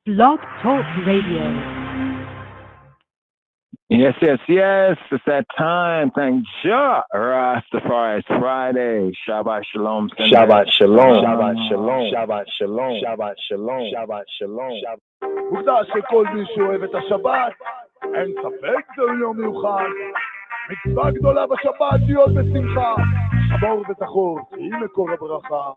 Blog Talk Radio. Yes, yes, yes. It's that time. Thank Jah. Rastafari. It's Friday. Shabbat Shalom. Shabbat Shalom. Shabbat Shalom. Shabbat Shalom. Shabbat Shalom. Shabbat Shalom. עובדה שכל מי שאוהב את השבת, אין ספק זהו יום מיוחד. מצווה גדולה בשבת להיות בשמחה. שמור וזכור, היא מקור הברכה.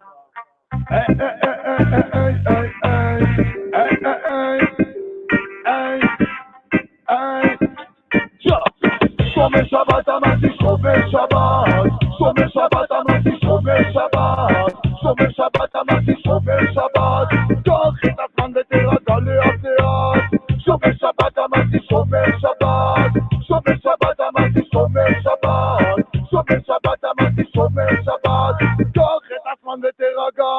שומר שבת אמרתי שומר שבת, שומר שבת אמרתי שומר שבת, שומר שבת אמרתי שומר שבת, קח את הזמן ותרגע לאט לאט. שומר שבת אמרתי שומר שבת, שומר שבת אמרתי שומר שבת, שומר שבת אמרתי שומר שבת, קח את הזמן ותרגע.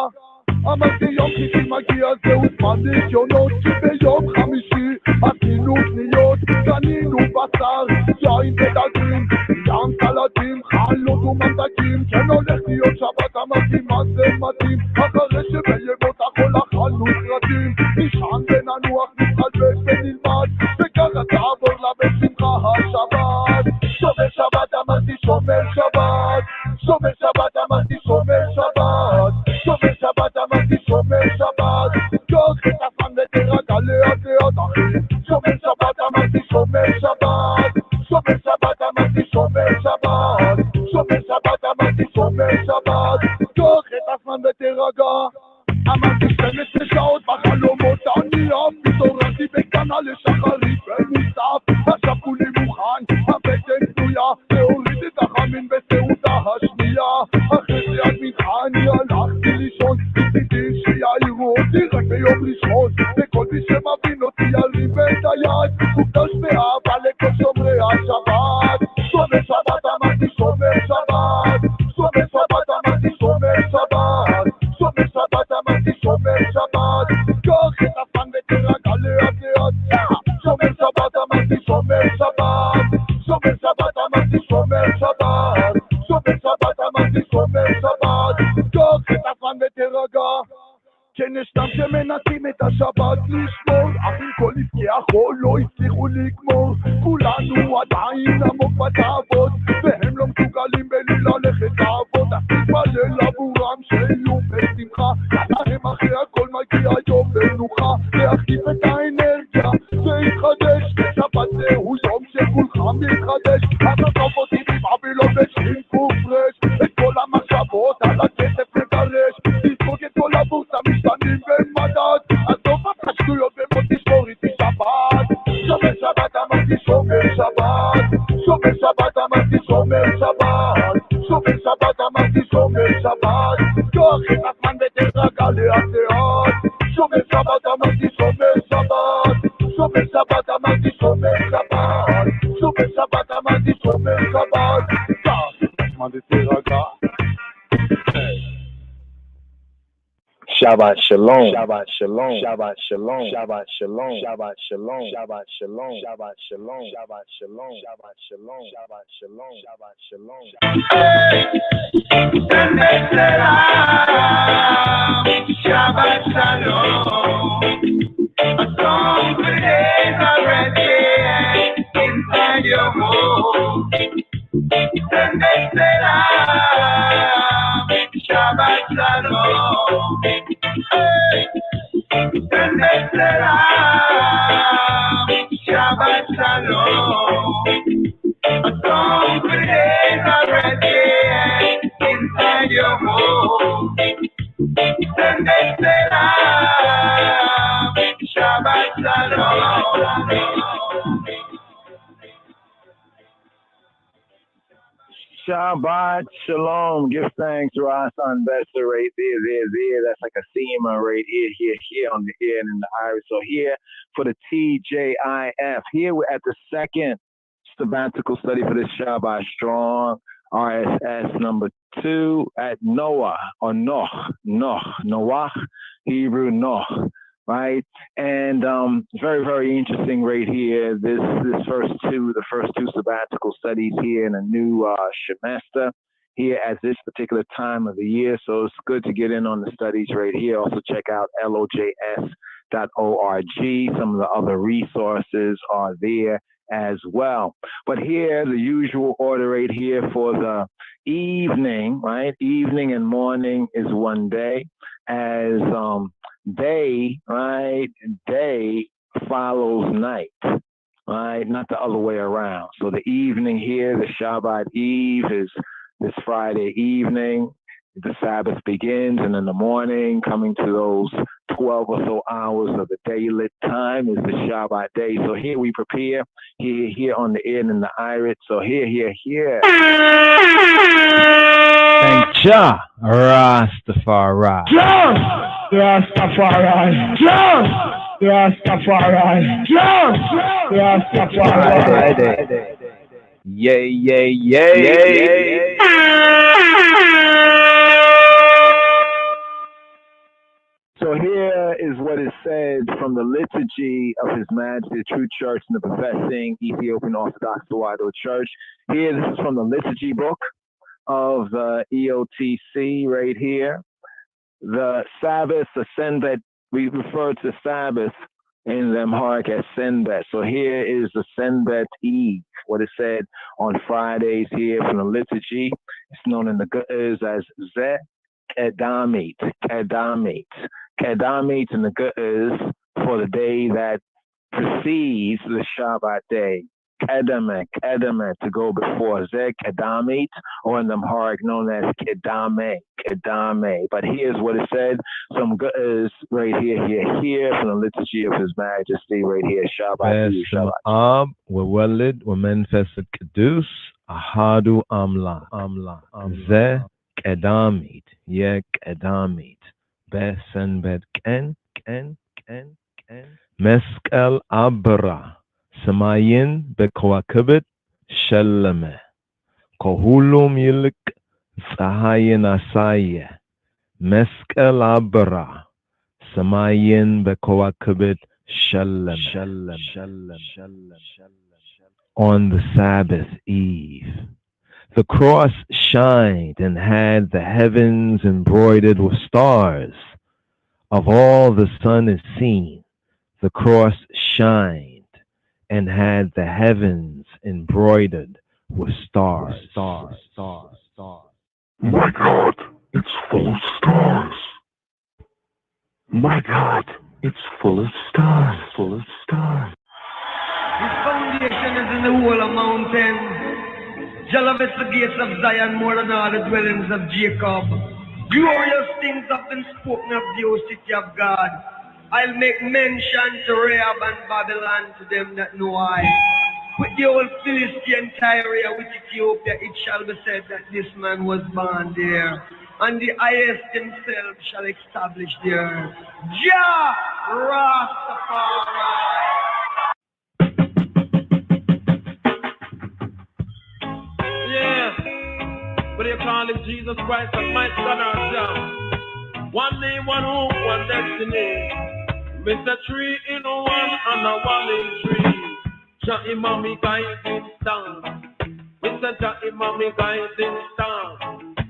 אמרתי יום שישי מגיע זהו זמן ניקיונות, כי ביום חמישי עשינו קניות, קנינו בשר, יין ודגים, ים סלטים, חלות וממתקים. כן הולך להיות שבת, אמרתי מה זה מתאים, אחרי שבימות החול אכלנו סרטים, נשען וננוח, נתחלבש ונלמד, וככה תעבור לה בשמחה השבת. שומר שבת אמרתי שומר שבת, שומר שבת אמרתי שומר שבת, שומר שבת אמרתי שומר שבת, קח את הזמן ותרגע לאט לאט אחי. שומר שבת אמרתי שומר שבת, שומר שבת אמרתי שומר שבת, שומר שבת אמרתי שומר שבת, קח את הזמן ותרגע. אמרתי 12 שעות בחלומות אני אף התעוררתי בקטנה לשחרית ומוסף, עכשיו כולי מוכן, הבטן פנויה להוריד את החמין בסעודה השנייה. אחרי זה עד מנחה אני הלכתי לישון, ציפיתי שיעירו אותי רק ביום ראשון, וכל מי שמבין אותי ירים את היד, מוקדש באהבה לכל שומרי השבת. שומר שבת אמרתי שומר שבת, שומר שבת אמרתי שומר שבת, שומר שבת אמרתי שומר שבת, קח את הזמן ותרגע לאט לאט. שומר שבת אמרתי שומר שבת, שומר שבת אמרתי שומר שבת, שומר שבת אמרתי שומר שבת, קח את הזמן ותרגע. כן ישנם שמנסים את השבת לשמור, אך עם כל עסקי החול לא הצליחו לגמור. כולנו עדיין עמוק בתאוות, והם לא מסוגלים בלי ללכת לעבוד. אז תתפלל עבורם שיהיו בשמחה, להם אחרי הכל מגיע יום מנוחה, להחליף את האנרגיה ולהתחדש. שבת זהו יום שכולך מתחדש, אז עזוב אותי מבעבילון ושינקו פרש, את כל המחשבות על הכסף לגרש, תזכות את כל הבורסה משתנים בין מדד, עזוב הפשטויות ומות תשמור איתי שבת. שומר שבת אמרתי שומר שבת, שומר שבת אמרתי שומר שבת, שומר שבת אמרתי שומר שבת, קח את הזמן ותרגע לאט לאט. שומר שבת אמרתי שומר שבת, שומר שבת אמרתי שומר שבת, שומר שבת אמרתי שומר שבת, קח את הזמן ותרגע. Shabbat Shalom. Shabbat Shalom. Shabbat Shalom. Shabbat Shalom. Shabbat Shalom. Shabbat Shalom. Shabbat Shalom. Shabbat Shalom. Shabbat Shalom. Shabbat Shalom. Shabbat Shalom. Shabbat Shalom. A song for days already inside your home. Sunday Salam. Shabbat Shalom. Sunday Salam. Shabbat Shalom. A song for days already inside your home. Sunday Salam. Shabbat Shalom. Shabbat Shalom. Give thanks to our son, Bester right there. That's like a theme right here on the ear and in the iris. So here for the TJIF. Here we're at the second sabbatical study for this Shabbat Strong. RSS number 2 at Noah or Noah, Hebrew Noah. Right, and very, very interesting right here. The first two sabbatical studies here in a new semester here at this particular time of the year. So it's good to get in on the studies right here. Also check out LOJS Some of the other resources are there as well. But here, the usual order right here for the evening, right? Evening and morning is one day, as day, right? Day follows night, right? Not the other way around. So the evening here, the Shabbat Eve is this Friday evening. The Sabbath begins, and in the morning, coming to those 12 or so hours of the daylit time is the Shabbat day. So here we prepare, here on the end in the Irit. So here. Thank Jah, Rastafari. Jah, Rastafari. Jah, Rastafari. Jah, Rastafari. Yay. So here is what is said from the liturgy of His Majesty, the True Church and the Professing Ethiopian Orthodox Tewahedo Church. Here, this is from the liturgy book of the EOTC right here. The Sabbath, the Senbet, we refer to Sabbath in the Amharic as Senbet. So here is the Senbet Eve, what is said on Fridays here from the liturgy. It's known in the Ge'ez as Zeh Kedamit. Kedamit in the Ge'ez for the day that precedes the Shabbat day. Kedamet, to go before. Zeh Kedamit, or in the Amharic known as Kedame. But here's what it said. Some Ge'ez right here from the liturgy of His Majesty right here. Shabbat. Ab, Walid, Wamenfes Kedus, Ahadu Amla. Zeh Kedamit, Kedamit, Besen Bet Ken, Meskel Abra, Samayin Bekawakabit, Sheleme, Kohulum Yilik, Sahayin Asaye, Meskel Abra, Samayin Bekawakabit, Sheleme. On the Sabbath Eve, the cross shined and had the heavens embroidered with stars. Of all the sun is seen, the cross shined and had the heavens embroidered with stars. My God, it's full of stars. My God, it's full of stars. His foundation is in the whole of mountain. Jah loveth the gates of Zion more than all the dwellings of Jacob. Glorious things have been spoken of the O city of God. I'll make mention to Rahab and Babylon to them that know I. With the old Philistine Tyre, with Ethiopia, it shall be said that this man was born there, and the highest himself shall establish the earth. Jah Rastafari. Yeah, what do you call him? Jesus Christ and my son ourselves. One name, one hope, one destiny. Mr. Tree in one and a one in three. Jah Imami guiding star. Mr. Jah Imami guiding star.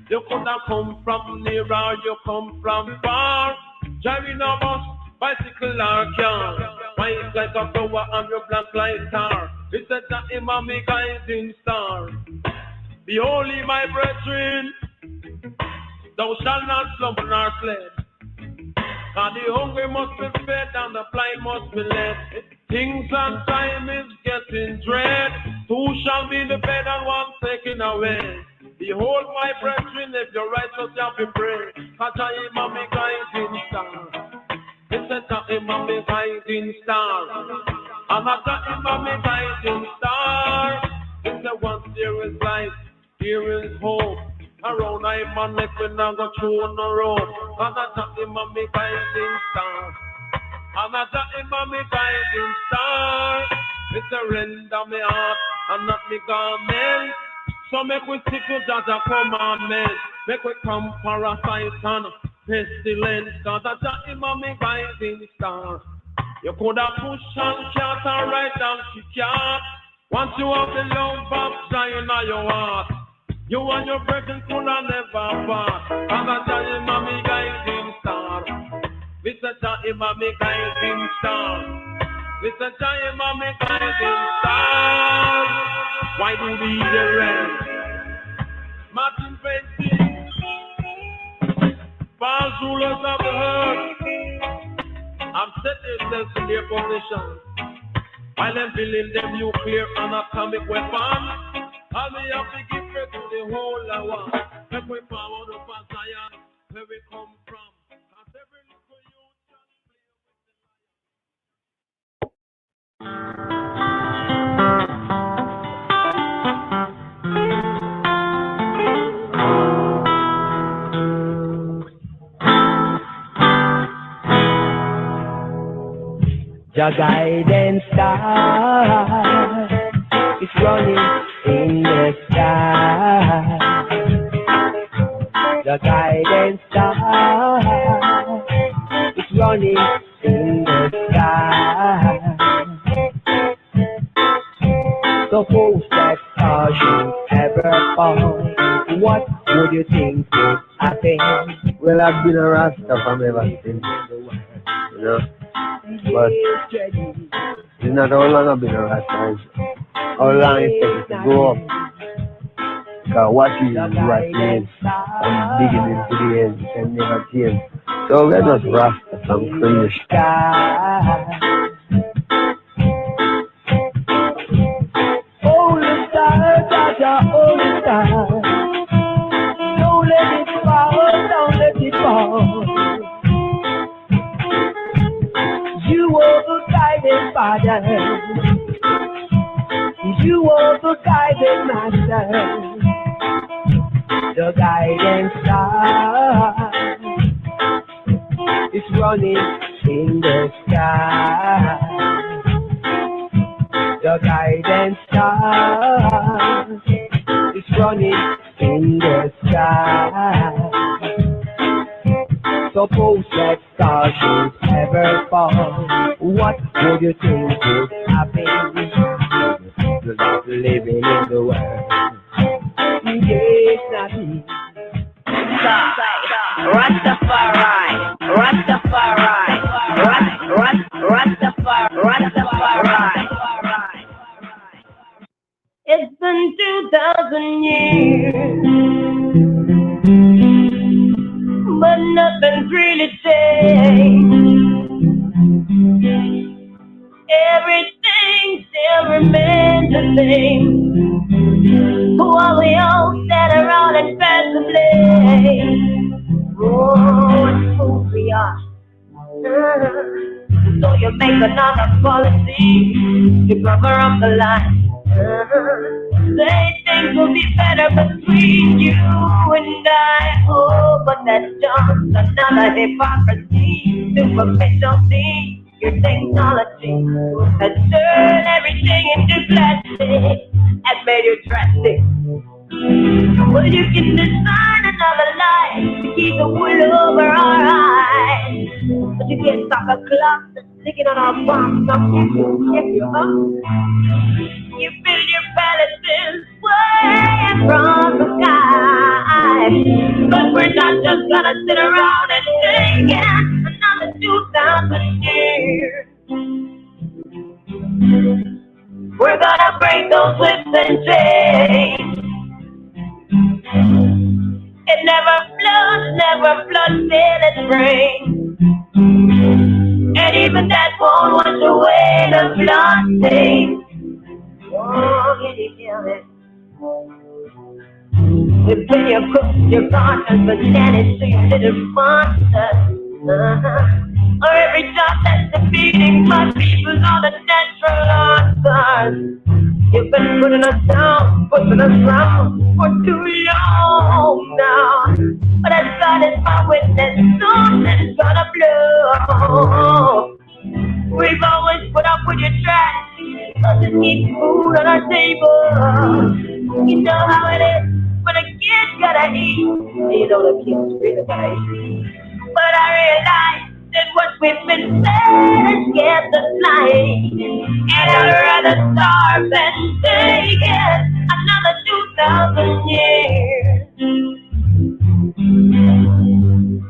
You could have come from near or you come from far. Driving a bus, bicycle or car. White like a flower and your black like star. Mr. Jah Imami guiding star. Be holy, my brethren, thou shalt not slumber nor sled. And the hungry must be fed and the blind must be led. Things and time is getting dread. Two shall be in the bed and one taken away. Behold, my brethren, if you're righteous, you have to pray. Kacha Imami guiding star. It's a Imami guiding star. Another Imami guiding star. It's a once there is light. Here is hope. Around I man like when I go through on the road. And I tell him I'm a guiding star. And I tell him I'm a guiding star. It's a render me heart and not me garment. So make we stick to Jah commandment. Make we come parasite and pestilence. Cause I tell him I'm a guiding star. You could have push and chat and right down to chat. Once you have the love of Zion in your heart. You and your brethren could have never part. And I tell you, mommy guiding star. Mr. Chaima make I stand. Mr. Chaima make I stand. Why do we the rest? Martin Painting, false rulers of the earth, have set themselves in their position. While them building them nuclear and atomic weapons, all me have to give praise to the whole world. Make we forward up as Zion, where we come from. As every little youth can Your guidance star is running in the sky. Your guidance star is running in the sky. Suppose that star should ever fall, what would you think would happen? Well, I've been a Rasta from ever since, you know. But it's not how long I've been a Rasta, it's how long it takes to grow up. Because what is right is from beginning to the end, you can never change. So let us Rasta from creation. Oh, the stars, Jaja, oh, the stars. Don't let it fall, don't let it fall. You are the guiding Father. You are the guiding Master. The guiding star is running in the sky. The guiding star is running in the sky. Suppose that star should ever fall, what would you think would happen? You're not living in the world. Yes, not me. Rastafari, Rastafari, Rastafari. It's been 2,000 years, but nothing's really changed. Everything still remains the same. While we all stand around and pass the blame. Oh, what fools we are. So you make another policy to cover up the line. Say things will be better between you and I. Oh, but that's just another hypocrisy. Superficiality, your technology has turned everything into plastic and made you drastic. Well, you can design another life to keep the wool over our eyes, but you can't stop a clock that's ticking on our bombs. If you up, you build your palaces way from the sky. But we're not just gonna sit around and take another 2,000 years. We're gonna break those whips and chains. It never floods till it rains. And even that won't wash away the blood stains. Oh, can you feel it? It's when you cook your conscience bananas to your little monsters. Or every job that's defeating my people are the natural answers. You've been putting us down, pushing us round for too long now. But as God is my witness, something's gonna blow. We've always put up with your trash, cause it keeps food on our table. You know how it is when a kid's gotta eat. You know the kids really gotta eat. But I realize that what we've been fed is scared the light. And I'd rather starve than take it another 2,000 years.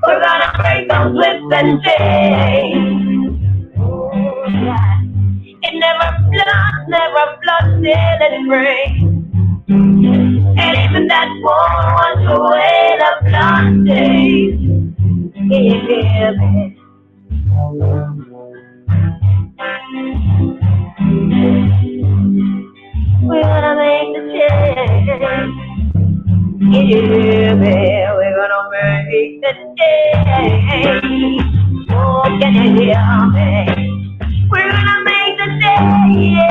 We're gonna break those whips and change. Oh, yeah. It never floods till it rains. And even that won't wash away the blood stains. Yeah, we're gonna make the change. Yeah, we're gonna make the change. Oh, can you hear me? We're gonna make the change.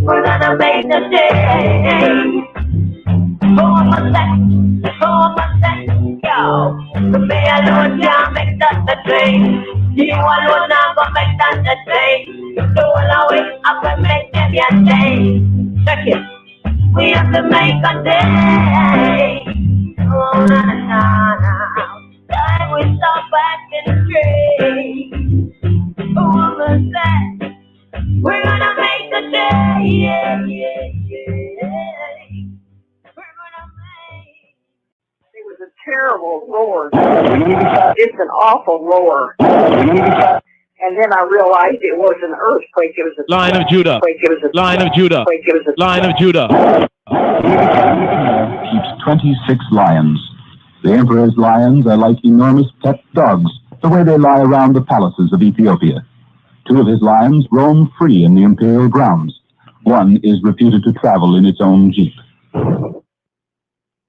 We're gonna make the change. Hold my back, yo. The me alone can't make that the change. You alone not gonna make that the change. Don't allow it up and make them your change. Check it. We have to make a change. Oh, na na na. Time we stop acting straight. Oh, I'm sad. We're gonna make the change. Yeah, yeah, yeah. We're gonna make. It was a terrible roar. It's an awful roar. And then I realized it was an earthquake. It was a Lion of Judah. Lion of Judah. Lion of Judah. Keeps 26 lions. The emperor's lions are like enormous pet dogs, the way they lie around the palaces of Ethiopia. 2 of his lions roam free in the imperial grounds. One is reputed to travel in its own jeep.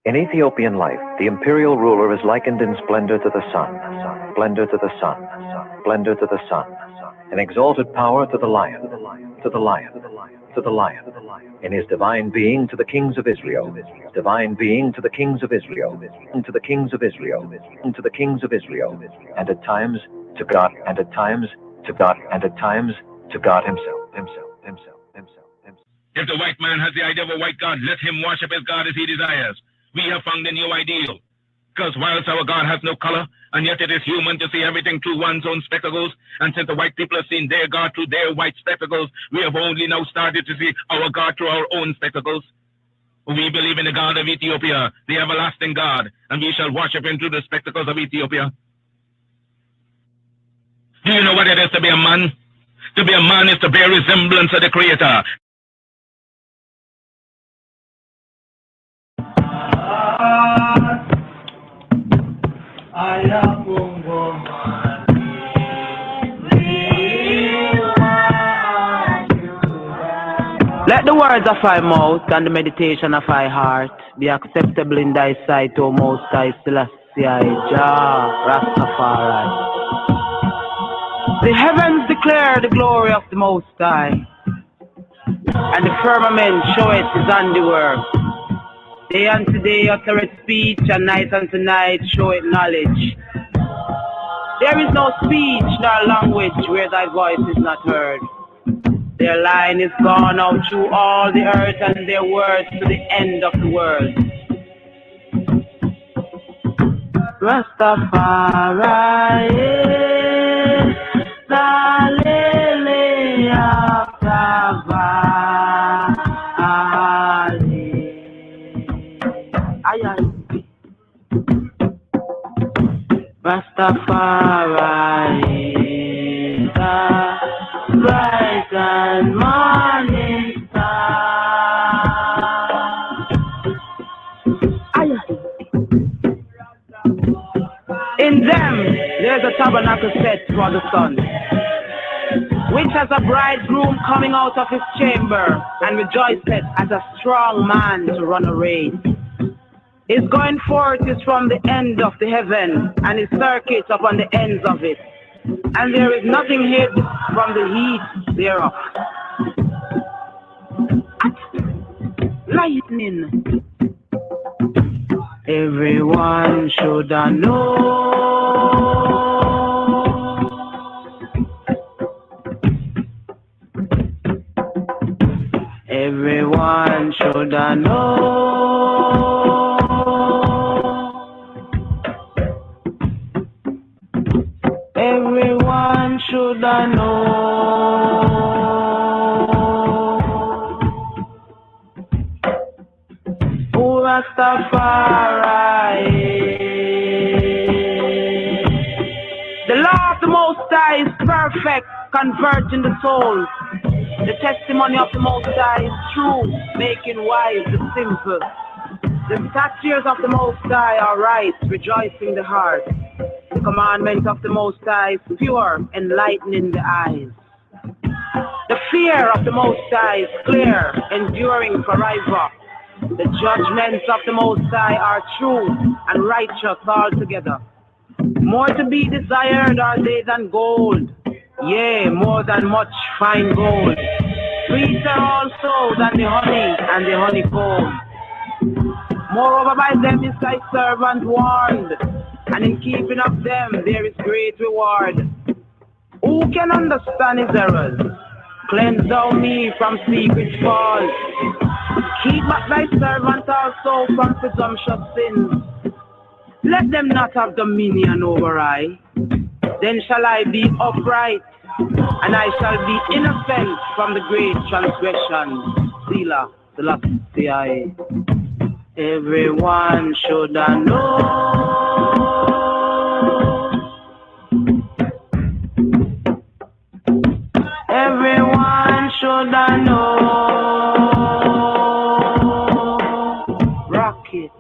In Ethiopian life, the imperial ruler is likened in splendor to the sun, splendor to the sun, splendor to the sun, in exalted power to the lion, to the lion, to the lion, in his divine being to the kings of Israel, divine being to the kings of Israel, to the kings of Israel, to the kings of Israel, and at times to God, and at times to God, and at times to God himself. If the white man has the idea of a white God, let him worship his God as he desires. We have found a new ideal. Because whilst our God has no color, and yet it is human to see everything through one's own spectacles, and since the white people have seen their God through their white spectacles, we have only now started to see our God through our own spectacles. We believe in the God of Ethiopia, the everlasting God, and we shall worship him through the spectacles of Ethiopia. Do you know what it is to be a man? To be a man is to bear resemblance of the Creator. Let the words of thy mouth and the meditation of thy heart be acceptable in thy sight, O Most High Selassie, JAH, Rastafari. The heavens declare the glory of the Most High, and the firmament showeth his handiwork. Day unto day uttereth speech, and night unto night showeth knowledge. There is no speech nor language where thy voice is not heard. Their line is gone out through all the earth, and their words to the end of the world. Rastafari, Rastafari, the bright and morning star. In them there's a tabernacle set for the sun, which has a bridegroom coming out of his chamber, and rejoiceth as a strong man to run a race. His going forth is from the end of the heaven, and his circuit upon the ends of it, and there is nothing hid from the heat thereof. Lightning. Everyone should know. Everyone should know. Everyone should know. Oh, Rastafari, souls. The testimony of the Most High is true, making wise the simple. The statutes of the Most High are right, rejoicing the heart. The commandment of the Most High is pure, enlightening the eyes. The fear of the Most High is clear, enduring forever. The judgments of the Most High are true and righteous altogether. More to be desired are they than gold, yea, more than much fine gold. Sweeter also than the honey and the honeycomb. Moreover, by them is thy servant warned, and in keeping of them there is great reward. Who can understand his errors? Cleanse thou me from secret faults. Keep back thy servant also from presumptuous sins. Let them not have dominion over I. Then shall I be upright, and I shall be innocent from the great transgression. Selah, Selassie. Everyone should know. Everyone should know. Rock it.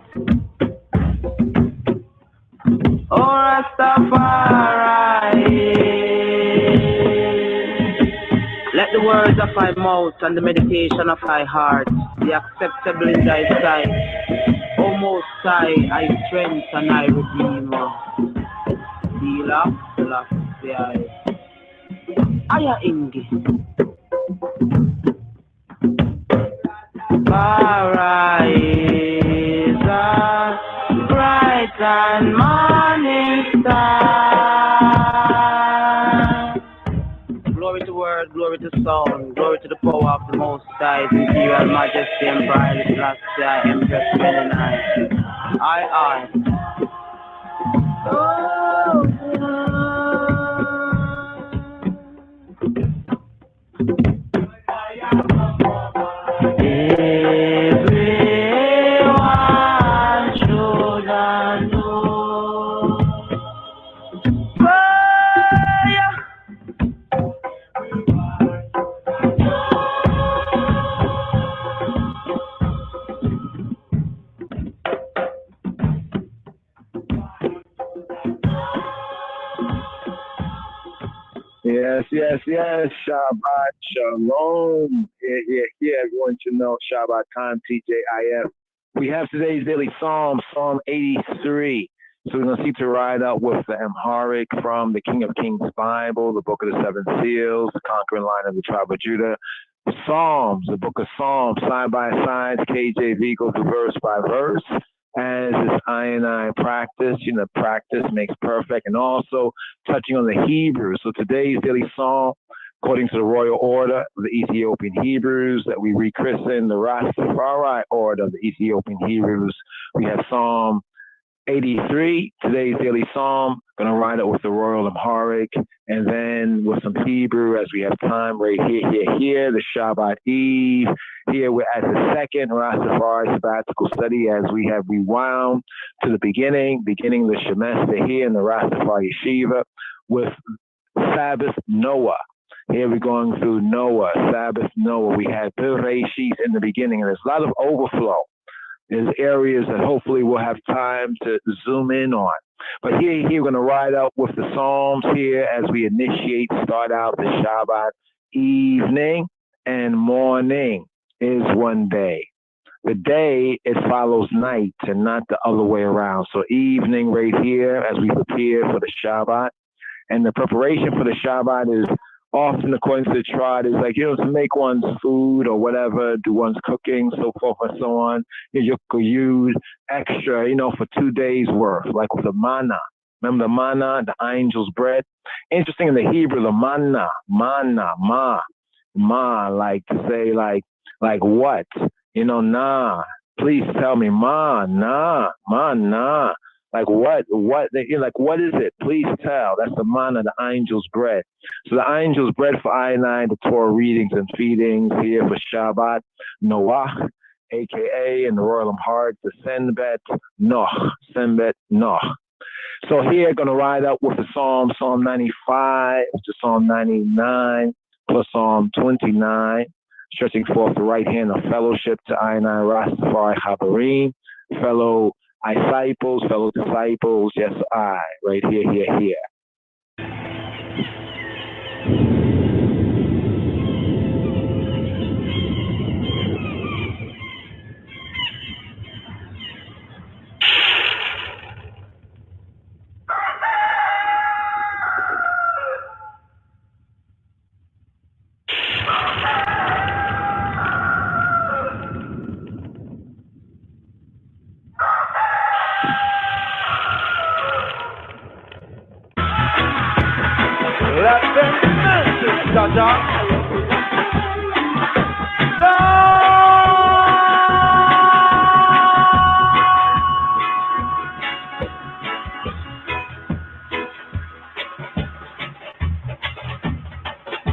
Oh, Rastafari. Let the words of my mouth and the meditation of my heart be acceptable in thy sight. O Most High, I strength and I redeemer. Selah, Selassie. Aya Ingi. Arise, bright and morning star. Glory to word, glory to sound, glory to the power of the Most High, Imperial Majesty, Emperor, Celestia, Empress, Menonai. I. Everyone should know. Fire. Yes. Shabbat Shalom. Here. Everyone should know Shabbat time, TJIF. We have today's daily Psalm, Psalm 83. So we're going to seek to ride out with the Amharic from the King of Kings Bible, the Book of the Seven Seals, the conquering line of the tribe of Judah. Psalms, the Book of Psalms, side by side, KJV goes through verse by verse. As is I practice, practice makes perfect, and also touching on the Hebrews. So today's daily Psalm, according to the royal order of the Ethiopian Hebrews, that we rechristen the Rastafari order of the Ethiopian Hebrews, we have Psalm 83, today's daily Psalm, going to ride it with the Royal Amharic, and then with some Hebrew as we have time right here, the Shabbat Eve. Here we're at the second Rastafari sabbatical study as we have rewound to the beginning the Shemester here in the Rastafari Yeshiva with Sabbath Noah. Here we're going through Noah, Sabbath Noah. We had Bereshit in the beginning, and there's a lot of overflow. There's areas that hopefully we'll have time to zoom in on. But here we're going to ride out with the Psalms here as we start out the Shabbat evening and morning is one day. The day, it follows night and not the other way around. So evening right here as we prepare for the Shabbat. And the preparation for the Shabbat is often, according to the tribe, is like, to make one's food or whatever, do one's cooking, so forth and so on. You could use extra, for 2 days worth, like with the manna. Remember the manna, the angel's bread? Interesting in the Hebrew, the manna, like to say like what? Nah, please tell me, nah. Like what? You're like, what is it? Please tell. That's the manna, the angel's bread. So the angel's bread for I-9, the Torah readings and feedings here for Shabbat, Noah, a.k.a. in the Royal Amharic, the Senbet Noah. So here, going to ride out with the Psalm 95 to Psalm 99, plus Psalm 29, stretching forth the right hand of fellowship to I and I Rastafari Habarim, fellow disciples, yes, I, right here. Let them message, JAH.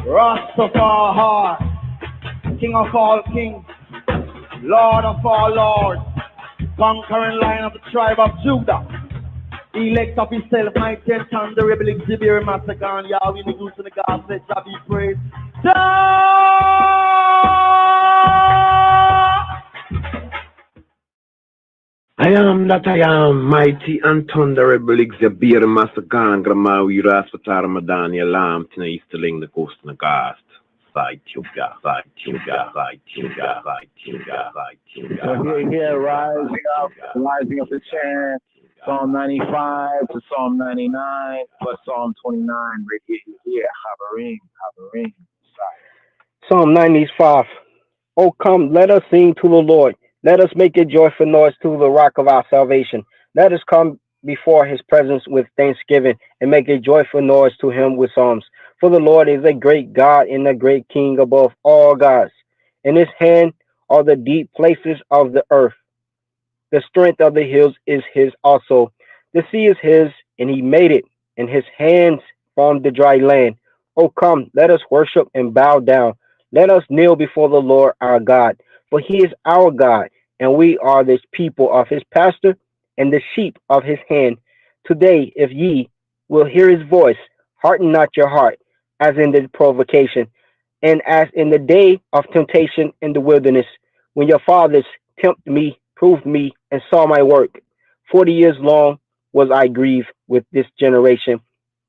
Rastafari, King of all kings, Lord of all lords, conquering Lion of the tribe of Judah, elect of himself, mighty and thunder, rebel, exhibit, massacre, Yahweh, the goose and the God, let Jah be praised. I am that I am, mighty and thunderable, Exabir Masagan, Gramawi, Raspatar, Madani, Alam, Tina Easterling, the Ghost and the Gast. Side Tuga. So here, rising up the chant, Psalm 95 to Psalm 99, plus Psalm 29, right here, Habarim. Psalm 95. Oh, come, let us sing to the Lord. Let us make a joyful noise to the rock of our salvation. Let us come before his presence with thanksgiving and make a joyful noise to him with psalms. For the Lord is a great God and a great King above all gods. In his hand are the deep places of the earth. The strength of the hills is his also. The sea is his, and he made it, and his hands formed the dry land. Oh, come, let us worship and bow down. Let us kneel before the Lord our God, for he is our God, and we are the people of his pasture and the sheep of his hand. Today, if ye will hear his voice, harden not your heart, as in the provocation, and as in the day of temptation in the wilderness, when your fathers tempted me, proved me, and saw my work. 40 years long was I grieved with this generation,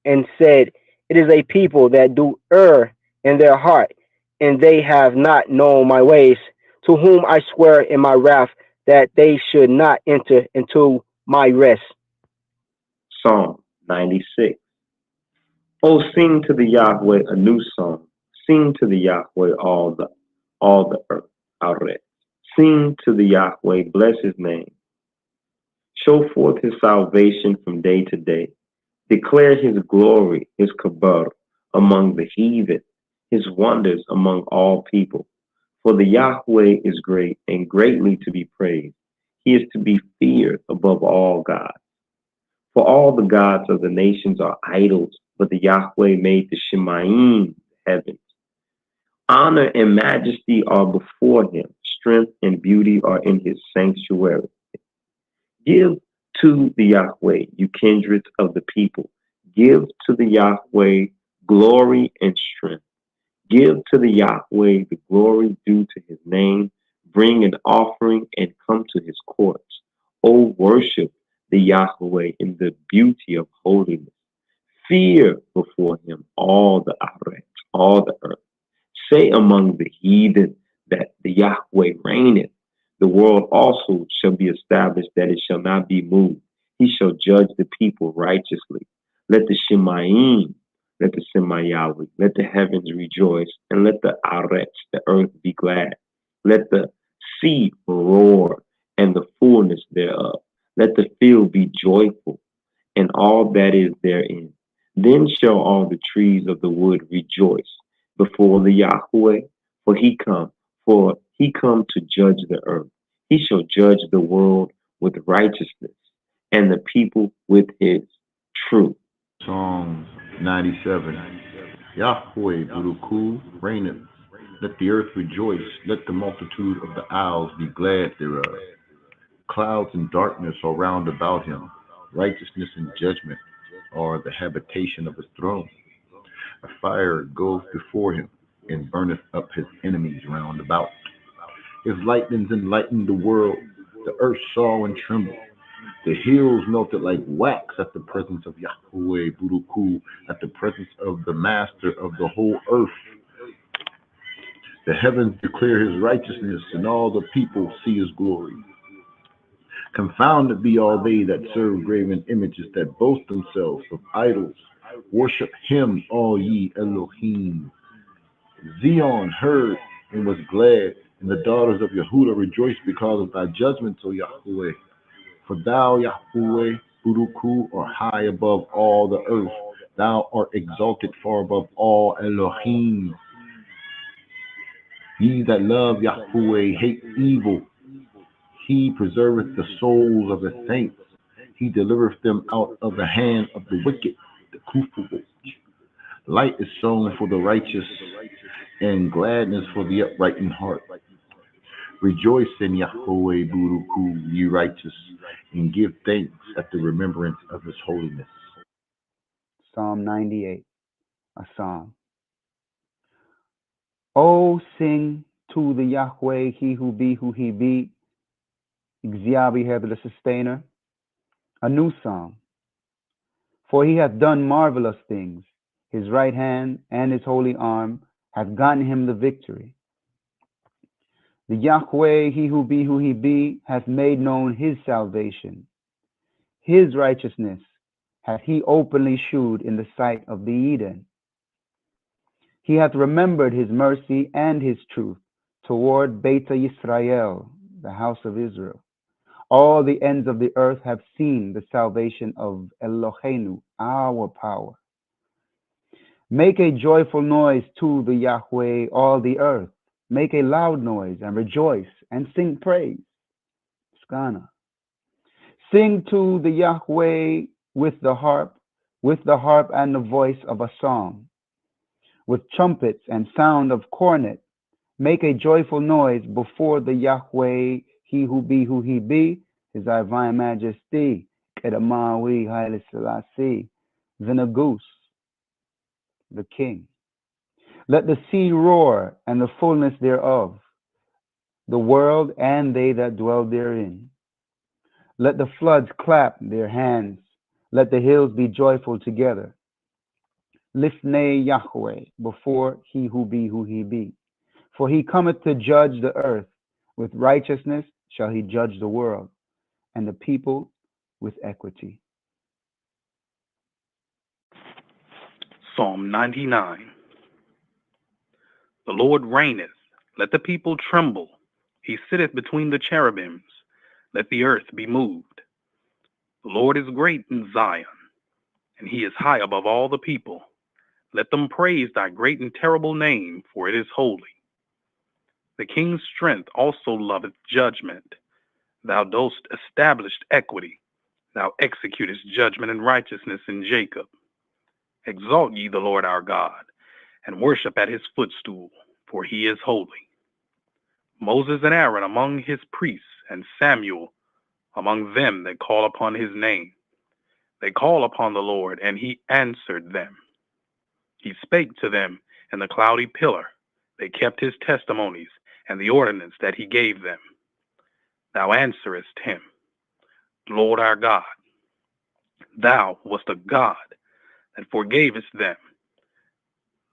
and said, it is a people that do err in their heart, and they have not known my ways, to whom I swear in my wrath that they should not enter into my rest. Psalm 96. Oh, sing to the Yahweh a new song. Sing to the Yahweh all the earth. Arret. Sing to the Yahweh, bless his name. Show forth his salvation from day to day. Declare his glory, his kabir, among the heathen, his wonders among all people. For the Yahweh is great and greatly to be praised. He is to be feared above all gods. For all the gods of the nations are idols, but the Yahweh made the Shemaim, heavens. Honor and majesty are before him. Strength and beauty are in his sanctuary. Give to the Yahweh, you kindreds of the people. Give to the Yahweh glory and strength. Give to the Yahweh the glory due to his name. Bring an offering and come to his courts. O worship the Yahweh in the beauty of holiness. Fear before him all the earth. Say among the heathen that the Yahweh reigneth. The world also shall be established, that it shall not be moved. He shall judge the people righteously. Let the Shemaim, let the Semayawi, let the heavens rejoice, and let the Aretz, the earth, be glad. Let the sea roar, and the fullness thereof. Let the field be joyful, and all that is therein. Then shall all the trees of the wood rejoice before the Yahweh, for he come to judge the earth. He shall judge the world with righteousness, and the people with his truth. Psalm 97. Yahweh Buruku reigneth. Let the earth rejoice. Let the multitude of the isles be glad thereof. Clouds and darkness are round about him. Righteousness and judgment are the habitation of his throne. A fire goes before him, and burneth up his enemies round about. His lightnings enlightened the world, the earth saw and trembled. The hills melted like wax at the presence of Yahweh Buruku, at the presence of the master of the whole earth. The heavens declare his righteousness, and all the people see his glory. Confounded be all they that serve graven images, that boast themselves of idols. Worship him, all ye Elohim. Zion heard and was glad, and the daughters of Yehuda rejoiced because of thy judgments, O Yahweh. For thou, Yahweh, Buruku, art high above all the earth. Thou art exalted far above all Elohim. Ye that love Yahweh hate evil. He preserveth the souls of his saints. He delivereth them out of the hand of the wicked, the Kufu. Light is sown for the righteous, and gladness for the upright in heart. Rejoice in Yahweh Buruku, ye righteous, and give thanks at the remembrance of his holiness. Psalm 98, a psalm. Oh, sing to the Yahweh, he who be who he be, Xiabi the sustainer, a new psalm. For he hath done marvelous things. His right hand and his holy arm hath gotten him the victory. The Yahweh, he who be, hath made known his salvation. His righteousness hath he openly shewed in the sight of the Eden. He hath remembered his mercy and his truth toward Beta Yisrael, the house of Israel. All the ends of the earth have seen the salvation of Eloheinu, our power. Make a joyful noise to the Yahweh, all the earth. Make a loud noise and rejoice and sing praise. Skana. Sing to the Yahweh with the harp and the voice of a song, with trumpets and sound of cornet. Make a joyful noise before the Yahweh, he who be, his divine majesty, Kedamawi Haile Selassie, Vinagus, the king. Let the sea roar and the fullness thereof, the world and they that dwell therein. Let the floods clap their hands, let the hills be joyful together. Lifnei Yahweh, before he who be. For he cometh to judge the earth. With righteousness shall he judge the world, and the people with equity. Psalm 99. The Lord reigneth, let the people tremble. He sitteth between the cherubims, let the earth be moved. The Lord is great in Zion, and he is high above all the people. Let them praise thy great and terrible name, for it is holy. The king's strength also loveth judgment. Thou dost establish equity. Thou executest judgment and righteousness in Jacob. Exalt ye the Lord our God, and worship at his footstool, for he is holy. Moses and Aaron among his priests, and Samuel among them that call upon his name. They call upon the Lord, and he answered them. He spake to them in the cloudy pillar. They kept his testimonies and the ordinance that he gave them. Thou answerest him, Lord our God. Thou wast a God that forgavest them,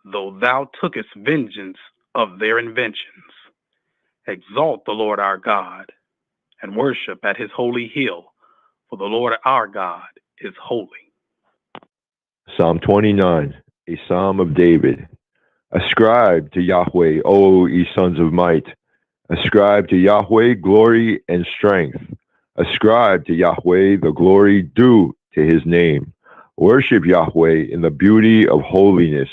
though thou tookest vengeance of their inventions. Exalt the Lord our God, and worship at his holy hill, for the Lord our God is holy. Psalm 29, a psalm of David. Ascribe to Yahweh, O ye sons of might. Ascribe to Yahweh glory and strength. Ascribe to Yahweh the glory due to his name. Worship Yahweh in the beauty of holiness.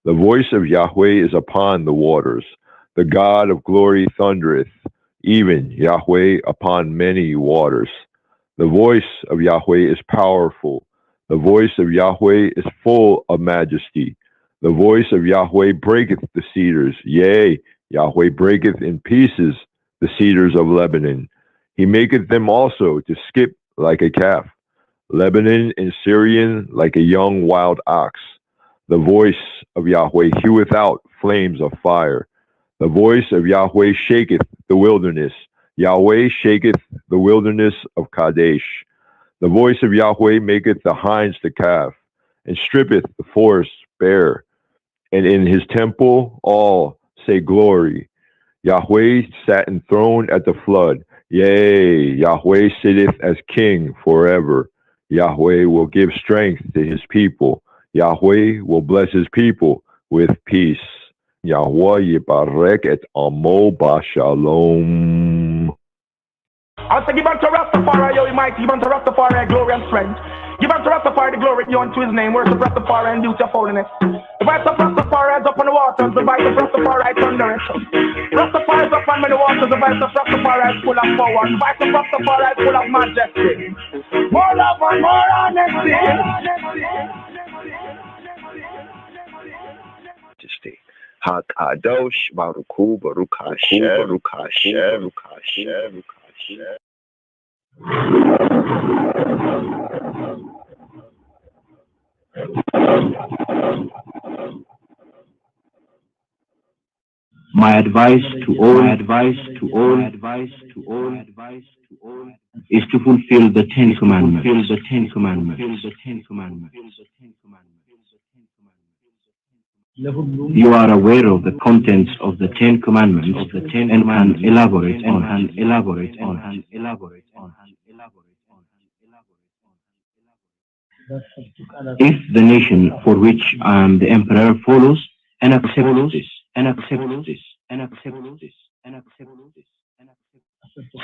The voice of Yahweh is upon the waters. The God of glory thundereth, even Yahweh upon many waters. The voice of Yahweh is powerful. The voice of Yahweh is full of majesty. The voice of Yahweh breaketh the cedars. Yea, Yahweh breaketh in pieces the cedars of Lebanon. He maketh them also to skip like a calf. Lebanon and Syrian like a young wild ox. The voice of Yahweh heweth out flames of fire. The voice of Yahweh shaketh the wilderness. Yahweh shaketh the wilderness of Kadesh. The voice of Yahweh maketh the hinds to calve, and strippeth the forest bare. And in his temple all say glory. Yahweh sat enthroned at the flood. Yea, Yahweh sitteth as king forever. Yahweh will give strength to his people. Yahweh will bless his people with peace. Yahweh yibarek et amo bashalom. I say give unto Rastafari, yo, mighty, give unto Rastafari glory and strength. Give unto Rastafari the glory due unto his name. Worship Rastafari and duty of holiness. The voice of Rastafari is up on the waters, the voice of Rastafari is thunder. Rastafari is up on many waters, the voice of Rastafari is full of power. The voice of Rastafari is full of majesty. More love and more honesty. HaKadosh Baruch Hu, Baruch Hashem, Baruch Hashem, Baruch Hashem, Baruch Hashem. My advice to all is to fulfill the Ten Commandments. You are aware of the contents of the Ten Commandments and can elaborate on. If the nation for which I am the emperor follows and accepts this,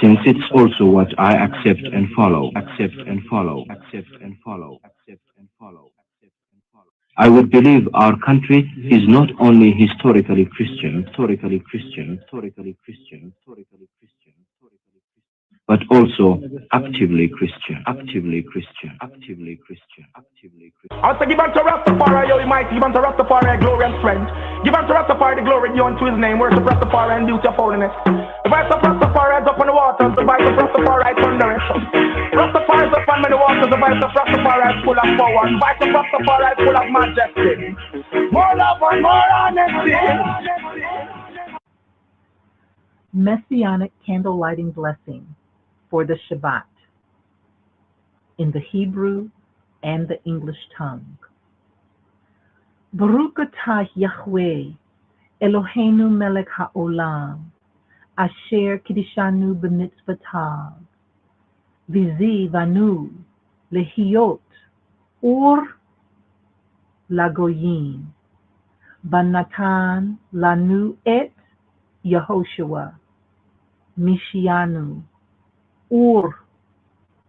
since it's also what I accept and follow. I would believe our country is not only historically Christian, but also actively Christian. I say give unto Rastafari, yo, mighty, give unto Rastafari glory and strength. Give unto Rastafari the glory due unto his name. Worship Rastafari and duty of holiness. The voice of Rastafari is up on the waters, the voice of Rastafari is thunder. Rastafari is up on many waters, the voice of Rastafari is full of power. The voice of Rastafari is full of majesty. More love and more honesty. Messianic candle lighting blessing for the Shabbat in the Hebrew and the English tongue. Baruch atah Yahweh Eloheinu melech haolam asher kiddushanu b'mitzvotav v'zi vanu lehiyot or lagoyim banatan lanu et Yehoshua Mishianu Ur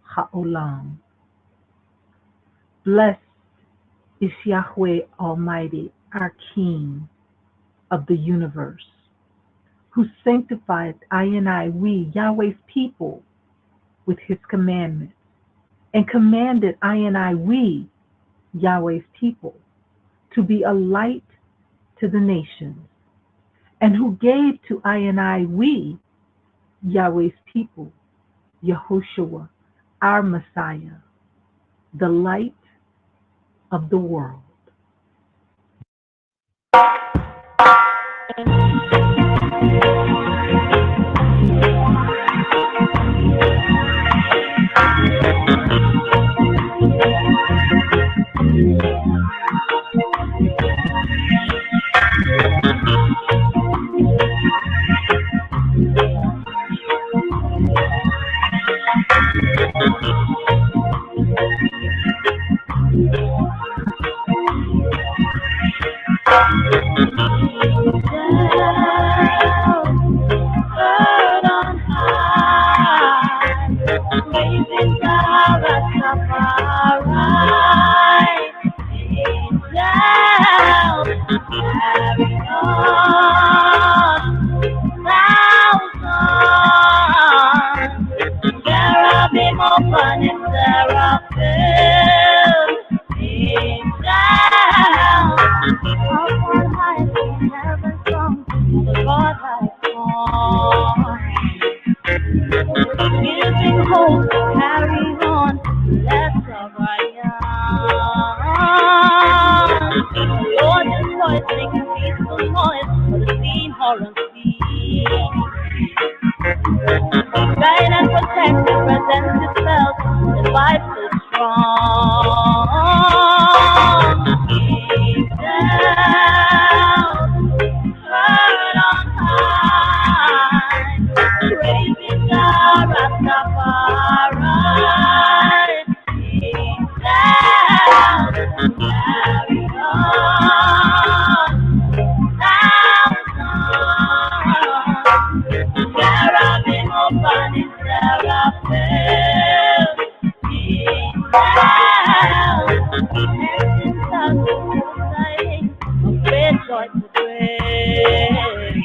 Ha'olam. Blessed is Yahweh Almighty, our King of the universe, who sanctified we, Yahweh's people, with his commandments, and commanded we, Yahweh's people, to be a light to the nations, and who gave to we, Yahweh's people, Yehoshua, our Messiah, the light of the world. life represents itself, the life so strong. Deep down, heard on high, praising God Rastafari. Deep down, carry on, down, Cherubim upon his seraphim. Deep down, everything sounds so exciting, a great joy to praise.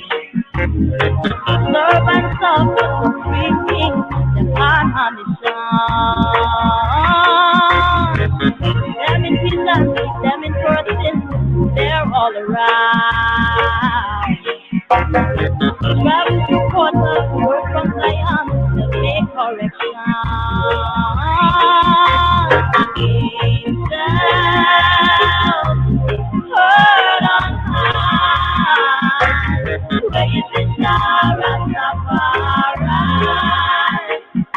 Servants of the Supreme King, them on mission. Them in prison, them in person, they're all around. Travel to quarters, work from Zion, to make correction. Deep down, heard on high, praising Jah Rastafari.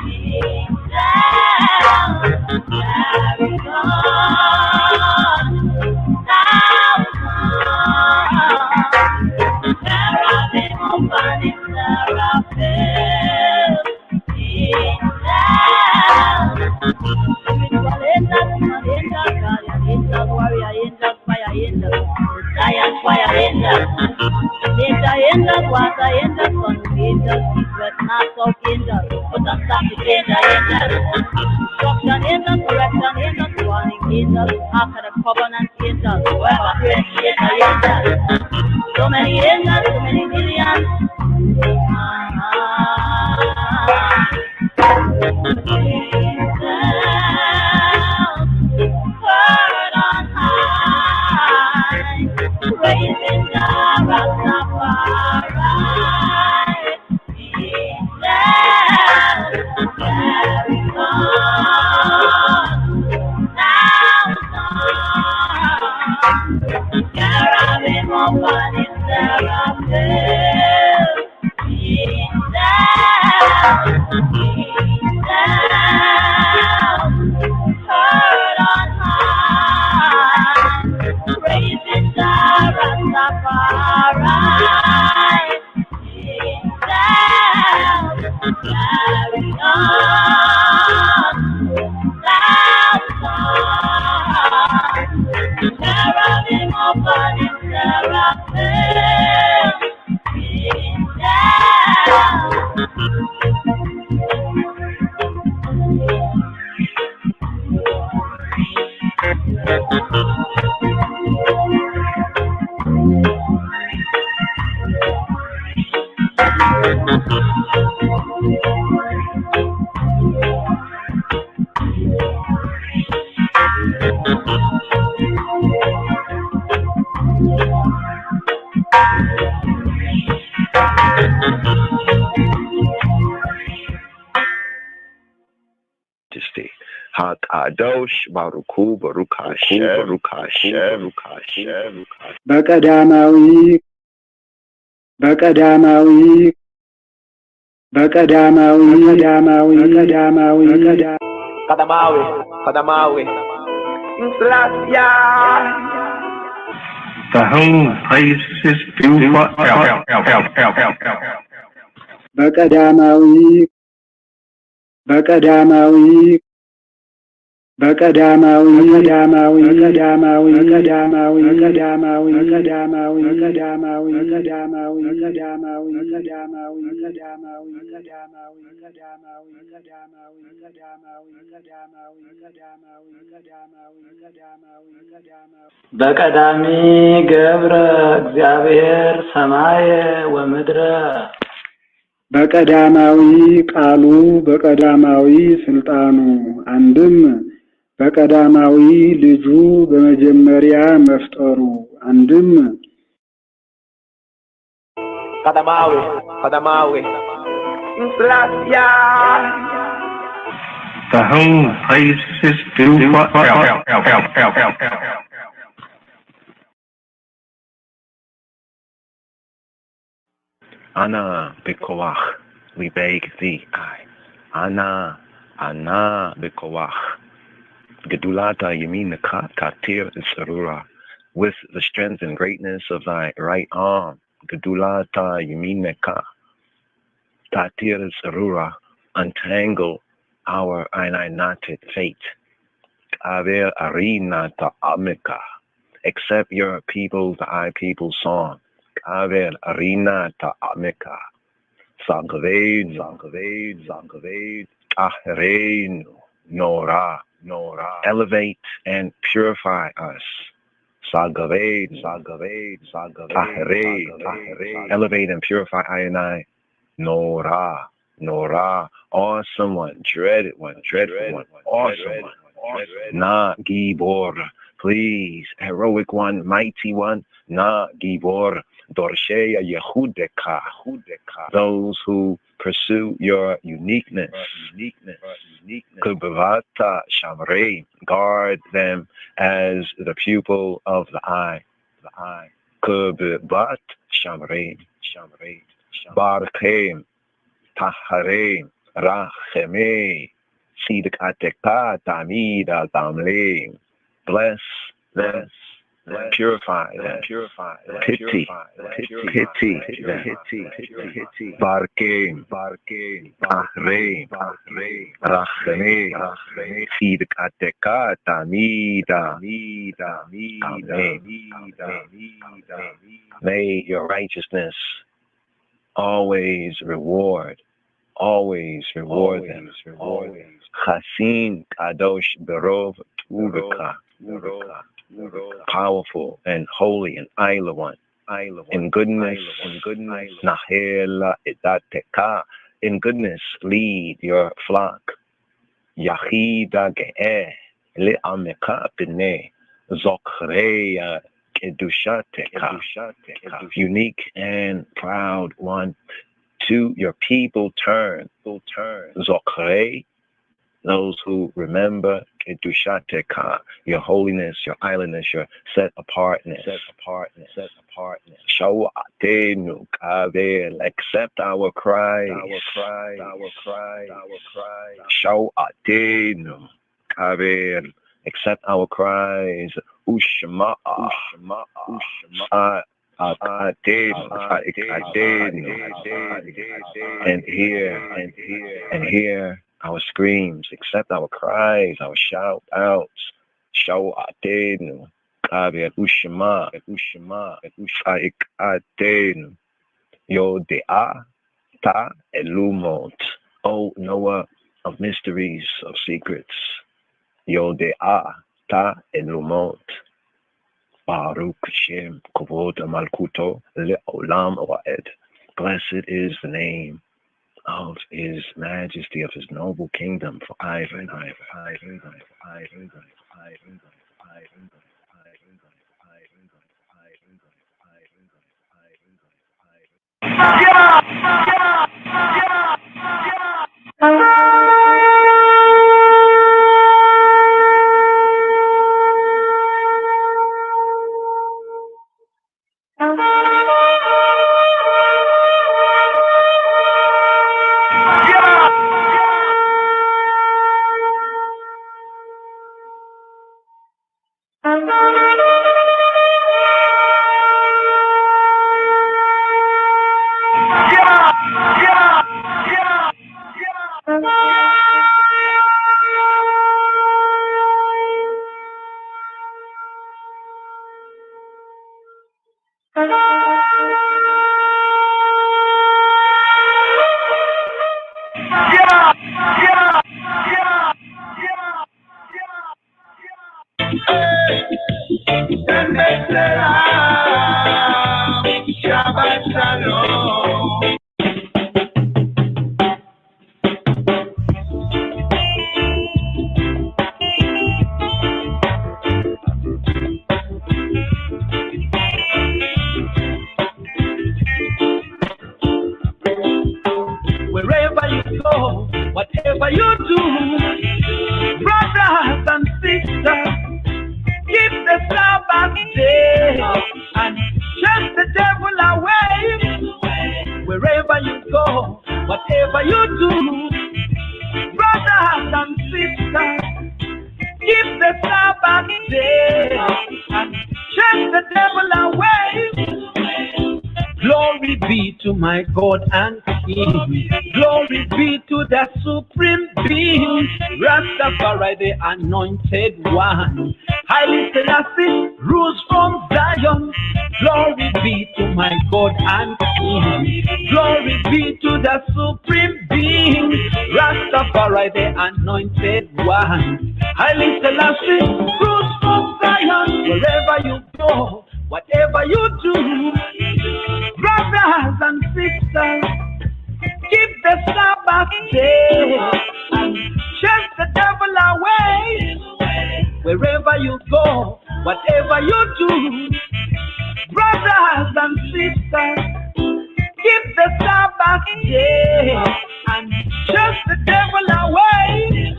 Deep down, carry on, down, Cherubim upon his seraphim. Deep down, spiritual angels, guardian angels, warrior angels, fire angels, science fire angels, nature angels, water angels, sun angels, east, west, north, south angels, put a stop to danger angels, instruction angels, correction angels, warning angels, after the covenant angels, whoever prays creator angels. So many angels, so many millions. Heard on high, praising Jah Rastafari. Deep down, carry on, down, Cherubim upon his seraphim. Deep down, heard on high, praising Jah Rastafari. Deep down, carry on, down, Cherubim upon his seraphim. Deep down. Hakadosh Baruchu Baruch Hashem Baruch Hashem Baruch Hashem በቀዳማዊ በቀዳማዊ በቀዳማዊ ቀዳማዊ ቀዳማዊ Kadamawi, Kadamawi. Inflatia. The whole place is filled with በቀዳማዊ በቀዳማዊ በቀዳማዊ ቀዳማዊ ቀዳማዊ ቀዳማዊ ቀዳማዊ ቀዳማዊ ቀዳማዊ ቀዳማዊ ቀዳማዊ ቀዳማዊ ቀዳማዊ ቀዳማዊ ቀዳማዊ በቀዳሚ ገብረ እግዚአብሔር ሰማየ ወምድረ በቀዳማዊ ቃሉ በቀዳማዊ ስልጣኑ አንድም በቀዳማዊ ልጁ በመጀመሪያ መፍጠሩ አንድም Kadamawi, Kadamawi. Inflatia. The whole place is filled with Anna Bekoach, we beg thee, I. Ana Bekowach. Gedulata Yaminaka Tatir Sarura. With the strength and greatness of thy right arm. Gedulata Yaminaka Tatir Sarura. Untangle our knotted fate. Aver Arina Ta Amika. Accept your people, I people song. Aver Arina Ta Amika. Sangaved, Ahrein, Nora. Elevate and purify us. Sangaved, Ahrein. Elevate and purify I and I. Nora. Awesome one, dreaded one, dreadful one, awesome one. Na Gibor, please, heroic one, mighty one. Na Gibor, Dorsheya Yehudeka, those who pursue your uniqueness. Kubavata Shamrei, guard them as the pupil of the eye. Kubavat Shamrei, Barkeim, Tahareim, Rachemei. Sidikateka Tamida Tamle. Bless, purify them. Pity. Barkeim, Ahreim, Rachemei. Sidikateka Tamida. May your righteousness always reward them. Chasin Kadosh Berov Tuvika. Powerful and holy and Isla one. In goodness, Nahela Edateka. In goodness, lead your flock. Yahida Ge'eh Le'ameka B'nei Zochreya Kedushateka. Unique and proud one. To your people turn. Zochrei, those who remember Kedushateka, your holiness, your islandness, your set apartness. Shawatenu Kavel, accept our cries. Shawatenu Kavel, accept our cries. Ushma. And hear our screams, accept our cries, our shout outs. Shawatenu, Kabir Ushma, Ushaikatenu, Yodea Ta Elumot, O knower of mysteries, of secrets. Yodea Ta Elumot. Baruch Shem Kovod Malkuto Le'olam Wa'ed. Blessed is the name of His Majesty, of His noble kingdom, for ever and ever. Shabbat Shalom. Wherever you go, whatever you do, brothers and sisters, keep the Sabbath day and chase the devil away. Wherever you go, whatever you do, Brothers and sisters, keep the Sabbath day and chase the devil away. Glory be to my God and King. Glory be to the Supreme Being. Rastafari, the Anointed One. Haile Selassie rules from Zion. Glory be to my God and King. Glory be to the Supreme Being. Rastafari, the Anointed One. Haile Selassie rules from Zion. Wherever you go, whatever you do, brothers and sisters, keep the Sabbath day and chase the devil away. Wherever you go, whatever you do, brothers and sisters, keep the Sabbath day and chase the devil away.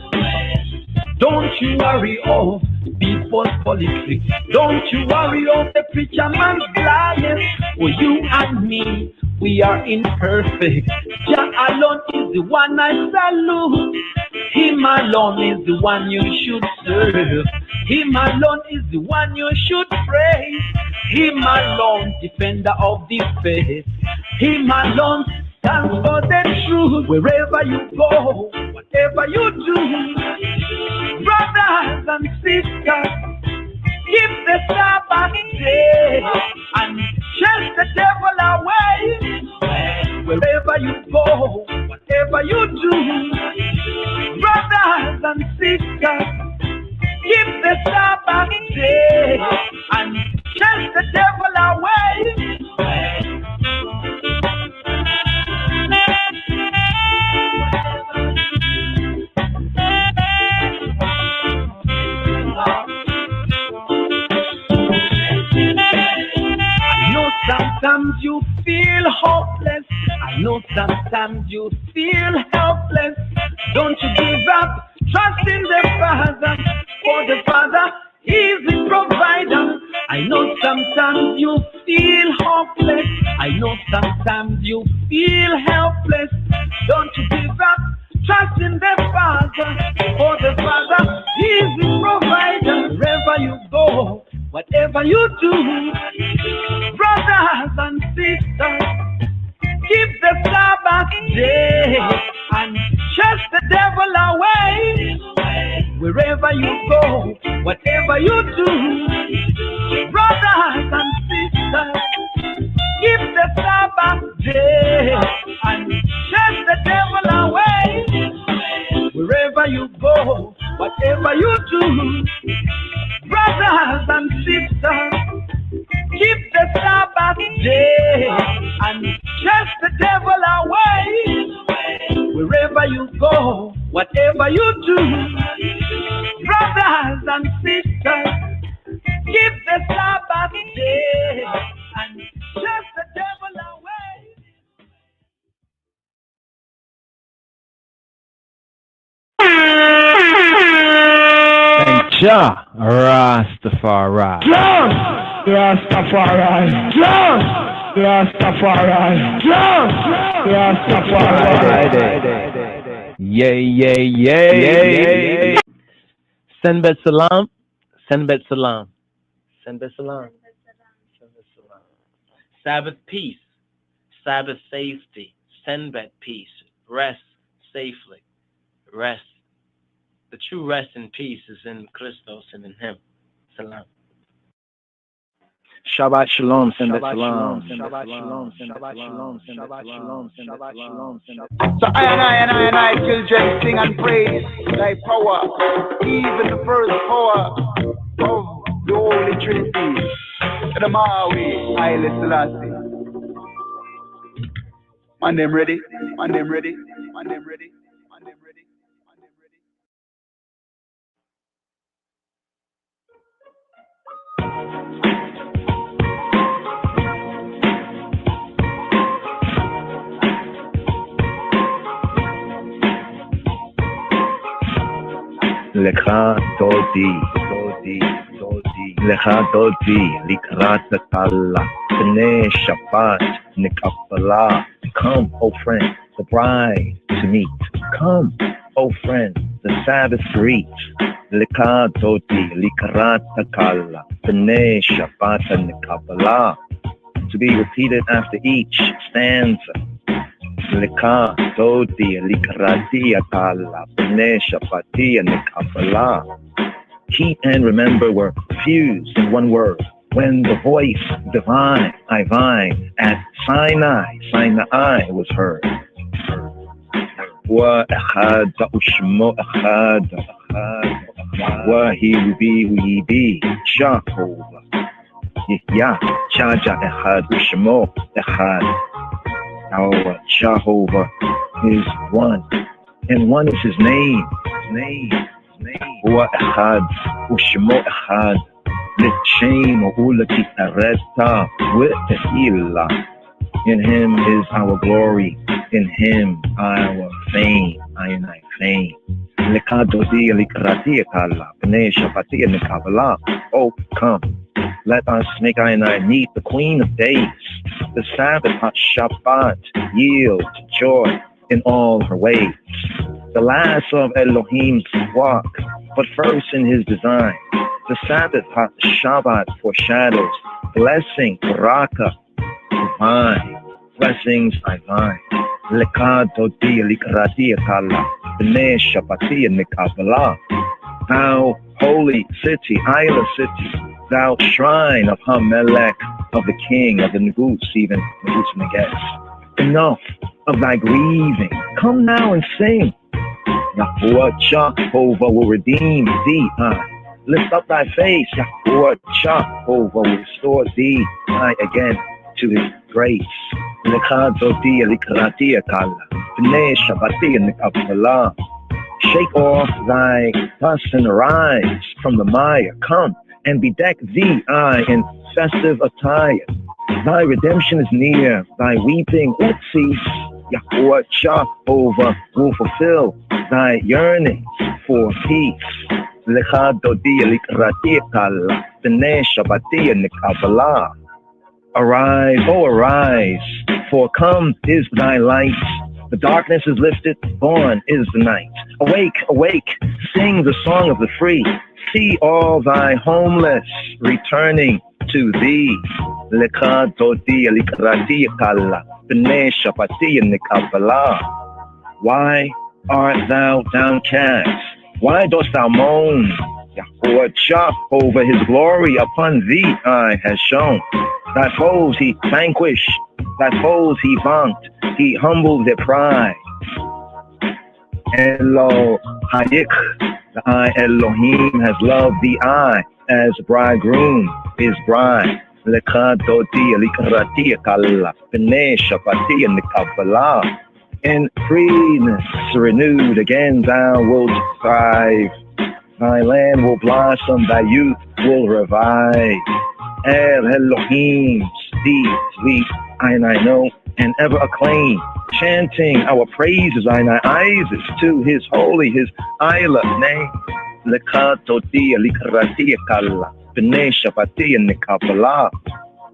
Don't you worry of people's politics. Don't you worry of the preacher man's liars. For you and me, we are imperfect. Jah alone is the one I salute. Him alone is the one you should serve. Him alone is the one you should praise. Him alone, defender of the faith. Him alone stands for the truth. Wherever you go, whatever you do, brothers and sisters, keep the Sabbath day and chase the devil away. Wherever you go, whatever you do, brothers and sisters, keep the Sabbath day and chase the devil away. Sometimes you feel hopeless. I know sometimes you feel helpless. Don't you give up. Trust in the Father, for the Father is the provider. I know sometimes you feel hopeless. I know sometimes you feel helpless. Don't you give up. Trust in the Father, for the Father is the provider. Wherever you go, whatever you do, brothers and sisters, keep the Sabbath day and chase the devil away. Wherever you go, whatever you do, brothers and sisters, keep the Sabbath day and chase the devil away. Wherever you go, whatever you do, brothers and sisters, keep the Sabbath day and chase the devil away. Wherever you go, whatever you do, brothers and sisters, keep the Sabbath day and chase the devil away. Thank Jah Rastafari. Jah Rastafari. Jah Rastafari. Jah Rastafari. Yay, yay, yay. Send bet salam. Send bet salam. Send bet salam. Sabbath peace. Sabbath safety. Send bet peace. Rest safely. Rest. The true rest and peace is in Christos and in Him. Salam. Shabbat shalom, send it Shabbat salam. Shabbat shalom, Shabbat shalom, Shabbat shalom, Shabbat shalom. So I and I, children, sing and praise thy power, even the first power of the Holy Trinity, the Maui, Haile Selassie. Man them ready, man them ready, man them ready, man them ready. Lecha dodi, Lecha dodi, likrat natala, B'nai Shabbat, nikapala. Come, O friend, the bride to meet. Come, O Oh friend, the Sabbath greets. Likadoti, likarata kala, B'nai Shabbat and Kabbalah. To be repeated after each stanza. Likadoti, likarati kala, B'nai Shabbat and Kabbalah. Keep and remember were fused in one word. When the voice divine, Ivine, at Sinai was heard. وأخاد أشمو أخاد وهي be Jehovah Yah Jaja Echad Ushmo Echad. Our Jehovah is one, and one is his name. Echad Ushmo Echad L'Chain Ulati Areta W'Tehila. In him is our glory, in him our fame, I fame. Oh, come, let us make I meet the Queen of Days. The Sabbath Shabbat yield joy in all her ways. The last of Elohim's walk, but first in his design. The Sabbath Shabbat foreshadows blessing, Baraka, divine. Blessings divine. Lekadoti likrati kala. B'nai Shabbati Kabbalah. Thou holy city, Isla city, thou shrine of Hamelech, of the king, of the Negus, even Negus Neges. Enough of thy grieving. Come now and sing. Yahuwah Jehovah will redeem thee. Lift up thy face. Yahuwah Jehovah will restore thee again to his grace. Shake off thy dust and arise from the mire. Come and bedeck thee in festive attire. Thy redemption is near, thy weeping would cease. Yahuwah Jehovah will fulfill thy yearning for peace. Arise, oh arise, for come is thy light. The darkness is lifted, born is the night. Awake, awake, sing the song of the free. See all thy homeless returning to thee. Why art thou downcast? Why dost thou moan? Yahuwah Jehovah, his glory upon thee has shown. Thy foes he vanquished, thy foes he vaunt, he humbled their pride. Elohayik, the Elohim has loved thee as bridegroom is bride. In freeness renewed again thou wilt thrive. Thy land will blossom, thy youth will revive. El Elohim's deeds we I know and ever acclaim, chanting our praises Isis to his holy, his Isla name.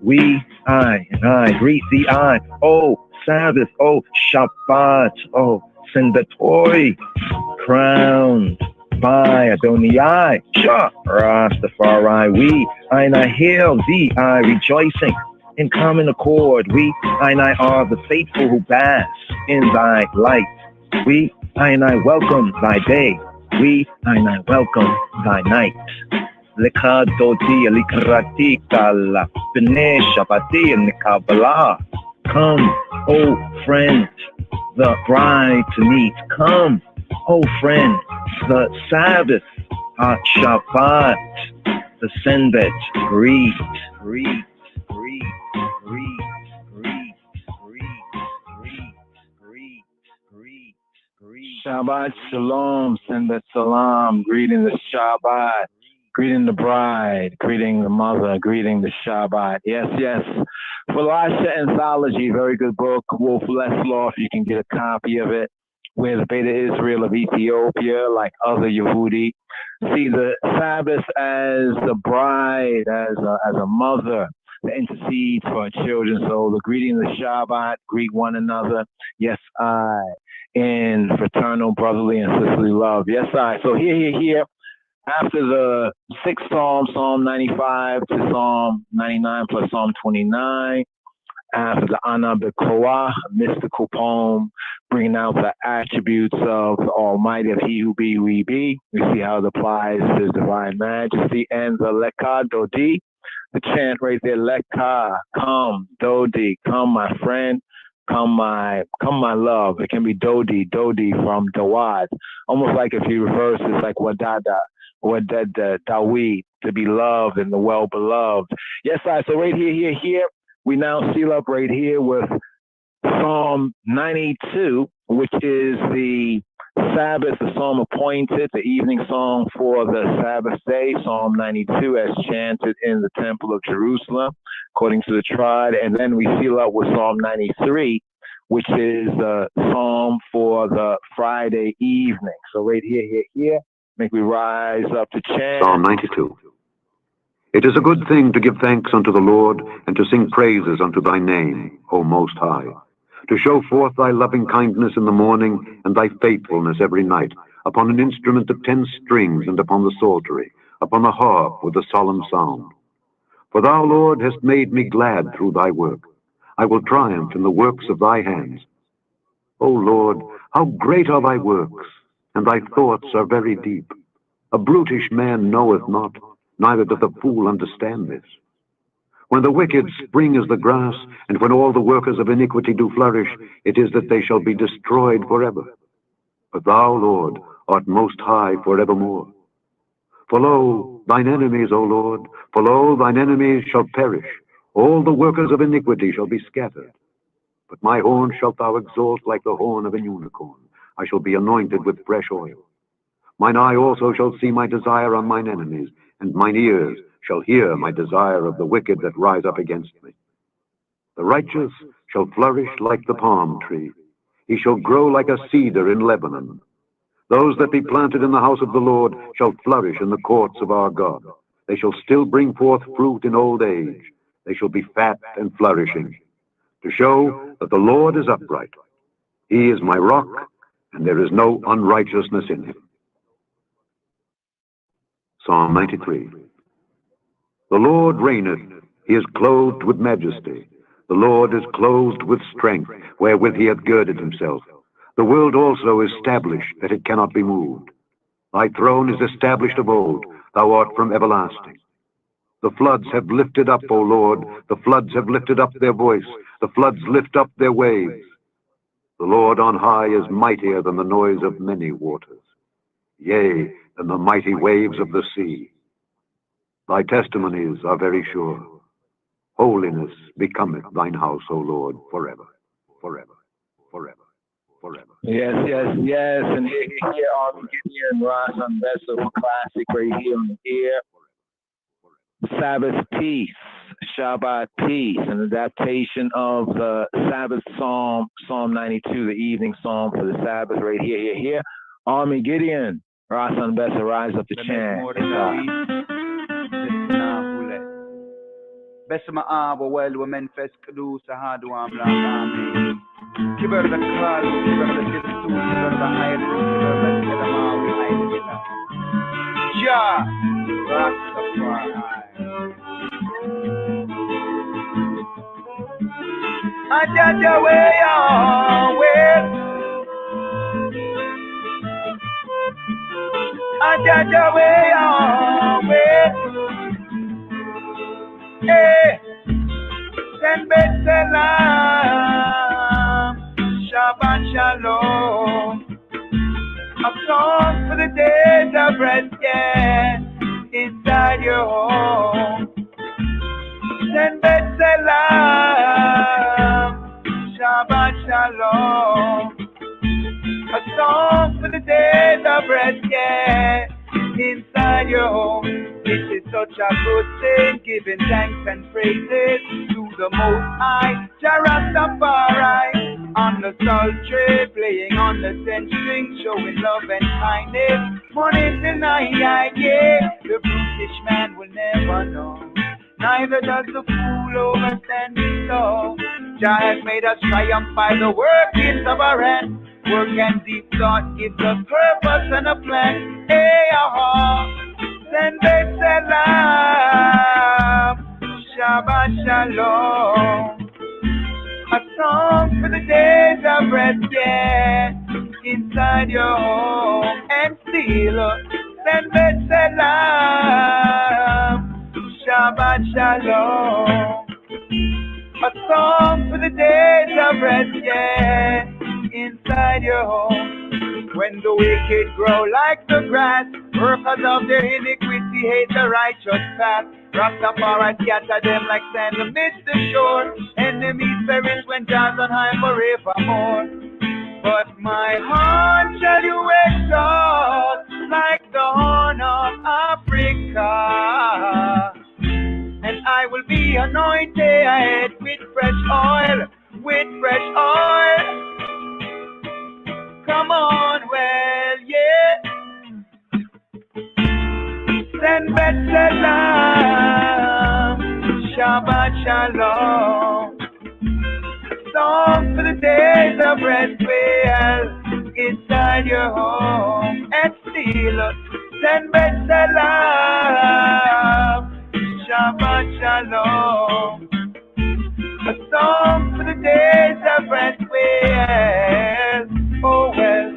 We, I greet thee, oh Sabbath, oh Shabbat, oh Sendatoy, crowned by Adonai, Rastafari, we, I hail thee, rejoicing in common accord. We, I are the faithful who bask in thy light. We, I welcome thy day. We, I welcome thy night. Lekadoti likrati kala, B'nai Shabbati Kabbalah. Come, oh friend, the bride to meet. Come, oh friend, the Sabbath, Shabbat, the Senbet, greet. Shabbat Shalom, Senbet Salam, greeting the Shabbat, greeting the bride, greeting the mother, greeting the Shabbat. Yes. Philasha Anthology, very good book. Wolf Lesloff, you can get a copy of it. Where the Beta Israel of Ethiopia, like other Yehudi, see the Sabbath as the bride, as a mother that intercedes for her children. So the greeting of the Shabbat, greet one another. Yes, in fraternal, brotherly, and sisterly love. Yes, I. So here. After the sixth Psalm, Psalm 95 to Psalm 99 plus Psalm 29, after the Anabekoa, mystical poem, bringing out the attributes of the Almighty, of He who be, we be. We see how it applies to His divine majesty. And the Leka Dodi, the chant right there, Leka, come, Dodi, come my friend, come my love. It can be Dodi from Dawad. Almost like if he reverses, like Wadada, Dawid, to be loved and the well-beloved. Yes, I. So right here, we now seal up right here with Psalm 92, which is the Sabbath, the Psalm appointed, the evening song for the Sabbath day, Psalm 92, as chanted in the Temple of Jerusalem, according to the tribe. And then we seal up with Psalm 93, which is the Psalm for the Friday evening. So right here, make we rise up to chant. Psalm 92. It is a good thing to give thanks unto the Lord, and to sing praises unto thy name, O Most High, to show forth thy loving kindness in the morning, and thy faithfulness every night, upon an instrument of 10 strings, and upon the psaltery, upon the harp with a solemn sound. For thou, Lord, hast made me glad through thy work. I will triumph in the works of thy hands. O Lord, how great are thy works, and thy thoughts are very deep. A brutish man knoweth not, neither doth a fool understand this. When the wicked spring as the grass, and when all the workers of iniquity do flourish, it is that they shall be destroyed forever. But thou, Lord, art most high forevermore. For lo, thine enemies, O Lord, for lo, thine enemies shall perish. All the workers of iniquity shall be scattered. But my horn shalt thou exalt like the horn of an unicorn. I shall be anointed with fresh oil. Mine eye also shall see my desire on mine enemies, and mine ears shall hear my desire of the wicked that rise up against me. The righteous shall flourish like the palm tree. He shall grow like a cedar in Lebanon. Those that be planted in the house of the Lord shall flourish in the courts of our God. They shall still bring forth fruit in old age. They shall be fat and flourishing, to show that the Lord is upright. He is my rock, and there is no unrighteousness in him. Psalm 93. The Lord reigneth, he is clothed with majesty. The Lord is clothed with strength, wherewith he hath girded himself. The world also is established, that it cannot be moved. Thy throne is established of old, thou art from everlasting. The floods have lifted up, O Lord, the floods have lifted up their voice, the floods lift up their waves. The Lord on high is mightier than the noise of many waters, yea, than the mighty waves of the sea. Thy testimonies are very sure. Holiness becometh thine house, O Lord, forever, forever, forever, forever. Yes. And here are we getting in Ross on Vessel Classic right here on the air. Sabbath Peace, Shabbat Peace, an adaptation of the Sabbath Psalm, Psalm 92, the evening psalm for the Sabbath right here. Army Gideon, Ross on Vessel, rise up to chant. Besma abo wel women fes kudu sahadu amla kiber the kalu kiber the kistu kiber the hayr kiber the kelama we hayr ja Rastafari Ajaja way Ajaja way Hey, send salam, Shabbat Shalom. A song for the days of rest, yeah, inside your home. Send salam, Shabbat Shalom. A song for the days of rest, yeah, inside your home. It is such a good thing, giving thanks and praises to the Most High, JAH Rastafari, on the sultry, playing on the 10 string, showing love and kindness, morning to night, yeah, the brutish man will never know, neither does the fool overstand his law. JAH has made us triumph by the workings of our hands. Work and deep thought gives us purpose and a plan. Hey, send salam, Shabbat Shalom. A song for the days of rest, yeah, inside your home. And still, send salam, Shabbat Shalom. A song for the days of rest, yeah, inside your home. When the wicked grow like the grass, workers of their iniquity hate the righteous path. Rastafari scatter them like sand amidst the shore. Enemies perish when God's on high forevermore. But my heart shall you exalt like the horn of Africa. And I will be anointed with fresh oil, with fresh oil. Come on, well, yeah. Send salam, Shabbat Shalom. Song for the days of rest, well, inside your home. And still, send salam, Shabbat Shalom. A song for the days of rest, well, oh well.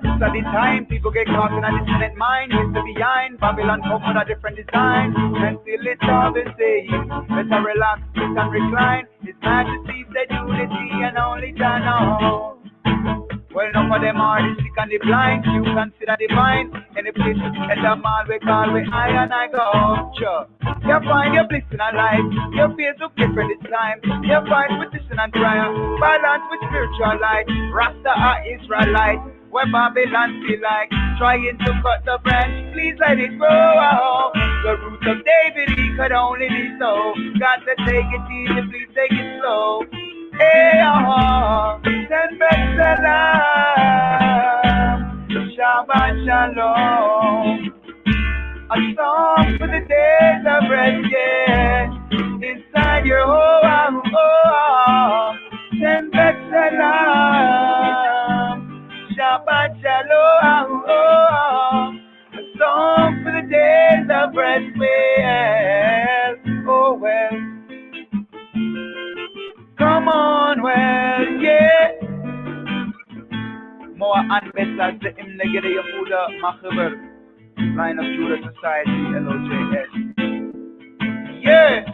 This is the time people get caught in a distant mind. Used to be behind Babylon come with a different design. And still it's all the same. Better relax, sit and recline. His majesty said unity and only Jah knows. Well, none of them are the sick and the blind. You consider divine. Any place at the mall we call we I and I go. Sure. You find your bliss in a life. Your face look different this time. You find petition and prayer. Balance with spiritual light. Rasta are Israelite. Where Babylon feel like trying to cut the branch, please let it grow. The roots of David, he could only be so. Got to take it easy, please take it slow. Hey, send back salam, Shabbat Shalom. A song for the days of rest, yeah, inside your home. Send back salam, Shabbat Shalom, a song for the days of rest, well, oh well. Come on, well, yeah. More and better to him negate Yehuda Machaber, Line of Judah Society, LOJS. Yeah.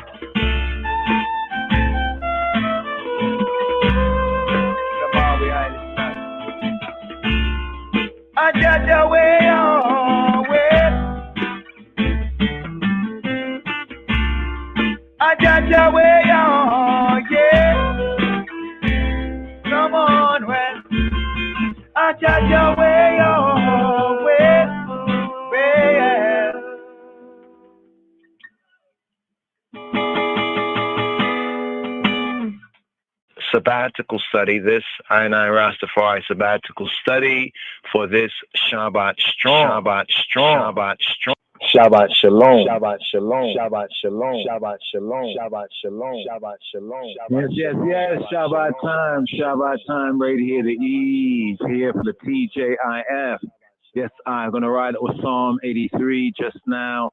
Ajaja way on way. Ajaja way on, yeah. Come on, well. Ajaja way on way, well. Sabbatical study, this I Rastafari sabbatical study for this Shabbat Strong. Shabbat Strong. Shabbat Strong. Shabbat Shalom. Shabbat Shalom. Shabbat Shalom. Shabbat Shalom. Shabbat Shalom. Shabbat Shalom. Yes. Shabbat time right here. The E's here for the TJIF. Yes, I'm going to ride it with Psalm 83 just now.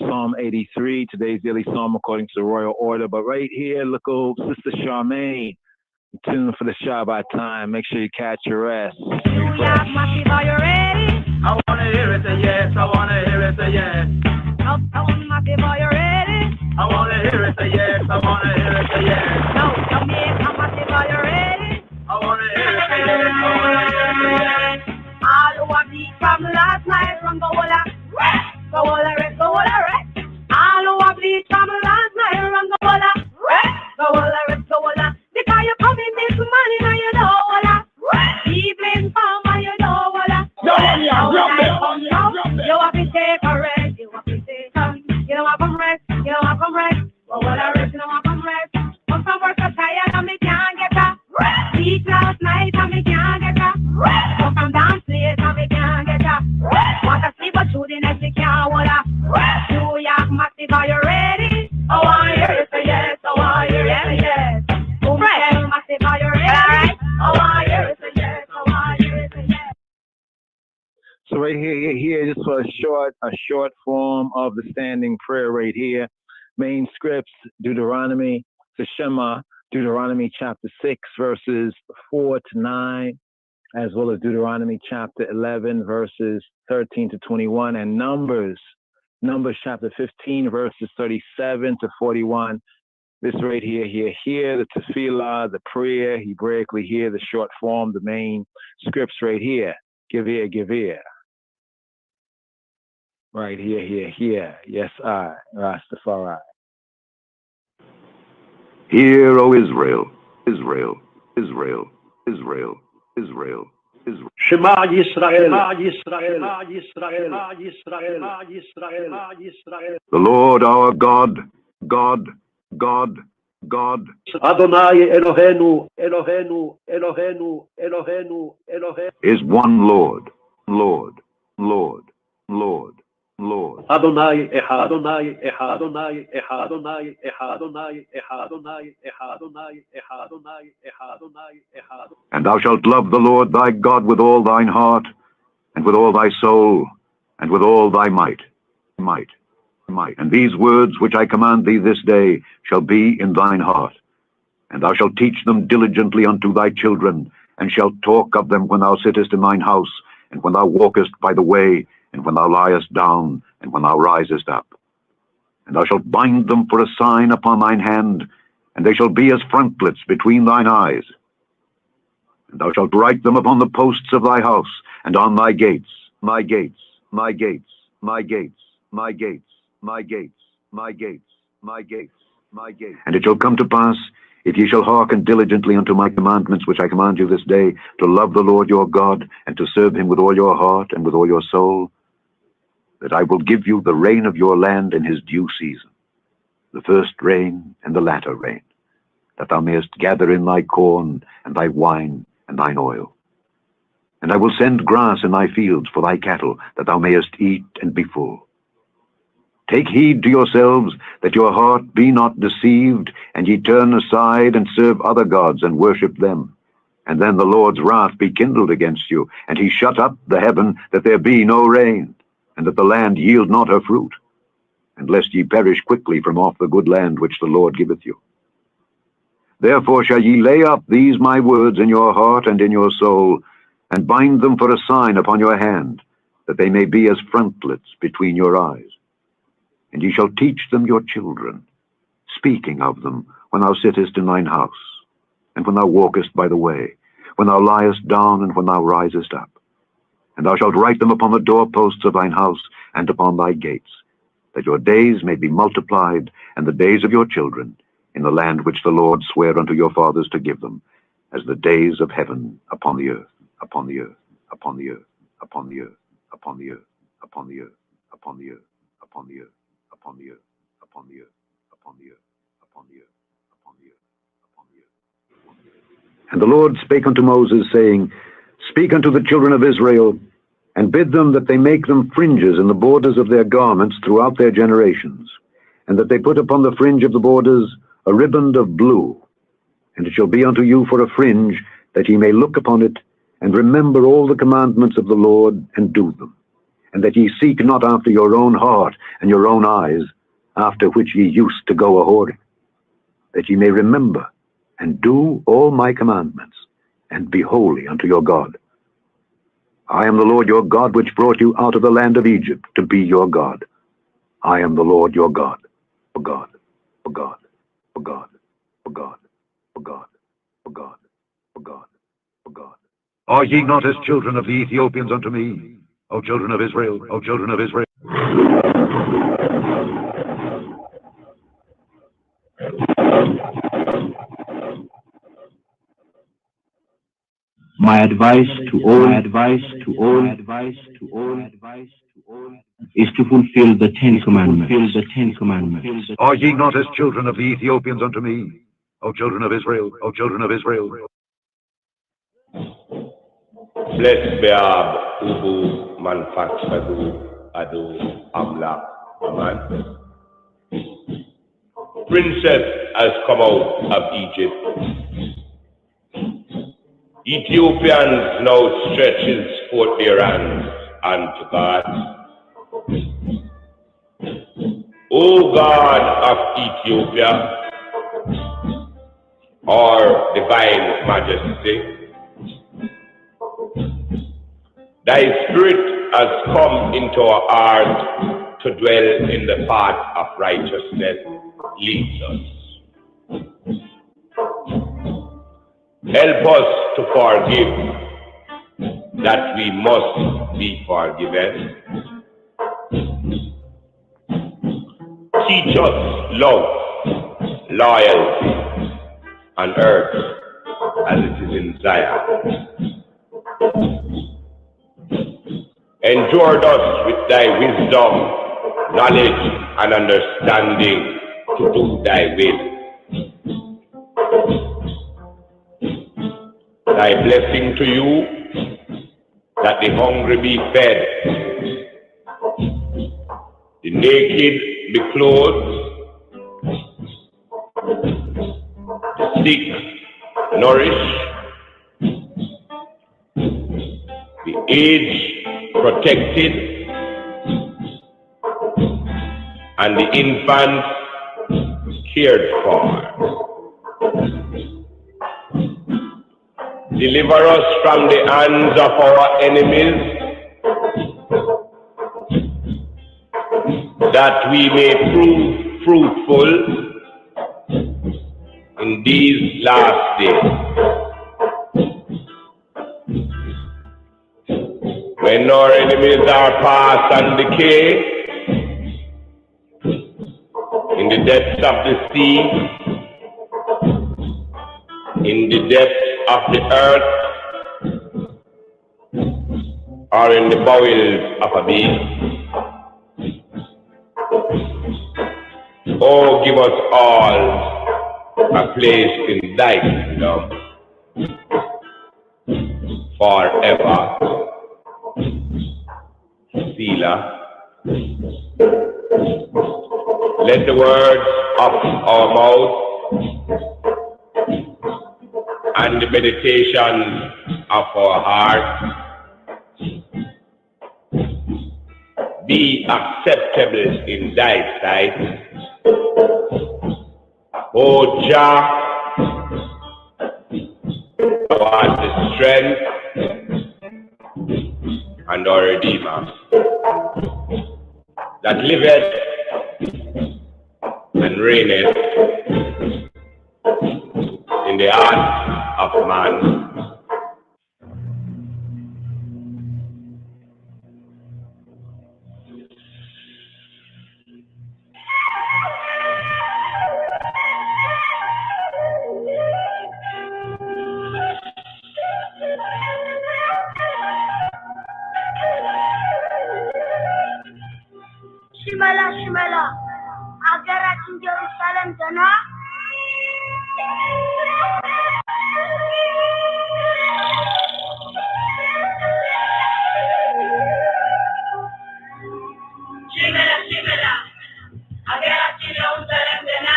Psalm 83, today's daily psalm according to the royal order. But right here, look, old Sister Charmaine, tune for the Shabbat time. Make sure you catch your rest. Massive, are you ready? I want to hear it, a yes. I want to hear it, a yes. Massive, are you ready? I want to hear it, a yes. I want to hear it, a yes. No, Jamaica, Massive, are you ready? I want to hear it, a yes. I want to hear it, a yes. All who are beat from last night. and go all a rest. Go all a rest, go all a rest. All who have bleed from last night and go all a rest. Go all a rest, go all a. Because you come in this morning and you know all a rest. Evening come and you know all a. You have to take a rest. You have to take a. You don't have to rest. You don't have to rest. Go all a rest. You don't have to rest. Come from work so tired and me can't get a rest. Sleep last night and me can't get a rest. Come from dance late and me can't get a rest. Want to sleep but through the night me can't hold a rest. New York massive, are you ready? Oh, I hear you say yes. Oh, I hear you say yes. Boom, massive, are you ready? Oh, I hear you say yes. Oh, I hear you say yes. So right here, just for a short form of the standing prayer right here. Main scripts, Deuteronomy, the Shema, Deuteronomy chapter 6, verses 4 to 9, as well as Deuteronomy chapter 11, verses 13 to 21, and Numbers chapter 15, verses 37 to 41. This right here, the tefillah, the prayer, Hebraically here, the short form, the main scripts right here. Give ear. Right here. Yes, I, Rastafari. Hear, O Israel, Israel, Israel, Israel, Israel, Israel. Shema Yisrael, Yisrael, Yisrael, Yisrael, Yisrael, Yisrael. The Lord our God, God, God, God. Adonai Eloheinu, Eloheinu, Eloheinu, Eloheinu, Eloheinu. Is one Lord, Lord, Lord, Lord, Lord. Adonai Echad, Adonai Echad, Adonai Echad, Adonai Echad, Adonai Echad, Adonai Echad, Adonai Echad, Adonai Echad, Adonai Echad. And thou shalt love the Lord thy God with all thine heart, and with all thy soul, and with all thy might. And these words which I command thee this day shall be in thine heart. And thou shalt teach them diligently unto thy children, and shalt talk of them when thou sittest in thine house, and when thou walkest by the way, and when thou liest down, and when thou risest up. And thou shalt bind them for a sign upon thine hand, and they shall be as frontlets between thine eyes. And thou shalt write them upon the posts of thy house, and on thy gates, my gates, my gates, my gates, my gates, my gates, my gates, my gates, my gates. And it shall come to pass, if ye shall hearken diligently unto my commandments which I command you this day, to love the Lord your God, and to serve him with all your heart and with all your soul, that I will give you the rain of your land in his due season, the first rain and the latter rain, that thou mayest gather in thy corn and thy wine and thine oil. And I will send grass in thy fields for thy cattle, that thou mayest eat and be full. Take heed to yourselves, that your heart be not deceived, and ye turn aside and serve other gods and worship them. And then the Lord's wrath be kindled against you, and he shut up the heaven, that there be no rain, and that the land yield not her fruit, and lest ye perish quickly from off the good land which the Lord giveth you. Therefore shall ye lay up these my words in your heart and in your soul, and bind them for a sign upon your hand, that they may be as frontlets between your eyes. And ye shall teach them your children, speaking of them when thou sittest in thine house, and when thou walkest by the way, when thou liest down, and when thou risest up. And thou shalt write them upon the doorposts of thine house and upon thy gates, that your days may be multiplied, and the days of your children, in the land which the Lord sware unto your fathers to give them, as the days of heaven upon the earth, upon the earth, upon the earth, upon the earth, upon the earth, upon the earth, upon the earth, upon the earth, upon the earth, upon the earth, upon the earth, upon the earth, upon the earth, upon the earth. And the Lord spake unto Moses, saying, Speak unto the children of Israel, and bid them that they make them fringes in the borders of their garments throughout their generations, and that they put upon the fringe of the borders a riband of blue. And it shall be unto you for a fringe, that ye may look upon it, and remember all the commandments of the Lord, and do them, and that ye seek not after your own heart and your own eyes, after which ye used to go a-whoring, that ye may remember and do all my commandments, and be holy unto your God. I am the Lord your God, which brought you out of the land of Egypt to be your God. I am the Lord your God, for God, for God, for God, for God, for God, for God, for God, for God. Are ye not as children of the Ethiopians unto me? O children of Israel, O children of Israel. My advice to all is to fulfill the Ten Commandments. Are ye not as children of the Ethiopians unto me, O children of Israel, O children of Israel? Blessed be Ab, Ubu, Manufactured, Adu, Amla, Aman. Princess has come out of Egypt. Ethiopians now stretches forth their hands unto God. O God of Ethiopia, our divine majesty, thy spirit has come into our heart to dwell in the path of righteousness. Lead us. Help us to forgive, that we must be forgiven. Teach us love, loyalty, on earth as it is in Zion. Endure us with thy wisdom, knowledge, and understanding to do thy will. Thy blessing to you, that the hungry be fed, the naked be clothed, the sick nourished, the aged protected, and the infants cared for. Deliver us from the hands of our enemies, that we may prove fruitful in these last days. When our enemies are past and decay, in the depths of the sea, in the depths of the earth, or in the bowels of a beast. Oh, give us all a place in thy kingdom forever. Selah. Let the words of our mouth and the meditation of our heart be acceptable in thy sight, O Jah, thou art the strength and our Redeemer, that liveth and reigneth in the heart of man. ሽመላ አገራችን ጀሩሳሌም ደህና ሽመላ አገራችን ጀሩሳሌም ደህና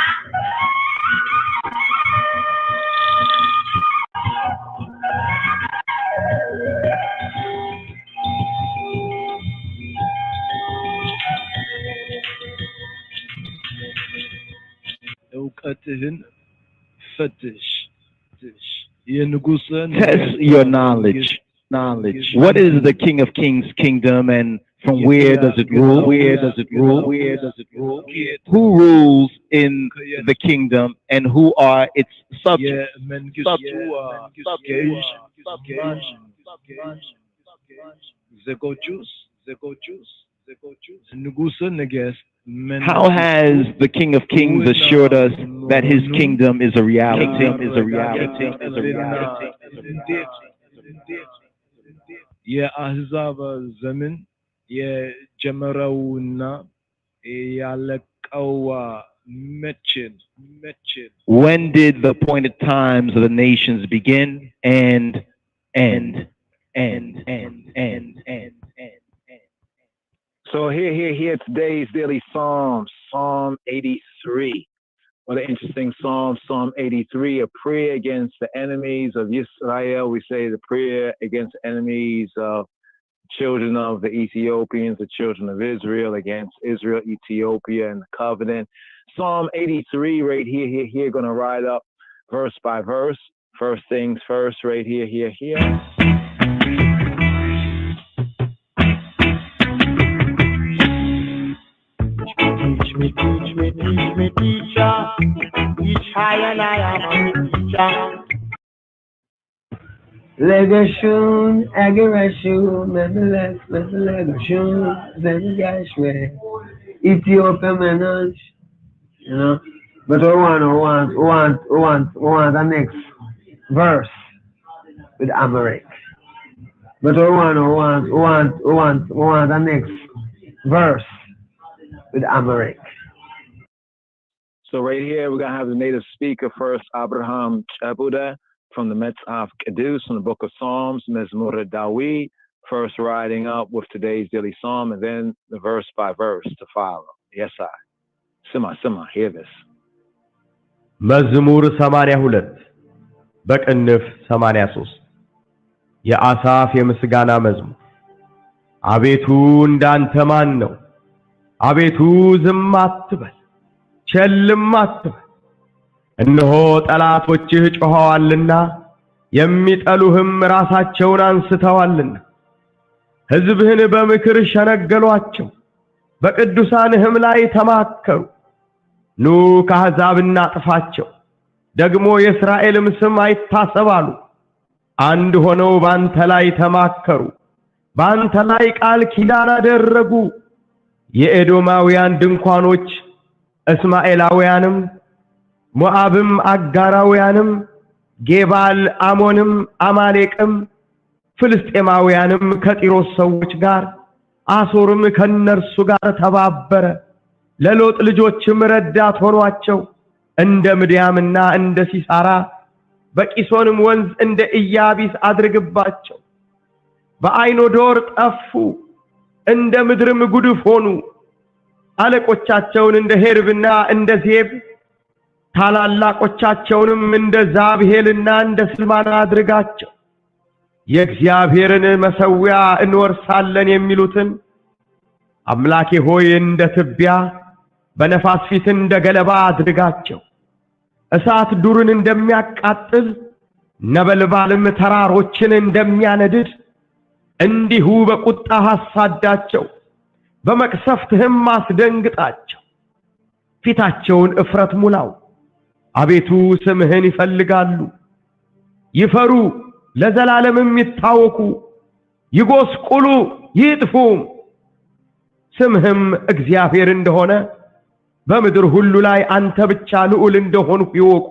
እውቀትህን ፈትሽ test your knowledge. What is the King of Kings kingdom, and from where does it rule? Who rules in the kingdom, and who are its subjects? How has the King of Kings assured us that his kingdom is a reality? When did the appointed times of the nations begin and end? So here, today's daily Psalm, Psalm 83. What an interesting Psalm, Psalm 83, a prayer against the enemies of Israel. We say the prayer against enemies of children of the Ethiopians, the children of Israel, against Israel, Ethiopia, and the covenant. Psalm 83 right here, going to ride up verse by verse. First things first, right here. Teach me, teacher. Teach high and I am a teacher. Legashun, Agarashun, Legashun, Zegashwe, Ethiopia manage, you know. But we want the next verse with Amharic. But we want the next verse with Amharic. So right here, we're going to have the native speaker first, Abraham Chabuda, from the Metzaf Kedus, from the book of Psalms, Mezmur Dawi, first riding up with today's daily Psalm, and then the verse by verse to follow. Yes, I. Sima, hear this. መዝሙር 82 በቅንፍ 83 የአሳፍ የምስጋና መዝሙር። አቤቱ እንዳንተ ማን ነው? አቤቱ ዝም አትበል፣ ቸልም አትበል። እነሆ ጠላቶችህ ጮኸዋልና የሚጠሉህም ራሳቸውን አንስተዋልና። ሕዝብህን በምክር ሸነገሏቸው፣ በቅዱሳንህም ላይ ተማከሩ። ኑ ከአሕዛብ እናጥፋቸው፣ ደግሞ የእስራኤልም ስም አይታሰባሉ። አንድ ሆነው ባንተ ላይ ተማከሩ፣ ባንተ ላይ ቃል ኪዳን አደረጉ። የኤዶማውያን ድንኳኖች እስማኤላውያንም ሞዓብም አጋራውያንም ጌባል አሞንም አማሌቅም ፍልስጤማውያንም ከጢሮስ ሰዎች ጋር አሶርም ከነርሱ ጋር ተባበረ። ለሎጥ ልጆችም ረዳት ሆኗቸው። እንደ ምድያምና እንደ ሲሳራ በቂሶንም ወንዝ እንደ ኢያቢስ አድርግባቸው። በአይኖዶር ጠፉ፣ እንደ ምድርም ጉድፍ ሆኑ። አለቆቻቸውን እንደ ሄርብና እንደ ዜብ ታላላቆቻቸውንም እንደ ዛብሄልና እንደ ስልማና አድርጋቸው። የእግዚአብሔርን መሠዊያ እንወርሳለን የሚሉትን አምላኬ ሆይ እንደ ትቢያ በነፋስ ፊት እንደ ገለባ አድርጋቸው። እሳት ዱርን እንደሚያቃጥል ነበልባልም ተራሮችን እንደሚያነድድ እንዲሁ በቁጣህ አሳዳቸው፣ በመቅሰፍትህም አስደንግጣቸው። ፊታቸውን እፍረት ሙላው፣ አቤቱ ስምህን ይፈልጋሉ። ይፈሩ ለዘላለምም ይታወኩ፣ ይጎስቁሉ ይጥፉ። ስምህም እግዚአብሔር እንደሆነ በምድር ሁሉ ላይ አንተ ብቻ ልዑል እንደሆንሁ ይወቁ።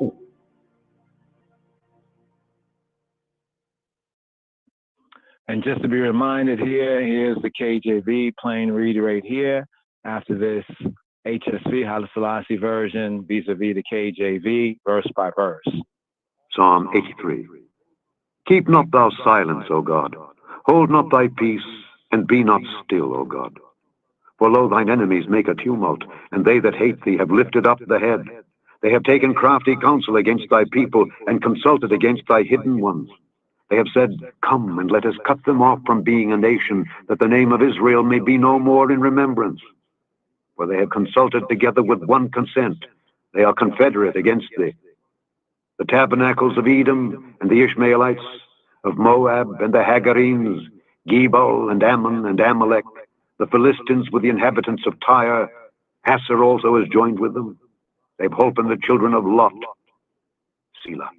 And just to be reminded here's the KJV plain read right here. After this HSV, Haile Selassie version, vis-a-vis the KJV, verse by verse. Psalm 83. Keep not thou silence, O God. Hold not thy peace, and be not still, O God. For lo, thine enemies make a tumult, and they that hate thee have lifted up the head. They have taken crafty counsel against thy people, and consulted against thy hidden ones. They have said, Come, and let us cut them off from being a nation, that the name of Israel may be no more in remembrance. For they have consulted together with one consent. They are confederate against thee. The tabernacles of Edom, and the Ishmaelites, of Moab, and the Hagarenes, Gebal, and Ammon, and Amalek, the Philistines with the inhabitants of Tyre, Asser also is joined with them. They've holpen the children of Lot. Selah.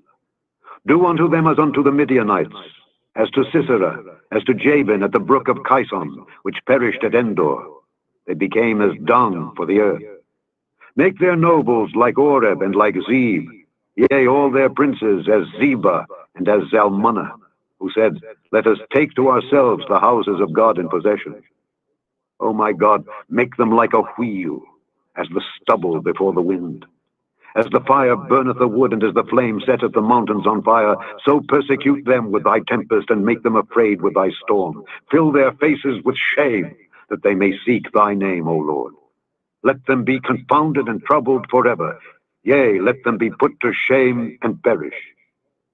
Do unto them as unto the Midianites, as to Sisera, as to Jabin at the brook of Kison, which perished at Endor. They became as dung for the earth. Make their nobles like Oreb and like Zeb, yea, all their princes as Zebah and as Zalmunna, who said, let us take to ourselves the houses of God in possession. O my God, make them like a wheel, as the stubble before the wind. As the fire burneth the wood, and as the flame setteth the mountains on fire, so persecute them with thy tempest, and make them afraid with thy storm. Fill their faces with shame, that they may seek thy name, O Lord. Let them be confounded and troubled forever. Yea, let them be put to shame and perish,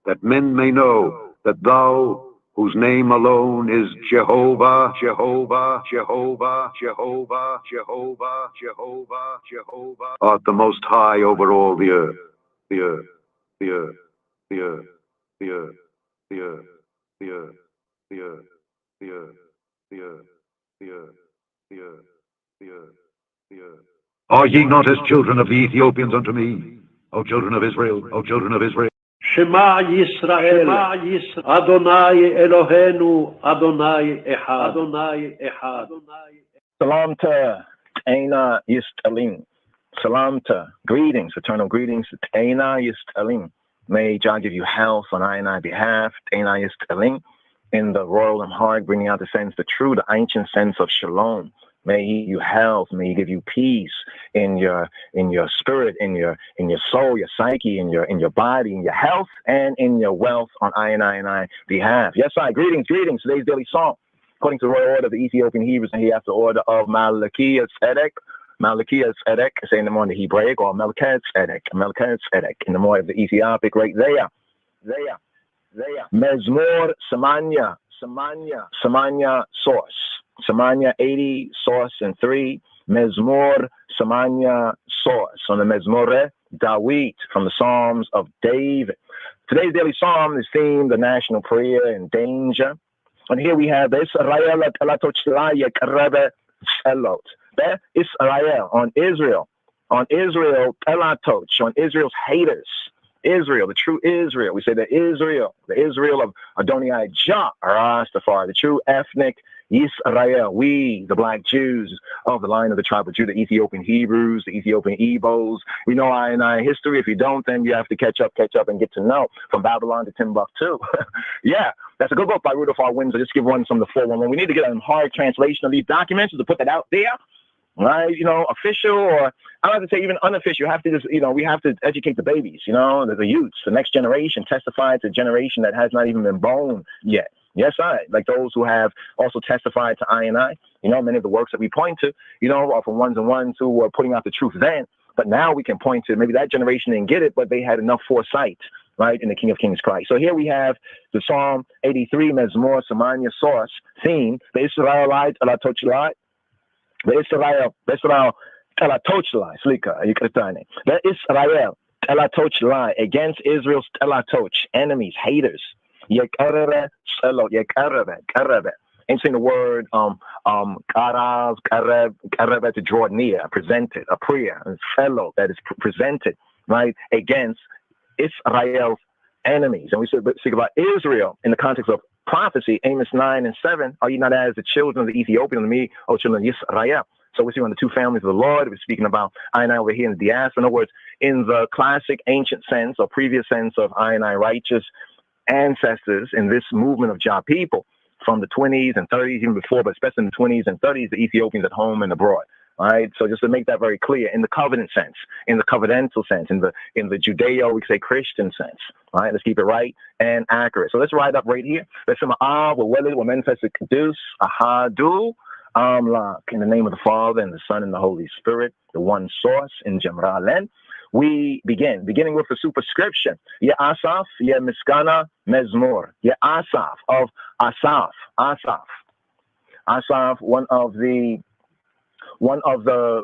that men may know that thou, whose name alone is Jehovah, Jehovah, Jehovah, Jehovah, Jehovah, Jehovah, Jehovah, art the most high over all the earth, the earth, the earth, the earth, the earth, the earth, the earth, the earth, the earth, the earth, the earth, the earth, the earth, the earth. Are ye not as children of the Ethiopians unto me, O children of Israel, O children of Israel? Shema Yisrael, Adonai Eloheinu, Adonai Echad, Adonai Echad. Salam to Eina Yistalim. Salam to greetings, eternal greetings to Eina Yistalim. May Jah give you health on I and I behalf, Eina Yistalim, in the royal and heart, bringing out the sense, the true, the ancient sense of shalom. May he give you health. May he give you peace in your spirit, in your soul, your psyche, in your body, in your health, and in your wealth on I and I behalf. Yes, I. Greetings. Today's daily song, according to the royal order of the Ethiopian Hebrews, and he has the order of Malachias Tzedek. Malachias Tzedek, saying them on the Hebraic, or Melchizedek Tzedek, in the more of the Ethiopic, right there. Mezmor Samanya source. Samanya 80, source and 3. Mezmor Samanya source. On the Mezmore Dawit, from the Psalms of David. Today's daily psalm is themed the national prayer and danger. And here we have Israel on Israel, Telatoch, on Israel's haters. Israel, the true Israel. We say the Israel of Adonai JAH, Rastafari, the true ethnic Yisrael, we, the black Jews of the line of the tribe of Judah, Ethiopian Hebrews, the Ethiopian Igbos. We know I and I history. If you don't, then you have to catch up and get to know from Babylon to Timbuktu. Yeah, that's a good book by Rudolph R. Windsor. Just give one some of the 411. We need to get a hard translation of these documents to put that out there. Right, official, or I don't have to say even unofficial. You have to just, we have to educate the babies, the youths, the next generation, testify to a generation that has not even been born yet. Yes, like those who have also testified to I and I. Many of the works that we point to, are from ones and ones who were putting out the truth then. But now we can point to maybe that generation didn't get it, but they had enough foresight, right, in the King of Kings Christ. So here we have the Psalm 83, Mezmor Samanya source theme, the Israelite Alatochilite. Israel Telatochlai, Slika, Yikritane. The Israel Telatochlai, against Israel's Telatoch, enemies, haters. Yekarebe, ain't saying the word Karav, Kareb, to draw near, presented, a prayer, a fellow that is presented, right, against Israel's enemies. And we speak about Israel in the context of prophecy, Amos 9 and 7. Are you not as the children of the Ethiopian, me, O children of Yisrael? So we're seeing on the two families of the Lord. We're speaking about I and I over here in the diaspora. In other words, in the classic ancient sense or previous sense of I and I righteous ancestors in this movement of Jah people from the 20s and 30s, even before, but especially in the 20s and 30s, the Ethiopians at home and abroad. All right. So just to make that very clear, in the covenant sense, in the covenantal sense, in the Judeo, we say Christian sense. All right. Let's keep it right and accurate. So let's write up right here. Let's say we're manifested Kadus, Ahadu, Amlak, in the name of the Father and the Son and the Holy Spirit, the one source in Jemralen. We beginning with the superscription. Ye Asaf, ye Miskana, Mezmor. Ye Asaf of Asaf, one of the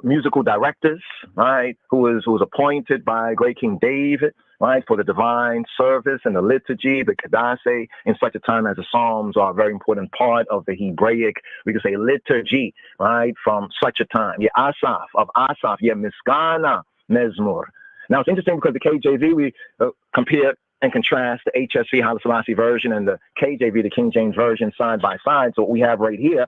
musical directors, right, who was appointed by great King David, right, for the divine service and the liturgy, the Kadase, in such a time as the Psalms are a very important part of the Hebraic, we could say liturgy, right, from such a time. Ye Asaf of Asaf, ye Miskana, Mezmor. Now, it's interesting because the KJV, we compare and contrast the HSV Haile Selassie version and the KJV, the King James version, side by side. So what we have right here,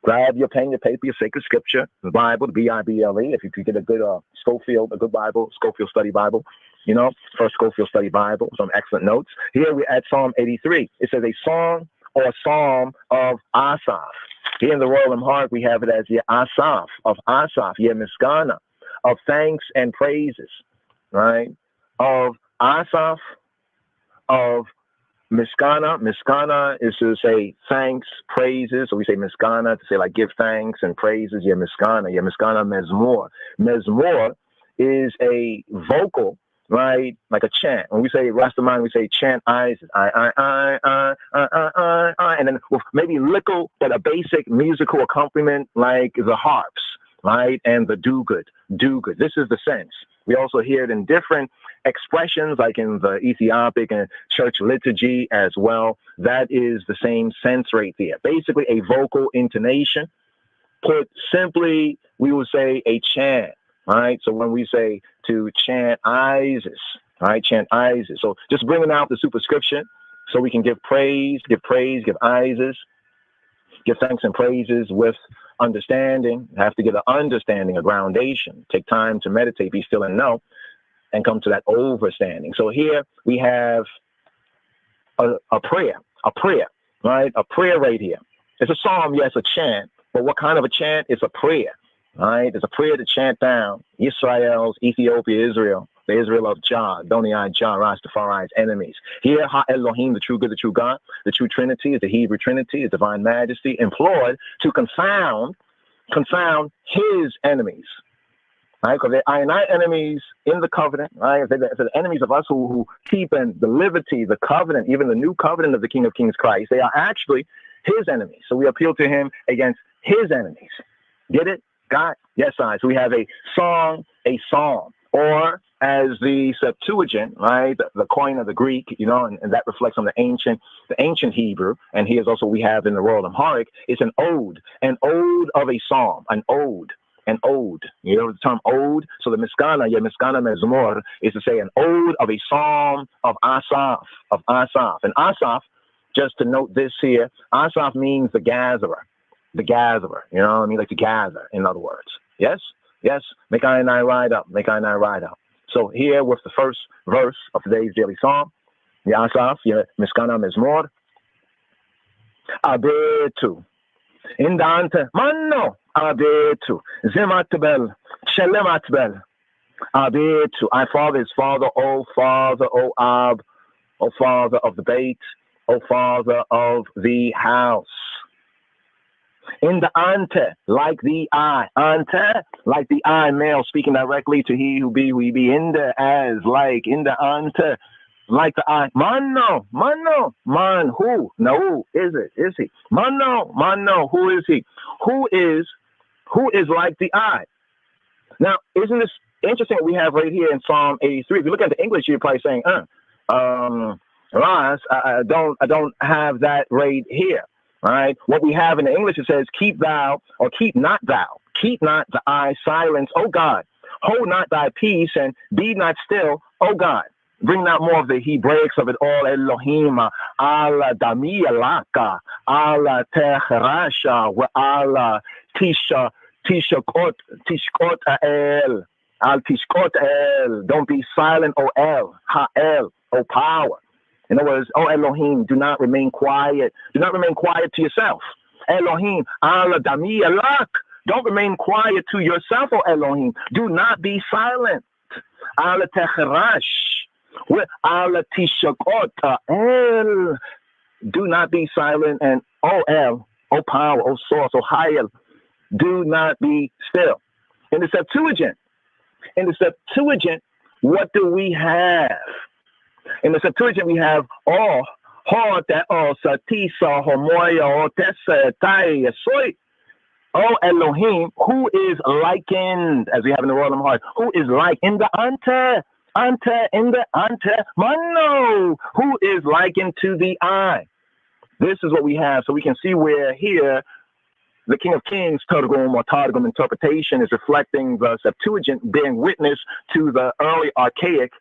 grab your pen, your paper, your sacred scripture, the Bible, the Bible. If you could get a good Schofield, a good Bible, Schofield Study Bible, you know, First Schofield Study Bible, some excellent notes. Here we're at Psalm 83. It says a song or a psalm of Asaph. Here in the Royal Amharic, we have it as Asaph, of Asaph, Miskana, of thanks and praises, right? Of Asaph, of Miskana. Miskana is to say thanks, praises. So we say Miskana to say like give thanks and praises. Miskana. Miskana Mezmor. Mezmor is a vocal, right? Like a chant. When we say Rastafari, we say chant Isis. And then with maybe little, but a basic musical accompaniment like the harps, right? And the do-good. This is the sense. We also hear it in different expressions, like in the Ethiopic and church liturgy as well. That is the same sense right there. Basically, a vocal intonation. Put simply, we would say a chant, right? So when we say to chant Isis, right? Chant Isis. So just bringing out the superscription so we can give praise, give Isis, give thanks and praises with understanding. Have to get an understanding, a groundation. Take time to meditate, be still and know, and come to that overstanding. So here we have a prayer, right? A prayer right here. It's a psalm, yes, a chant, but what kind of a chant? It's a prayer, right? It's a prayer to chant down Israel's, Ethiopia, Israel, the Israel of JAH, Tonite, JAH, Rastafari's enemies. Here, Ha Elohim, the true good, the true God, the true Trinity, is the Hebrew Trinity, is divine majesty, employed to confound his enemies. Right, because they are not enemies in the covenant, right? If they're the enemies of us who keep in the liberty, the covenant, even the new covenant of the King of Kings Christ, they are actually his enemies. So we appeal to him against his enemies. Get it? Got? Yes, I. So we have a song, a psalm, or as the Septuagint, right? The coin of the Greek, you know, and that reflects on the ancient Hebrew. And here's also we have in the Royal Amharic, it's an ode of a psalm, an ode. You know the term ode? So the Miskana Mezmor is to say an ode of a psalm of Asaph. And Asaph, just to note this here, Asaph means the gatherer. You know what I mean? Like to gather, in other words. Yes? Make I and I ride up. So here with the first verse of today's daily psalm, the Asaph, Miskana Mezmor, Abetu. Indante, Manno, Abetu, Zematbel, Shelematbel, Abetu, I Father, his Father, O Ab, O Father of the Beit, O Father of the house. In the ante, like the eye, male, speaking directly to he who be, we be in the as, like, in the ante, like the eye. Man, who? No, is he? Man, who is he? Who is like the eye? Now, isn't this interesting what we have right here in Psalm 83? If you look at the English, you're probably saying, Ross, I don't have that right here. Right? What we have in the English, it says, keep not the eye silence, O God. Hold not thy peace and be not still, O God. Bring out more of the Hebraics of it all. Elohim, ala damia laka, ala techrasha, wa ala tishkot el, al tishkot el. Don't be silent, O El, Ha-El, O power. In other words, oh Elohim, do not remain quiet. Do not remain quiet to yourself. Elohim, ala dami alak. Don't remain quiet to yourself, oh Elohim. Do not be silent. Ala techerash. Ala tishakot el. Do not be silent. And oh El, oh power, oh source, oh Hayel. Do not be still. In the Septuagint, what do we have? In the Septuagint, we have oh Elohim, who is likened, as we have in the Royal Amharic, who is like in the ante, mano, who is likened to the eye. This is what we have, so we can see where here the King of Kings Targum interpretation is reflecting the Septuagint being witness to the early archaic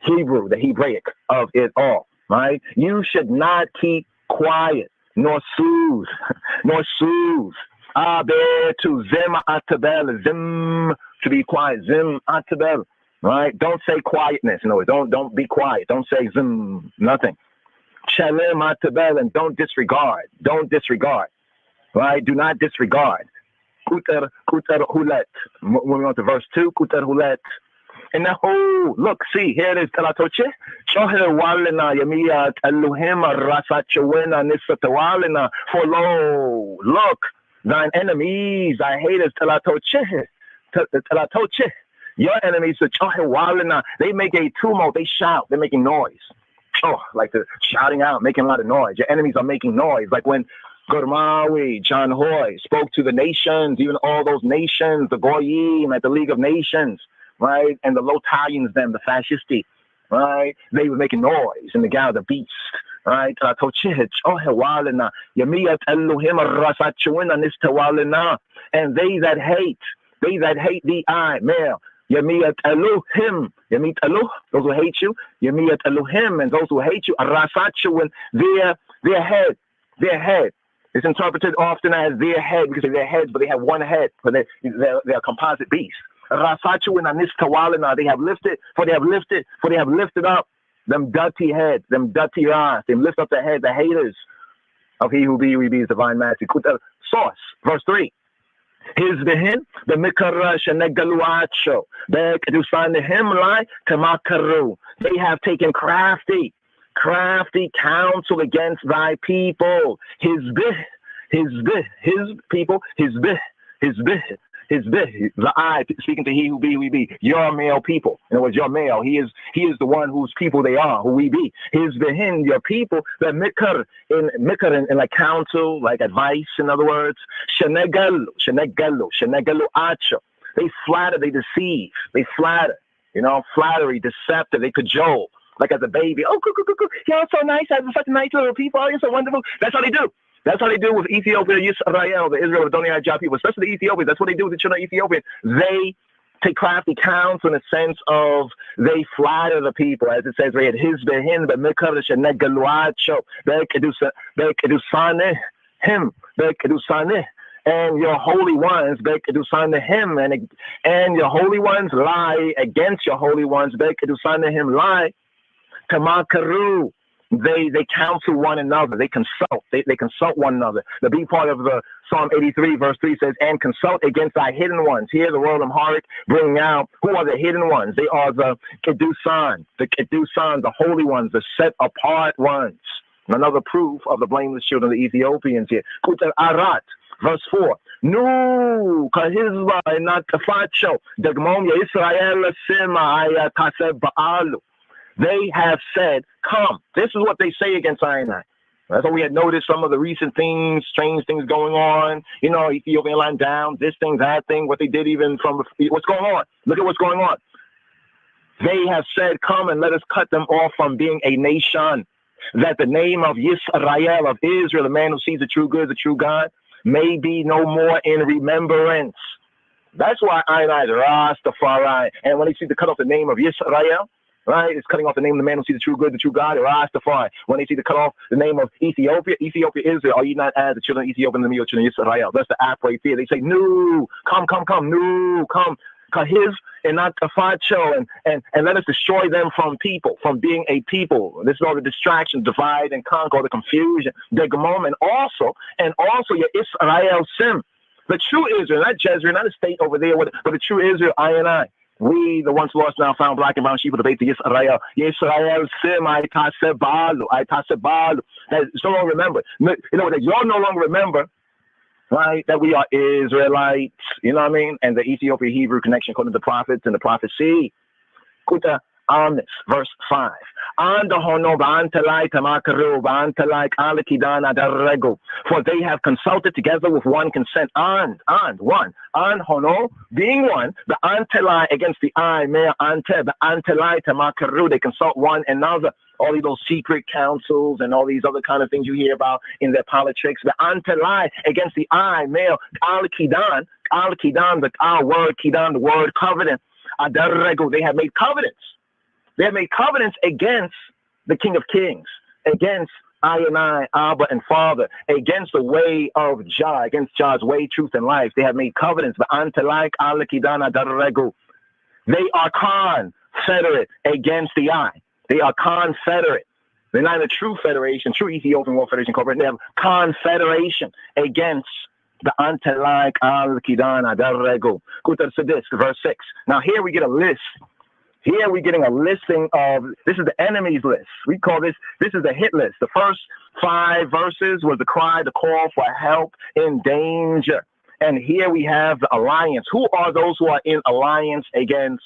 Hebrew, the Hebraic of it all, right? You should not keep quiet, nor soothe, nor soothe. To zim atabel, zim, to be quiet, zim atabel, right? Don't say quietness, no, don't be quiet. Don't say zim, nothing. Shalem atabel, and don't disregard, right? Do not disregard. Kuter hulet. Moving on to verse 2, kuter hulet. And the whole, look, see, here it is, Talatoche. Shoher walena yamiyat eluhim rasachawena nisatawalena. For lo, look, thine enemies, thy haters, Talatoche. Talatoche. Your enemies, the Shoher walena, they make a tumult, they shout, they're making noise. Oh, like the shouting out, making a lot of noise. Your enemies are making noise. Like when Gurmawi, John Hoy spoke to the nations, even all those nations, the Goyim at the League of Nations, right? And the Lotarians, them, the fascisti, right? They were making noise in the gala, the beast, right? And they that hate thee, I, male. Yamiyat Elohim, Yamit Eloh, those who hate you, Yamiyat Elohim, and those who hate you, Arasachawin, their head. It's interpreted often as their head because they're heads, but they have one head, but they're a composite beast. Rasachawin Anistawalina, they have lifted up them dirty heads, them dirty eyes. They lift up the head, the haters of he who be, we be, is divine master. Source, verse 3. His behin, the mikarash and negaluacho. They do sign the him lie to makaru. They have taken crafty counsel against thy people. His people, the I speaking to he who be, we be, your male people. In other words, your male. He is the one whose people they are, who we be. His behin, your people, the mikar in like counsel, like advice, in other words. Shenegalu acho. They flatter, they deceive, they flatter, flattery, deceptive, they cajole. Like as a baby, oh, you're so nice, I have such nice little people, you're so wonderful. That's how they do. That's how they do with Ethiopia, Israel, the Israel, the Tonite JAH people, especially the Ethiopians. That's what they do with the children of Ethiopia. They take crafty counsel in the sense of they flatter the people, as it says right here. His behin, but mikadosh and negaluacho, they kedusane him, they kedusane. And your holy ones, they kedusane him, and your holy ones lie against your holy ones, they kedusane him lie. Kamakaru. They counsel one another. They consult. They consult one another. The B part of the Psalm 83 verse 3 says, and consult against thy hidden ones. Here the word Amharic bringing out who are the hidden ones. They are the Kedusan, the holy ones, the set apart ones. Another proof of the blameless children of the Ethiopians here. Kutel Arat, verse 4. No, kahizba not kafacho. Degmom Israel sema ayataseb baalu. They have said, come. This is what they say against Sinai. That's why we had noticed some of the recent things, strange things going on. Ethiopian lying down, this thing, that thing, what they did even from what's going on. Look at what's going on. They have said, come and let us cut them off from being a nation, that the name of Yisrael, of Israel, the man who sees the true good, the true God, may be no more in remembrance. That's why I Rastafari. And when they see to cut off the name of Yisrael, right? It's cutting off the name of the man who sees the true good, the true God, Rastafari. When they see to cut off the name of Ethiopia, Israel, are you not as the children of Ethiopia and the children of Israel? That's the app right there. They say, no, come, no, come. His and not Kafacho, and let us destroy them from people, from being a people. This is all the distractions, divide and conquer, all the confusion, Degamom, and also your Israel Sim, the true Israel, not Jezreel, not a state over there, but the true Israel, I and I. We, the once lost, now found, black and brown sheep of the Beit Yisrael. Yisrael Sim, I tasebalu. So long remember. That y'all no longer remember, right, that we are Israelites. You know what I mean? And the Ethiopian Hebrew connection according to the prophets and the prophecy. Kuta Amnis, verse 5. For they have consulted together with one consent. One. Hono, being one. The antelai against the I, mea ante, the antelai tamakaru. They consult one another. All of those secret councils and all these other kind of things you hear about in their politics. The antelai against the I, male, al-kidan, the word kidan, the word covenant. They have made covenants. They have made covenants against the King of Kings, against I, Abba, and Father, against the way of Jah, against Jah's way, truth, and life. They have made covenants. They are confederate against the I. They are confederate. They're not a true federation, true Ethiopian World Federation Corporation. They have confederation against the Antelike al-Kidana Darrego. Verse 6. Now here we get a list. Here we're getting a listing of, this is the enemy's list. We call this is the hit list. The first 5 verses was the cry, the call for help in danger. And here we have the alliance. Who are those who are in alliance against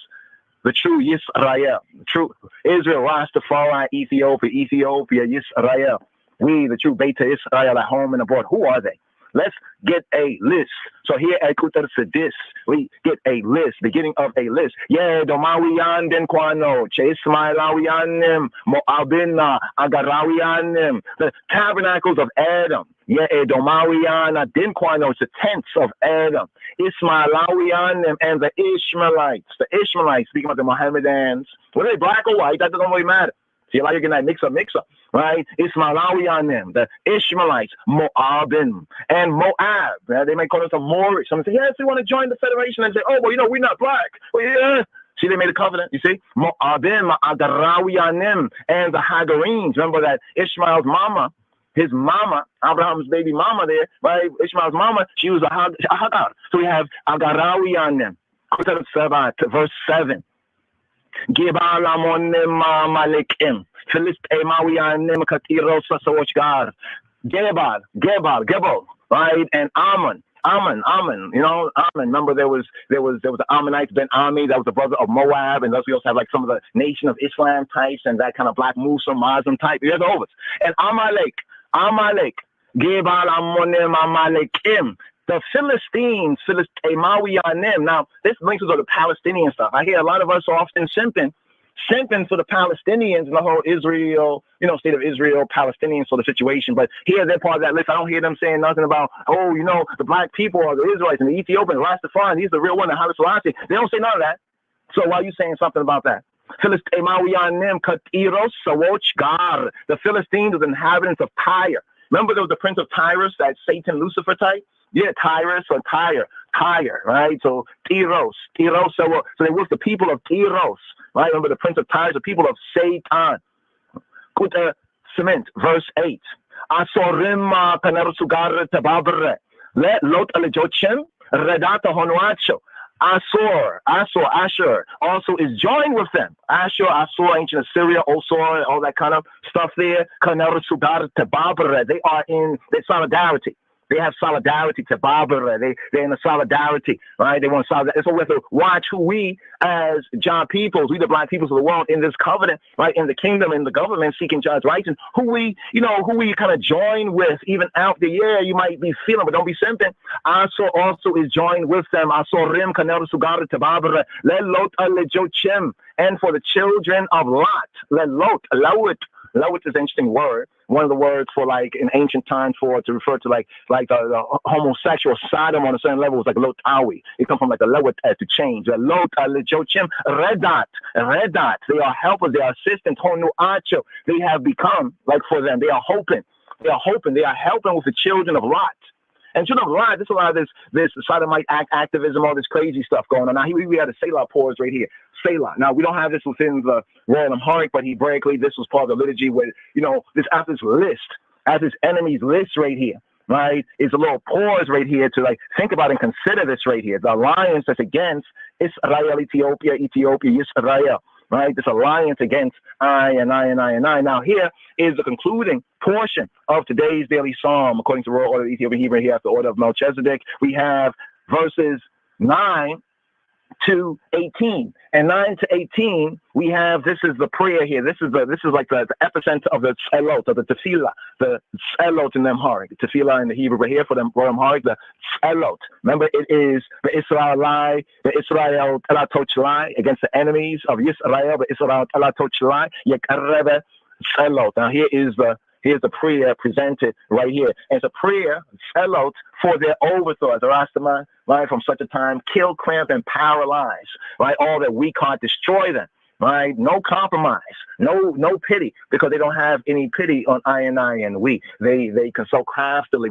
the true Yisrael? The true Israel, Rastafari, Ethiopia, Yisrael. We, the true Beta Israel at home and abroad. Who are they? Let's get a list. So here at Kutar Sedis, we get a list, beginning of a list. Yeah, Domawiyan den Kwano, Chesmailawianim, Moabina, Agarawianim, the tabernacles of Adam. Yeah, Domawiyan den Kwano, it's the tents of Adam. Ismailawianim and the Ishmaelites. The Ishmaelites, speaking about the Mohammedans. Whether they black or white, that doesn't really matter. See, like you're getting that mix up, right? Ismailawianim, the Ishmaelites, Moabim, and Moab. They may call us a Moorish. Someone say, yes, we want to join the federation, and say, oh, well, we're not black. Well, yeah. See, they made a covenant, you see? Moabim, Agarawianim, and the Hagarenes. Remember that Ishmael's mama, his mama, Abraham's baby mama there, right? Ishmael's mama, she was a Hagar. So we have Agarawianim. Verse 7. Gebal amonim malikim. Philistemawianim katiros sasochgar. Gebal, right? And Ammon. Ammon. Remember there was the Ammonites, Ben Ami, that was the brother of Moab, and thus we also have like some of the Nation of Islam types and that kind of black Muslim type. There's over. And Amalek. Gebal amonim malikim. The Philistines, Philistemawianim. Now, this links to the Palestinian stuff. I hear a lot of us are often simping for the Palestinians and the whole Israel, state of Israel, Palestinian sort of situation. But here they're part of that list. I don't hear them saying nothing about, the black people are the Israelites and the Ethiopians, Rastafari, these are the real one, the Haile Selassie. They don't say none of that. So why are you saying something about that? Philistemawianim katiros sawochgar. The Philistines are the inhabitants of Tyre. Remember there was the prince of Tyrus, that Satan Lucifer type? Yeah, Tyrus or Tyre, right? So Tyros. So they were the people of Tyros, right? Remember the prince of Tyre, the people of Satan. Cement, verse 8. Asorim kanersugar tababre. Let lot alejochim redata honuacho. Asher also is joined with them. Asher, ancient Assyria, Osor, all that kind of stuff there. Kanersugar tababre. They are in their solidarity. They have solidarity to Barbara. They're in a solidarity, right? They want solidarity. So we have to watch who we, as Jah peoples, we the black peoples of the world, in this covenant, right? In the kingdom, in the government, seeking Jah's rights, and who we kind of join with, even out there. Yeah, you might be feeling, but don't be simping. Also is joined with them. Rim kanel sugara to Barbara. Lelot alejochim. And for the children of Lot, Lawit is an interesting word. One of the words for like in ancient times to refer to like the homosexual Sodom on a certain level was like Lotawi. It comes from like a Lawit to change. Lot lejochim redat. They are helpers. They are assistants. Honu acho. They have become like for them. They are hoping. They are helping with the children of Lot. And children of Lot, there's a lot of this sodomite activism, all this crazy stuff going on. Now we had a Selah pause right here. Selah. Now we don't have this within the Royal Amharic, but Hebraically this was part of the liturgy where this after this list, as this enemy's list right here, right? It's a little pause right here to like think about and consider this right here. The alliance that's against Israel, Ethiopia, Israel. Right, this alliance against I. Now here is the concluding portion of today's daily psalm, according to Royal Order of Ethiopian Hebrew. Here, after order of Melchizedek, we have verses 9 to 18, and 9 to 18. We have this is the prayer here. This is like the epicenter of the tzelot, of the tefillah, the tzelot in the Amharic, the tefillah in the Hebrew. But here for the Amharic, the tzelot. Remember, it is the Israel telatochlai against the enemies of Yisrael, the Israel telatochlai yekarebe tzelot. Now here's the prayer presented right here. And it's a prayer, tzelot, for their overthrow, as the Rastaman, right, from such a time, kill, cramp, and paralyze, right, all that we can't destroy them, right? No compromise, no pity, because they don't have any pity on I and we. They can so craftily.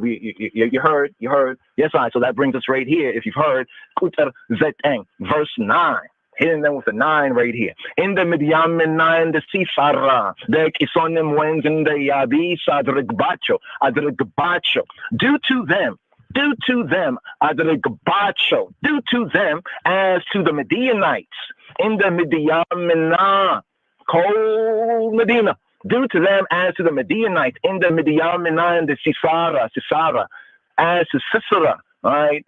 You heard. Yes, I. So that brings us right here. If you've heard, verse 9. Hitting them with a 9 right here. In the Midiamin 9, the Sifara, the Kisonim wins in the Yabisa, Adrigbacho. Do to them, Adrigbacho. Do to them as to the Midianites. In the Midiamina, cold Medina. Do to them as to the Midianites. In the Midiamina and the Sisara, as to Sisera, right?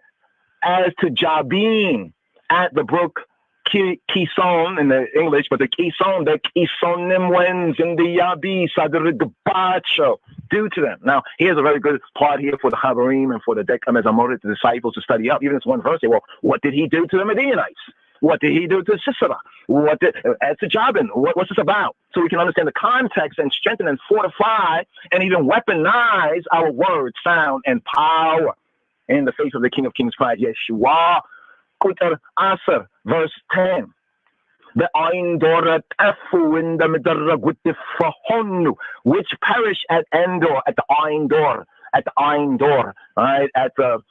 As to Jabin at the brook Kison in the English, but the Kisonim wins in the Yabi Sadrigbacho. Do to them. Now, here's a very good part here for the Habarim and for the Decamezamot, the disciples, to study up. Even this one verse, well, what did he do to the Midianites? What did he do to Sisera? As to Jabin? What's this about? So we can understand the context and strengthen and fortify and even weaponize our words, sound, and power in the face of the King of Kings, Christ Yeshua. Kutar Asr, verse 10. The Ein Dor Tefu in the Midragutifahonu, which perish at Endor, at the Ein Dor, right? At the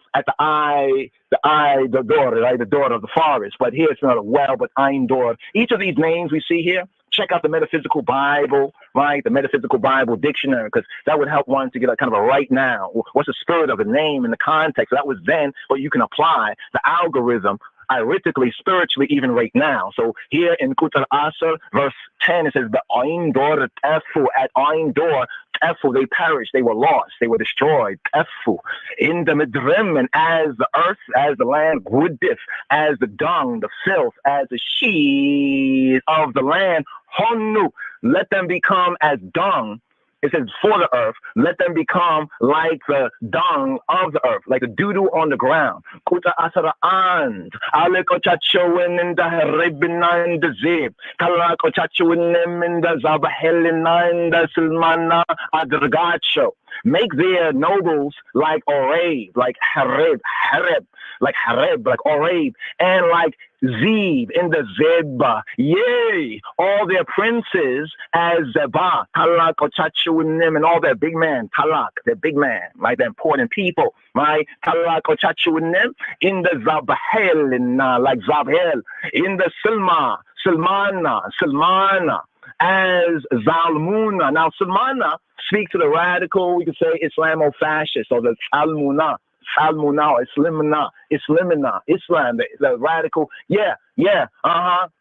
door, right? The door of the forest. But here it's not a well, but Ein Dor. Each of these names we see here, check out the Metaphysical Bible, right? The Metaphysical Bible Dictionary, because that would help one to get a kind of a right now. What's the spirit of the name in the context? That was then, but you can apply the algorithm arithmetically, spiritually, even right now. So here in Kutar Asr, verse 10, it says, the Ein Dor Tefu, at Ein Dor Tefu, they perished, they were lost, they were destroyed. Tefu. In the Midrim, and as the earth, as the land, Gudif, as the dung, the filth, as the sheath of the land, Honu, let them become as dung. It says for the earth, let them become like the dung of the earth, like the doo-doo on the ground. Kuta asara and alekochachowen in the heribina the zib, kalakochachowen in the zabahelina in the silmana adragacho. Make their nobles like Oreb, like Hareb, like Oreb, and like Zeb in the Zeba. Yea, all their princes as Zeba, Talak, Ochachuinim, and all their big men, Talak, their big man, right? The important people, right? Talak, Ochachuinim, in the Zabahel, like Zabhel, in the Silmana, as Zalmuna. Now, Silmana speaks to the radical, we could say Islamo-fascist, or the Salmuna, Islam, the radical. Yeah. They're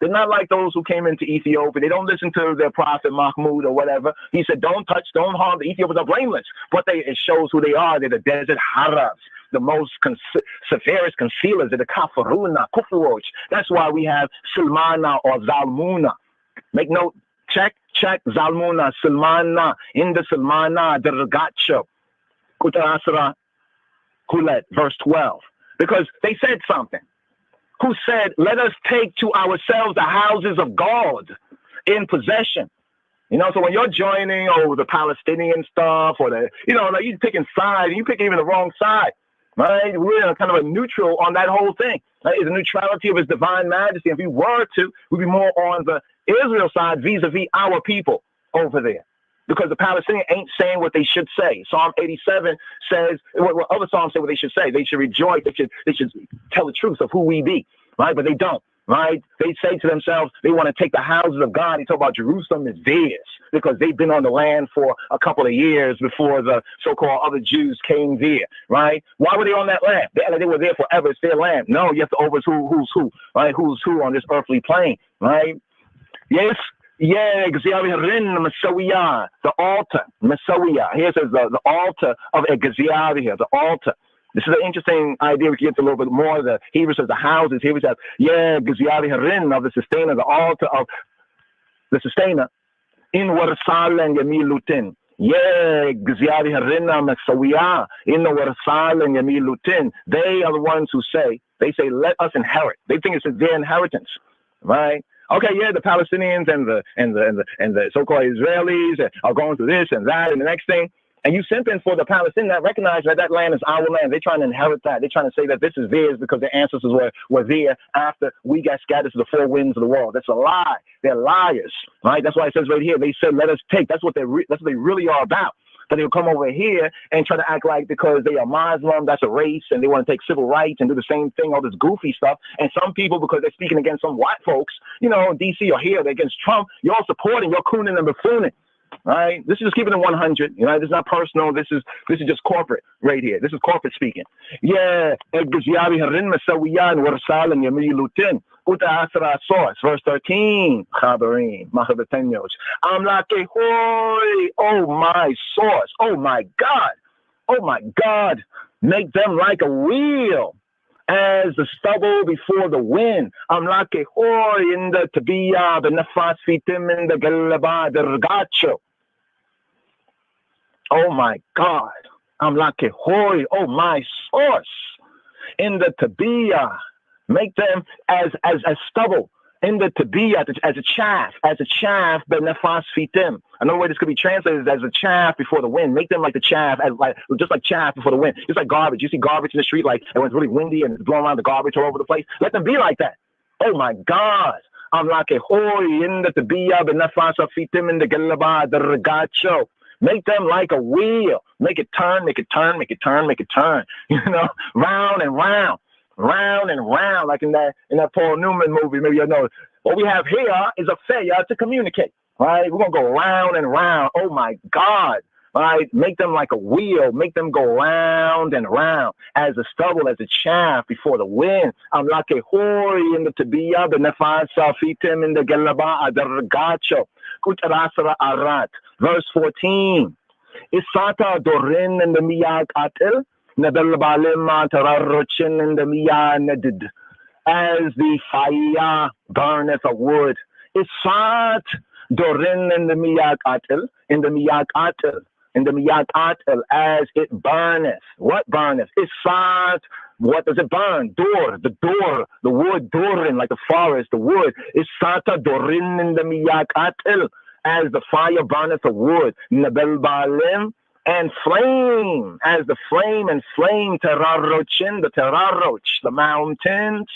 not like those who came into Ethiopia. They don't listen to their prophet Mahmud or whatever. He said, don't touch, don't harm. The Ethiopians are blameless. But it shows who they are. They're the desert Harabs, the most severest concealers. They're the Kafaruna, Kufuroch. That's why we have Silmana or Zalmuna. Make note, check, Zalmuna, Silmana, in the Silmana, Dergacho, Kutarasra, Kulet, verse 12. Because they said something. Who said, let us take to ourselves the houses of God in possession. So when you're joining the Palestinian stuff or like you're picking sides, and you pick even the wrong side, right? We're in kind of a neutral on that whole thing. Right? It's a neutrality of His divine majesty. If we were to, we'd be more on the Israel side vis-a-vis our people over there. Because the Palestinians ain't saying what they should say. Psalm 87 says, what other Psalms say what they should say. They should rejoice. They should tell the truth of who we be, right? But they don't, right? They say to themselves, they want to take the houses of God. They talk about Jerusalem is theirs because they've been on the land for a couple of years before the so-called other Jews came there, right? Why were they on that land? They were there forever. It's their land. No, you have to overrule who's who, right? Who's who on this earthly plane, right? Yes. Yeah, the altar, Messiah. Here says the altar of Egaziah, the altar. This is an interesting idea. We can get to a little bit more. The Hebrew says the houses. Here we says, Geziah of the sustainer, the altar of the sustainer. In Warsal and Yamilutin. Geziah Messiah, in the Warsal and Yamilutin. They are the ones who say, let us inherit. They think it's their inheritance, right? Okay, yeah, the Palestinians and the so-called Israelis are going through this and that and the next thing. And you simping for the Palestinians that recognize that that land is our land. They're trying to inherit that. They're trying to say that this is theirs because their ancestors were there after we got scattered to the four winds of the world. That's a lie. They're liars, right? That's why it says right here, they said, let us take. That's what they really are about. But they'll come over here and try to act like because they are Muslim, that's a race, and they want to take civil rights and do the same thing, all this goofy stuff. And some people, because they're speaking against some white folks, you know, in D.C. or here, they're against Trump, you're all supporting, you're cooning and buffooning. Right? This is just keeping it 100. You know, this is not personal. This is just corporate right here. This is corporate speaking. Yeah. Verse 13. I'm like a hoy. Oh my source. Oh my God. Oh my God. Make them like a wheel as the stubble before the wind. I'm like a hoy in the tabiya, the nafas fitim in the galaba, the regacho. Oh my God. I'm like a hoy. Oh my source. In the tabiya. Make them as stubble. In the tabiya, as a chaff, but nafas fitim. Another way this could be translated is as a chaff before the wind. Make them like the chaff, just like chaff before the wind. Just like garbage. You see garbage in the street, like when it's really windy and it's blowing around the garbage all over the place. Let them be like that. Oh my God. I'm like a hoy in the tabiya, but nafas fitim in the galaba, the regacho. Make them like a wheel. Make it turn, make it turn, make it turn, make it turn. You know, round and round. Round and round, like in that Paul Newman movie, maybe you know. What we have here is a failure to communicate, right? We're going to go round and round. Oh, my God, right? Make them like a wheel. Make them go round and round as a stubble, as a chaff before the wind. I'm like a hoy in the tabiya, the nefas safitim in the galaba, the regacho. Kutarasara arat. Verse 14. Isata dorin in the miyak atil. As the fire burneth a wood, it's fat dorin in the miyak atil, as it burneth. What burneth? It's fat. What does it burn? The wood, dorin, like the forest, the wood. It's sata dorin in the miyak atil, as the fire burneth a wood. Nabel balim. And flame, as the flame terarochin, the mountains,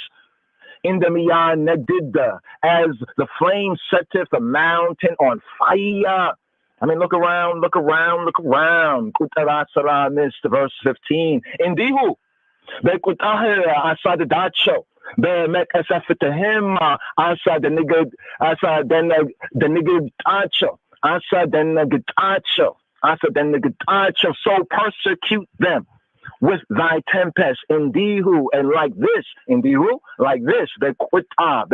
in the miyah nedida, as the flame setteth the mountain on fire. I mean, look around. Kutarasara missed verse 15. Indihu, bekutahe asadacho. Be mek asafitahim asa the nigga tacho. Asa den gitacho. Then the Getacho, so persecute them with thy tempest, indihu, and like this, indihu, like this, the quita,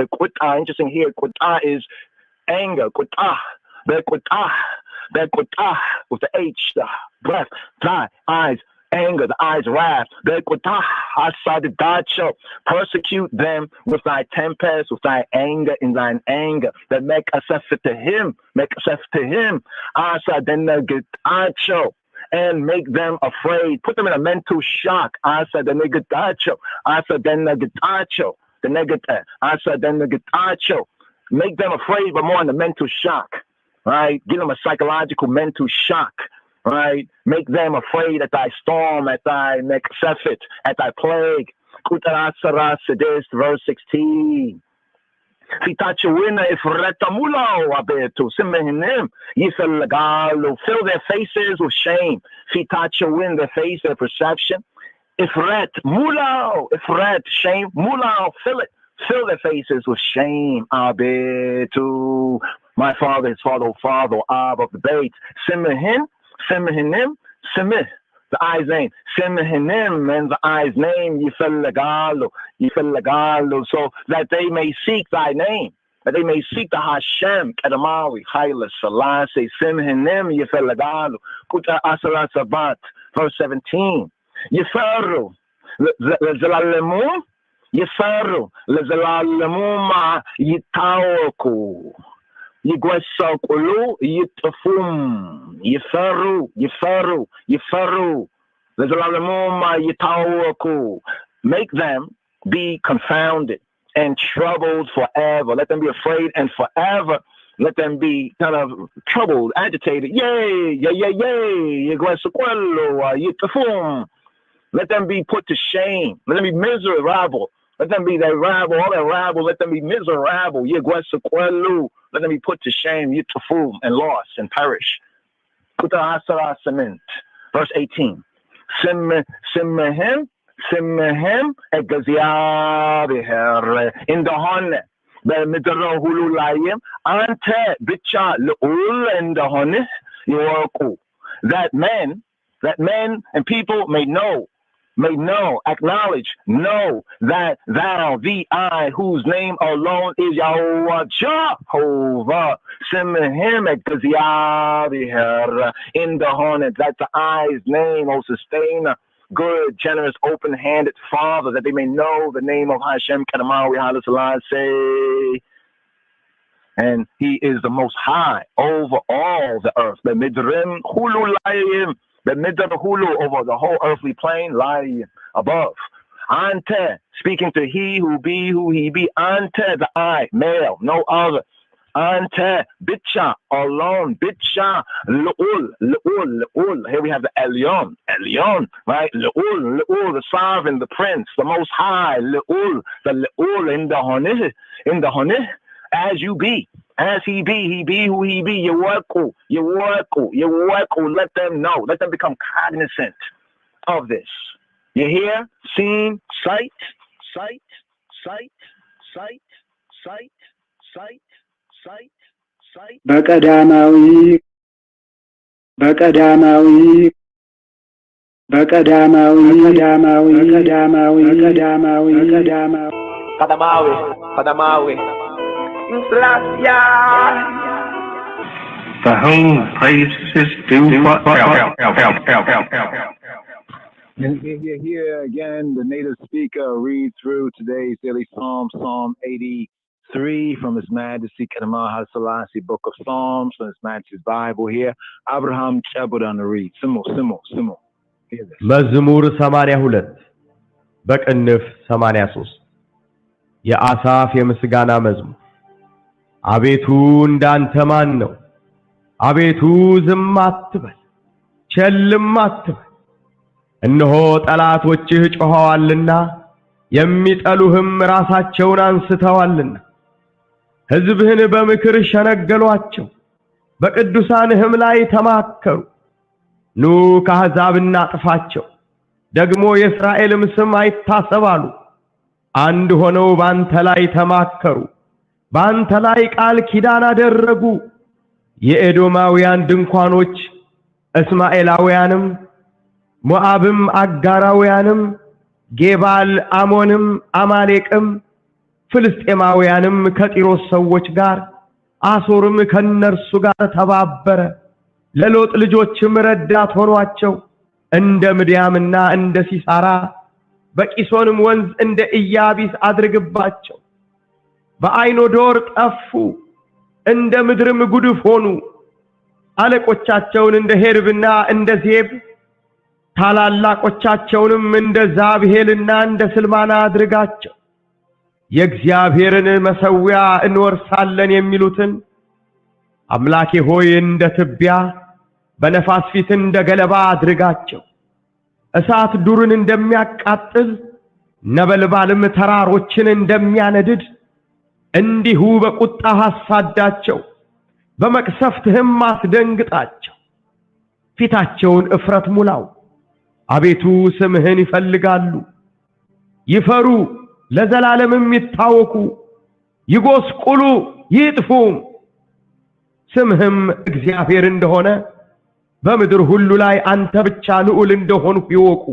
interesting here, quita is anger, quita, the quita, with the H, the breath, thy eyes, anger, the eyes, wrath, the quita, asadidacho, persecute them with thy tempest, with thy anger, in thine anger, that make us to him, asa then the getacho, and make them afraid, put them in a mental shock, asa then the getacho, asa then the getacho, the negative, asa then the getacho, make them afraid, but more in the mental shock, right? Give them a psychological mental shock. Right? Make them afraid at thy storm, at thy mexefit, at thy plague. Kutarasara sedist, verse 16. Fitachawina ifretamulao abetu simehinim. Yifel fill their faces with shame. Fitachawin their face, their perception. Ifret mulao, ifret shame, mulao, fill it. Fill their faces with shame. Abetu. My father, his father, Ab of the bait. Simehin. Semihinim, Semih, the eye's name. Semihinim, and the eye's name, Yifel Legalu, so that they may seek thy name, that they may seek the Hashem, Kedamawi, Haile Selassie, Semihinim, Yifel Legalu, Kuta Asara Sabat, verse 17. Yiferu, Lezalalemu, Ma Yitaoku. Yigwesokulu, Yitafum, Yiferu. Make them be confounded and troubled forever. Let them be afraid and forever. Let them be kind of troubled, agitated. Yay, yay, yay, yay. Let them be put to shame. Let them be miserable. Let them be that rabble, all that rabble. Let them be miserable. Let them be put to shame, and lost and perish. Verse 18. Simmehem egaziyabihar in the honne. Ante bicha l'ul in the honne yorku. That men and people may know, acknowledge, know that thou, the I, whose name alone is Yahweh, Jehovah, Simhim in the hornet, that the I's name, O sustainer, good, generous, open-handed Father, that they may know the name of Hashem Kadamawi Haile Selassie. And he is the most high over all the earth. The midrim hululayim. The midr hulu over the whole earthly plane, lie above. Ante, speaking to he who be, who he be. Ante, the I, male, no other. Ante, bitcha, alone, bitcha, l'ul. Here we have the Elyon, right? L'ul, the sovereign, the prince, the most high, l'ul, the l'ul in the honeh, as you be. As he be who he be. You work. Let them know. Let them become cognizant of this. You hear? Seen, sight. በቀዳማዊ For whom praises due forever. And here again, the native speaker reads through today's daily Psalm, Psalm 83 from His Majesty Kadamah Haile Selassie, Book of Psalms, from His Majesty's Bible here. Abraham Chebudan to read. Simul. Hear this. መዝሙር 82 በቅንፍ 83 የአሳፍ የምስጋና መዝሙር። አቤቱ እንዳንተ ማን ነው? አቤቱ ዝም አትበል፣ ቸልም አትበል። እነሆ ጠላቶችህ ጮኸዋልና የሚጠሉህም ራሳቸውን አንስተዋልና። ሕዝብህን በምክር ሸነገሏቸው፣ በቅዱሳንህም ላይ ተማከሩ። ኑ ከአሕዛብ እናጥፋቸው፣ ደግሞ የእስራኤልም ስም አይታሰብ አሉ። አንድ ሆነው ባንተ ላይ ተማከሩ፣ ባንተ ላይ ቃል ኪዳን አደረጉ። የኤዶማውያን ድንኳኖች እስማኤላውያንም ሞዓብም አጋራውያንም ጌባል አሞንም አማሌቅም ፍልስጤማውያንም ከጢሮስ ሰዎች ጋር አሶርም ከነርሱ ጋር ተባበረ። ለሎጥ ልጆችም ረዳት ሆኗቸው። እንደ ምድያምና እንደ ሲሳራ በቂሶንም ወንዝ እንደ ኢያቢስ አድርግባቸው። በአይኖዶር ጠፉ፣ እንደ ምድርም ጉድፍ ሆኑ። አለቆቻቸውን እንደ ሄርብና እንደ ዜብ ታላላቆቻቸውንም እንደ ዛብሄልና እንደ ስልማና አድርጋቸው። የእግዚአብሔርን መሠዊያ እንወርሳለን የሚሉትን አምላኬ ሆይ እንደ ትቢያ በነፋስ ፊት እንደ ገለባ አድርጋቸው። እሳት ዱርን እንደሚያቃጥል ነበልባልም ተራሮችን እንደሚያነድድ እንዲሁ በቁጣህ አሳዳቸው፣ በመቅሰፍትህም አስደንግጣቸው። ፊታቸውን እፍረት ሙላው። አቤቱ ስምህን ይፈልጋሉ፣ ይፈሩ፣ ለዘላለምም ይታወኩ፣ ይጎስቁሉ፣ ይጥፉም። ስምህም እግዚአብሔር እንደሆነ በምድር ሁሉ ላይ አንተ ብቻ ልዑል እንደሆንህ ይወቁ።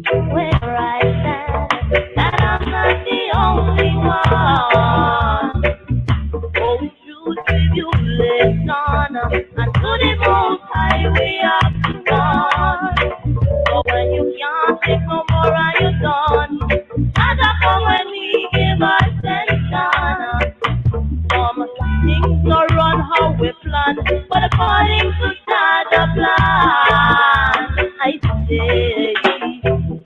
Where I stand, that I'm not the only one. Oh, we should give you listen, and to the most high we have to run. But when you can't take no more, are you done? day.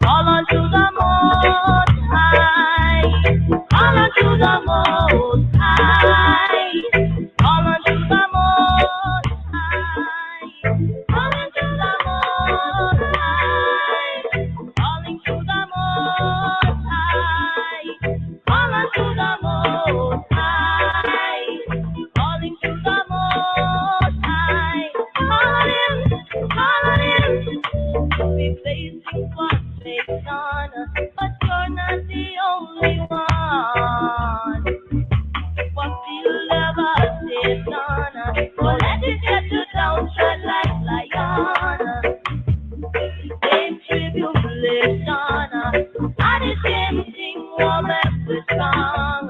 Call unto the Most High. Call unto the Most High. Call unto the Most High. Call unto the Most High. Calling to the Most High. Call unto the Most High. Calling to the Most High. Call on Him. Call on Him. We facing frustration, but you're not the only one. What you'll never say none. So let it get you down, tread like lion. Same tribulation, and the same thing will make we strong.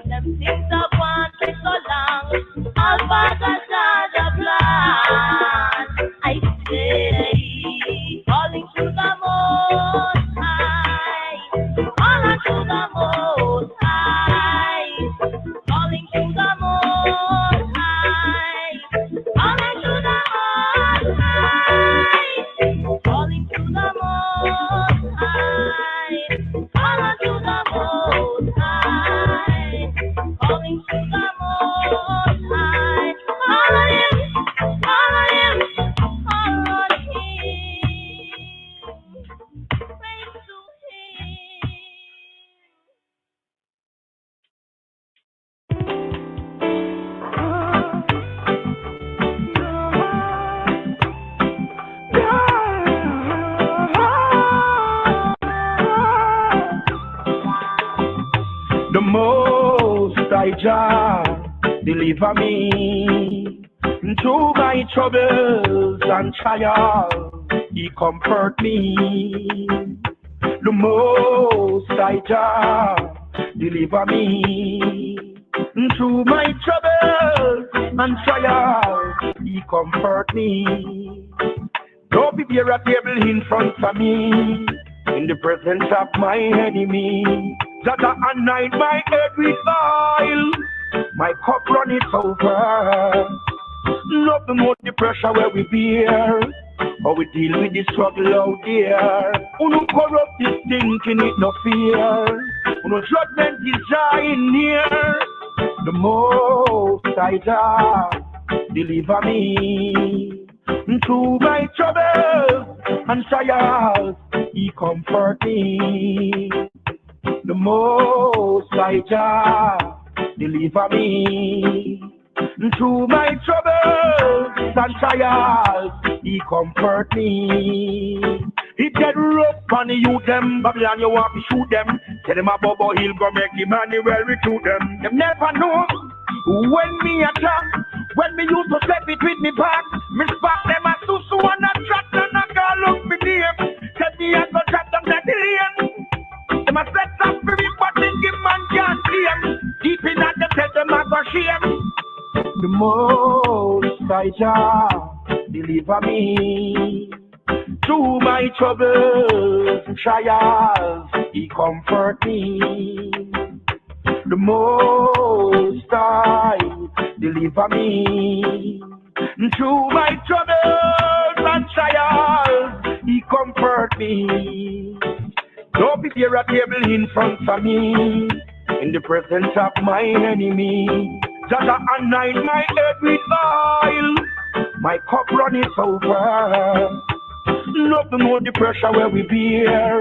Them things that want to so long, all fathers are the plan. I say, calling to the Most High, calling to the Most High, calling to the Most High, calling to the Most High, calling to the Most High, calling to the Most High, calling to the Most High, call on Him, call on Him, call on Him, pray to The Most High Jah deliver me through my troubles and trials. He comfort me. The Most High Jah deliver me through my troubles and trials. He comfort me. Don't be there at table in front of me, in the presence of my enemy. That I anoint my head with oil, my cup runneth over. Nothing more the pressure where we bear, or we deal with the struggle out there. Who no corrupt this thinking it no fear. Who no judgment is dying near. The Most High Jah deliver me through my troubles and trials. He comfort me. The Most High Jah deliver me through my troubles and trials. He comfort me. It get rough on you them, Babylon you want to shoot them. Tell them about he'll go make Emmanuel recruit them. Them never know when me attack, when me used to step it with me back. Me spot them as Susu and a track and a girl look me name. Tell me I go trap them like the lane. Them a set up for me, but they give man can't see them. Deep in at the tell them I go shame. The Most High Jah deliver me through my troubles and trials. He comfort me. The Most High deliver me through my troubles and trials. He comfort me. Don't be there at table in front of me, in the presence of my enemy. Just anoint my head with oil, my cup runneth over. Nothing more the pressure where we bear,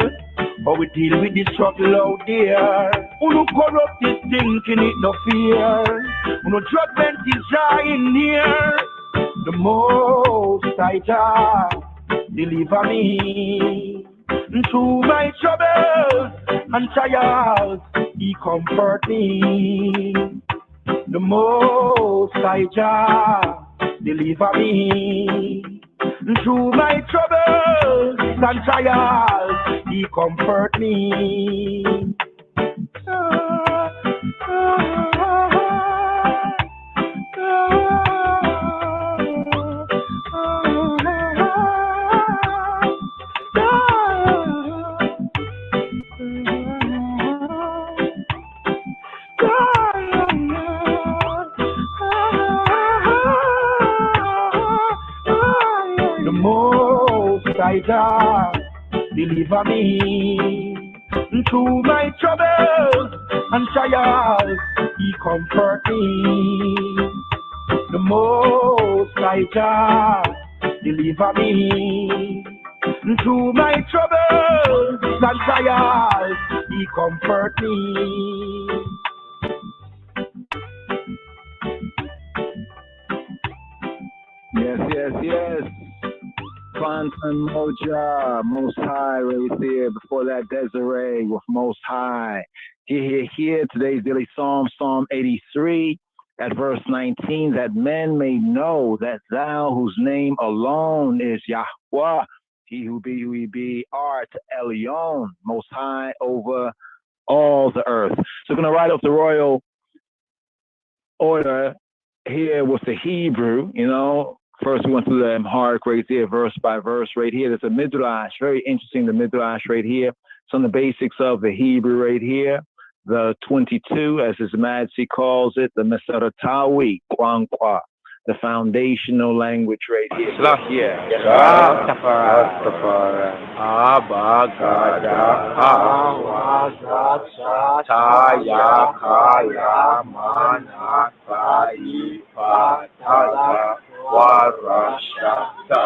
or we deal with the struggle out there. Who no corrupt this thinking it no fear. Who no judgment is dying near. The Most High Jah deliver me through my troubles and trials. He comfort me. The Most High Jah deliver me through my troubles and trials. He comfort me. The Most High Jah, deliver me through my troubles and trials. He comfort me. The Most High Jah, deliver me through my troubles and trials. He comfort me. Yes, yes, yes. Quantum Moja, Most High right there. Before that, Desiree with Most High. Here. Today's daily Psalm, Psalm 83, at verse 19, that men may know that thou, whose name alone is Yahweh, he who be, art Elyon, Most High over all the earth. So we're going to write up the royal order here with the Hebrew, First, we went through the Amharic right there, verse by verse right here. There's a Midrash, very interesting, the Midrash right here. Some of the basics of the Hebrew right here. The 22, as his Majesty calls it, the Mesaratawi, Kwankwa, the foundational language right here. Rastafari, Abagada, Taya, Kaya, Mana, Sai, Fatada, Warashata.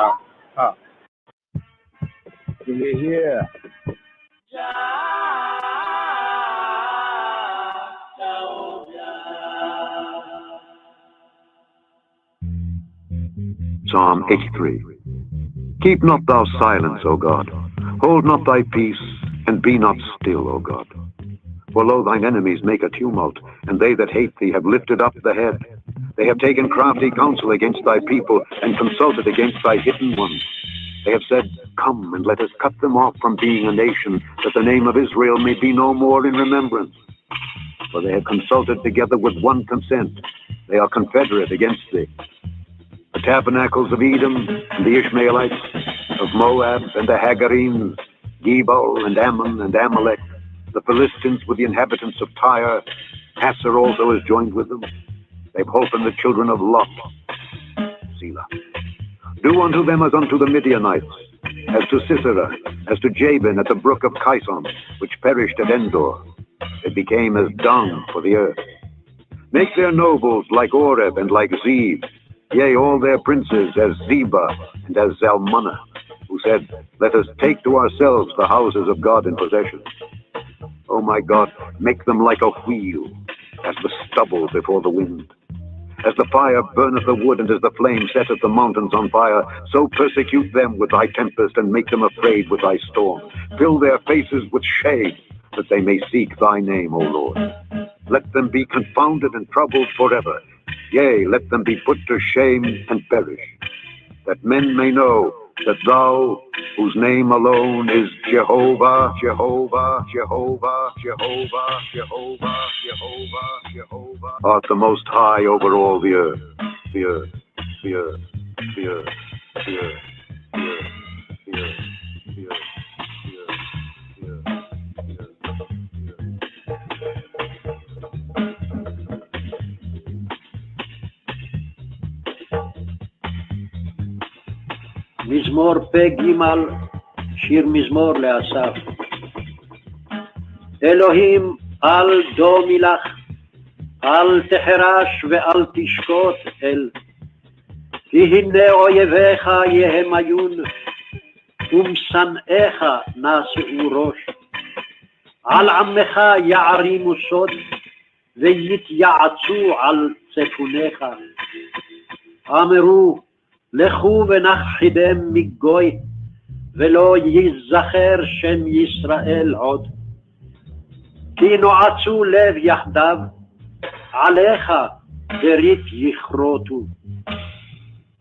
Here. Psalm 83. Keep not thou silence, O God. Hold not thy peace, and be not still, O God. For lo, thine enemies make a tumult, and they that hate thee have lifted up the head. They have taken crafty counsel against thy people, and consulted against thy hidden ones. They have said, Come, and let us cut them off from being a nation, that the name of Israel may be no more in remembrance. For they have consulted together with one consent. They are confederate against thee. The tabernacles of Edom, and the Ishmaelites, of Moab, and the Hagarenes, Gebal, and Ammon, and Amalek, the Philistines with the inhabitants of Tyre. Hasser also is joined with them. They've holpen the children of Lot. Selah. Do unto them as unto the Midianites, as to Sisera, as to Jabin at the brook of Kison, which perished at Endor. It became as dung for the earth. Make their nobles like Oreb and like Zeb, yea, all their princes as Zeba and as Zalmunna, who said, Let us take to ourselves the houses of God in possession. O my God, make them like a wheel, as the stubble before the wind. As the fire burneth the wood, and as the flame setteth the mountains on fire, so persecute them with thy tempest, and make them afraid with thy storm. Fill their faces with shame, that they may seek thy name, O Lord. Let them be confounded and troubled forever. Yea, let them be put to shame and perish, that men may know that thou, whose name alone is Jehovah, Jehovah, Jehovah, Jehovah, Jehovah, Jehovah, Jehovah, art the most high over all the earth, the earth, the earth, the earth, the earth, the earth, the earth, the earth. מזמור פ"ג, שיר מזמור לאסף. אלוהים, אל דומי לך, אל תחרש ואל תשקוט אל. כי הנה אויביך יהמיון, ומשנאיך נשאו ראש. על עמך יערימו סוד, ויתייעצו על צפוניך. אמרו, לכו ונכחידם מגוי, ולא ייזכר שם ישראל עוד. כי נועצו לב יחדיו, עליך ברית יכרותו.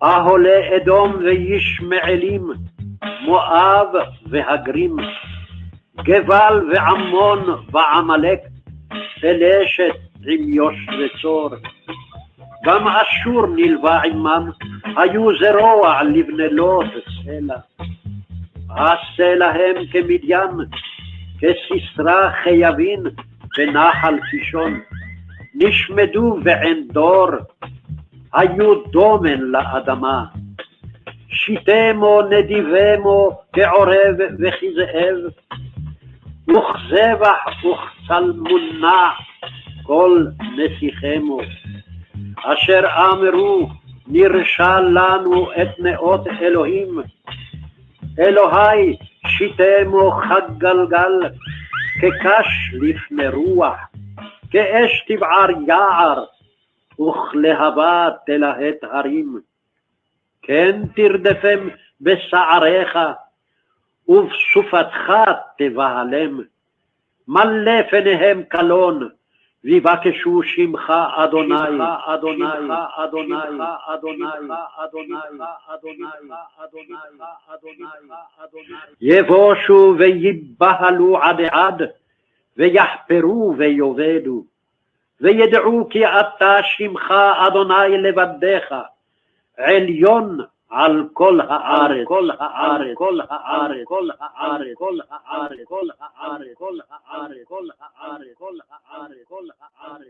אהולי אדום וישמעאלים, מואב והגרים, גבל ועמון ועמלק, פלשת עם יושבי צור. גם אשור נלווה עמם, היו זרוע לבנלות סלע. עשה להם כמדיין, כסיסרא חייבין ונחל קישון. נשמדו בעין דור, היו דומן לאדמה. שיתמו נדיבמו כעורב וכזאב, וכזבח וכצלמונע כל נסיכמו, אשר אמרו נרשע לנו את נאות אלוהים, אלוהי שיתמו חג גלגל, כקש לפני רוח, כאש תבער יער, וכלהבה תלהט הרים. כן תרדפם בשעריך, ובסופתך תבהלם. מלא פניהם קלון, ויבקשו שמך אדוני, אדוני, אדוני, אדוני, אדוני, אדוני, אדוני. יבושו ויבהלו עד עד, ויחפרו ויאבדו, וידעו כי אתה שמך אדוני לבדך, עליון על כל הארץ, כל הארץ, כל הארץ, כל הארץ, כל הארץ, כל הארץ, כל הארץ, כל הארץ, כל הארץ, כל הארץ, כל הארץ,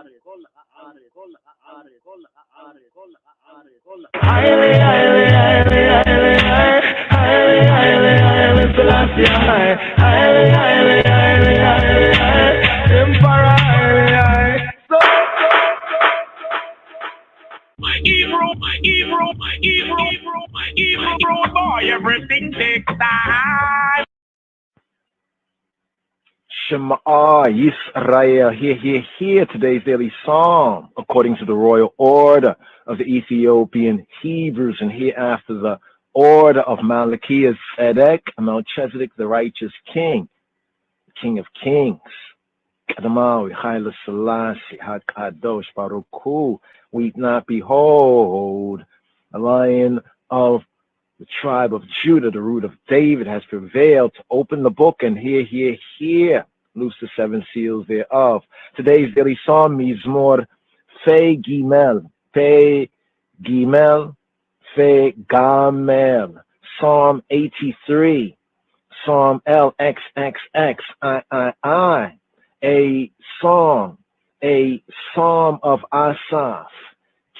כל הארץ, כל הארץ, כל הארץ, כל הארץ, כל Haile, Haile, Haile, Haile, Haile, Haile, Haile, Selassie, Haile, Haile, Haile, Haile, Haile, Emperor, Haile, Haile. My evil road boy, everything takes time. Shema Yisrael, hear today's daily psalm according to the royal order of the Ethiopian Hebrews, and hereafter the order of Malachias Tzedek, Melchizedek, the righteous king, the king of kings. Kadamawi, Haile Selassie, HaKadosh, Baruch Hu, weep not, behold, a lion of the tribe of Judah, the root of David, has prevailed to open the book and hear, loose the seven seals thereof. Today's daily psalm, Mizmor Fe Gimel, Fe Gamel, Psalm 83, Psalm LXXX, I, a psalm of Asaph.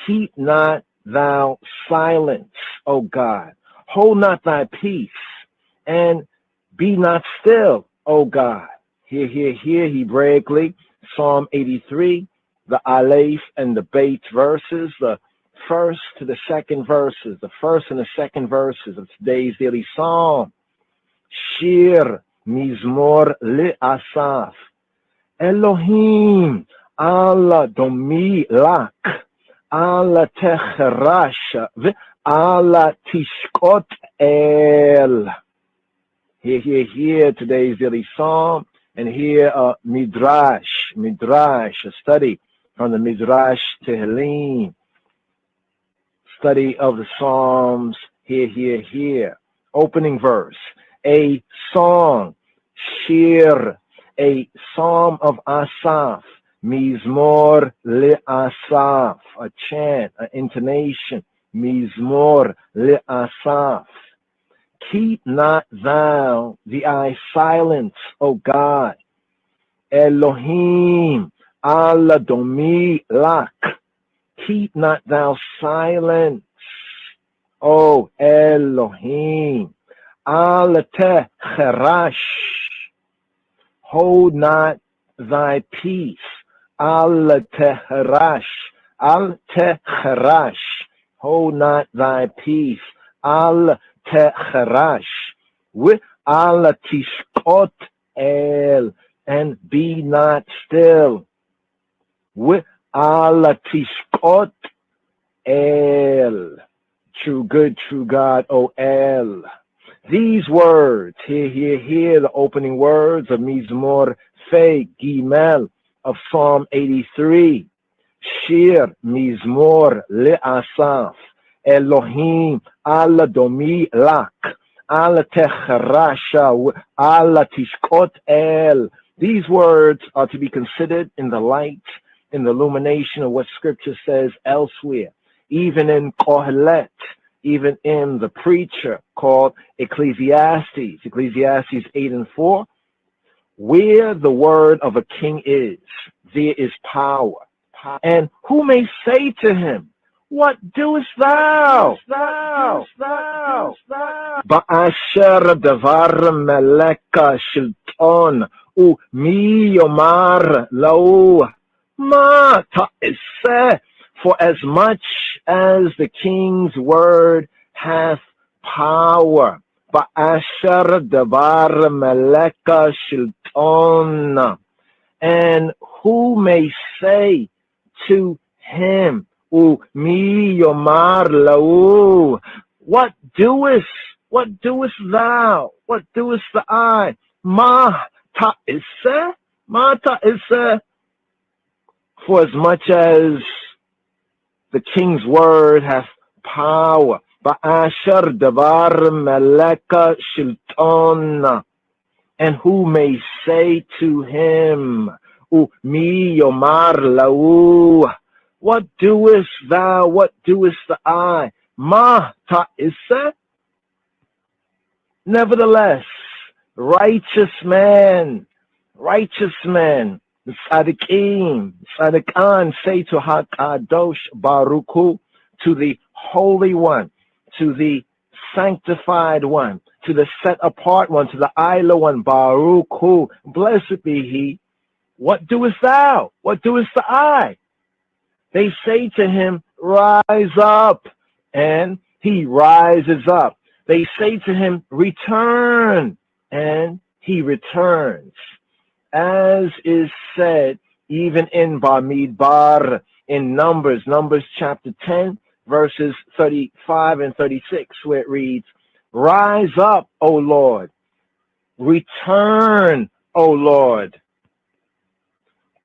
Keep not thou silence, O God. Hold not thy peace, and be not still, O God. Hear, Hebraically, Psalm 83, the Aleph and the Beit verses, the first to the second verses, the first and the second verses of today's daily psalm. Shir Mizmor Asaph. Elohim, Allah Domi Lak, Allah Techerash, Allah Tishkot El. Hear today's daily psalm, and hear Midrash, a study from the Midrash Tehillim, study of the Psalms. Hear. Opening verse, a song, Shir, a psalm of Asaph, Mizmor Asaph, a chant, an intonation, Mizmor Asaph. Keep not thou thy silence, O God. Elohim, Allah Domi Lak. Keep not thou silence, O Elohim. Allah Techerash. Hold not thy peace. Al Teherash. Hold not thy peace. Al Teherash. With al Tishkot El. And be not still. With al Tishkot El. True good, true God, O El. These words, hear the opening words of Mizmor Fe Gimel of Psalm 83. Shir Mizmor Asaph. Elohim Allah Domi Lak. Allah Techerasha. Allah Tishkot El. These words are to be considered in the light, in the illumination of what Scripture says elsewhere, even in Kohelet, even in the preacher called Ecclesiastes 8:4, where the word of a king is, there is power. And who may say to him, what doest thou? Ba'asher davar meleka shilton u mi yomar lo ma ta'iseh. For as much as the king's word hath power. Ba'asher davar meleka shilton. And who may say to him, mi yomar lau, what doest thou? What doest I? Ma ta'iseh? Ma ta'iseh? For as much as the king's word hath power. Ba'asher davar meleka shilton. And who may say to him, mi yomar lau, what doest thou? What doest I? Ma ta'iseh? Nevertheless, righteous men, Sadiqim, Sadiqan say to HaKadosh Baruch Hu, to the Holy One, to the Sanctified One, to the Set Apart One, to the Isla One, Baruch Hu, blessed be He. What doest thou? What doest I? They say to him, rise up, and he rises up. They say to him, return, and he returns. As is said, even in Bamidbar, in Numbers chapter 10, verses 35 and 36, where it reads, rise up, O Lord, return, O Lord.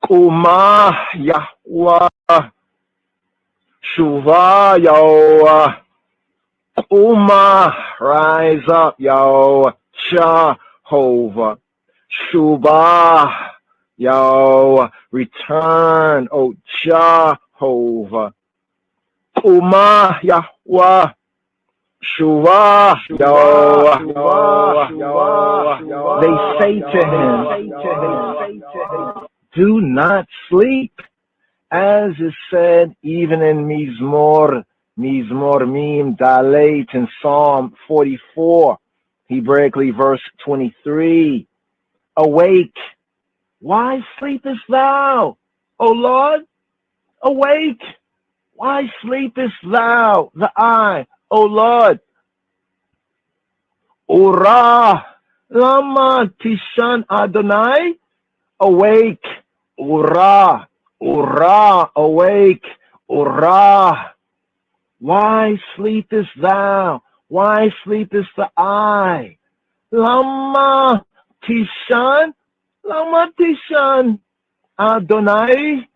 Kuma Yahweh, Shuvah Yahweh, Kuma, rise up, Yahweh, Jehovah, Shuvah Yahweh, return, O Jehovah, Kuma Yahweh, Shuvah Yahweh. They say to him, do not sleep, as is said even in Mizmor Mim Dalet in Psalm 44, Hebraically verse 23. Awake, why sleepest thou, O Lord? Awake, why sleepest thou, the eye, O Lord? Ura, lama tishan Adonai? Awake, Ura, awake, Ura. Why sleepest thou? Why sleepest the eye? Lama tishan, Adonai,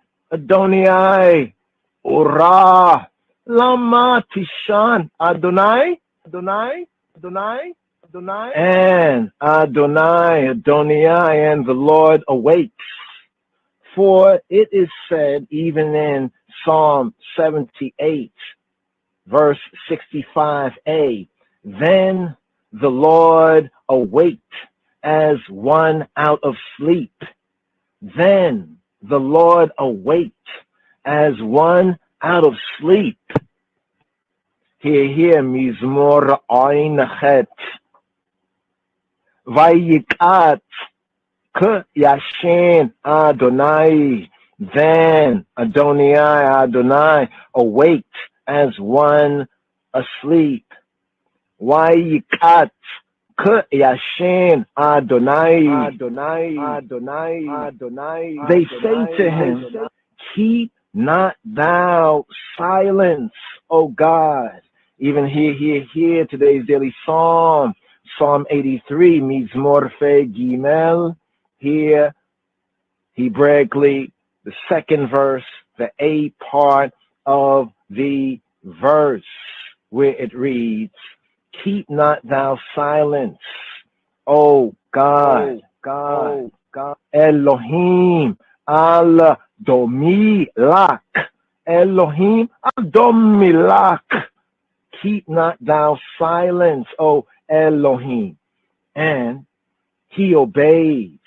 Ura. Lama tishan, Adonai. And Adonai, and the Lord awakes. For it is said, even in Psalm 78, verse 65a, then the Lord awaked as one out of sleep. Then the Lord awaked as one out of sleep. Here, Mizmor Oinachet. Vayikat K Yashin Adonai. Then Adonai awaked as one asleep. Vayikat K Yashin Adonai. They say to him, keep not thou silence, O God. Even here, today's daily psalm, Psalm 83, Mizmor Fe Gimel, here, Hebraically, the second verse, the A part of the verse, where it reads, keep not thou silence, O God, Elohim, al domilak, Elohim, al domilak. Keep not thou silence, O Elohim. And he obeys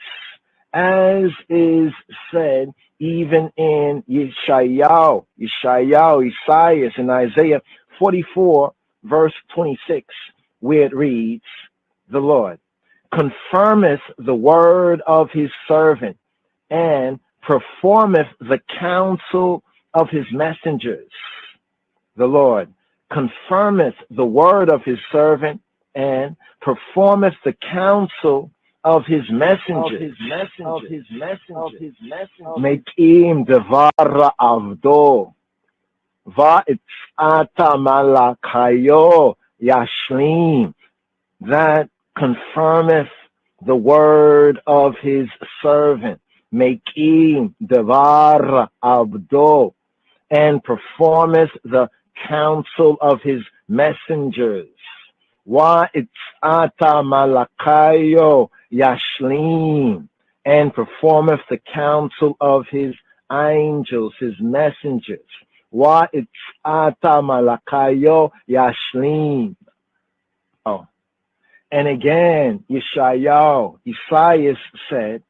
as is said even in Yeshayahu, Isaiah, in Isaiah 44, verse 26, where it reads, the Lord confirmeth the word of his servant and performeth the counsel of his messengers. The Lord confirmeth the word of his servant and performeth the counsel of his messengers. Mekim devar avdo va'etzata malakayo yashlim, that confirmeth the word of his servant. Mekim devar avdo, and performeth the counsel of his messengers. Wa'etzata malakayo yashlim, and performeth the counsel of his angels, his messengers. Wa'etzata malakayo yashlim. Oh. And again, Isaiah said,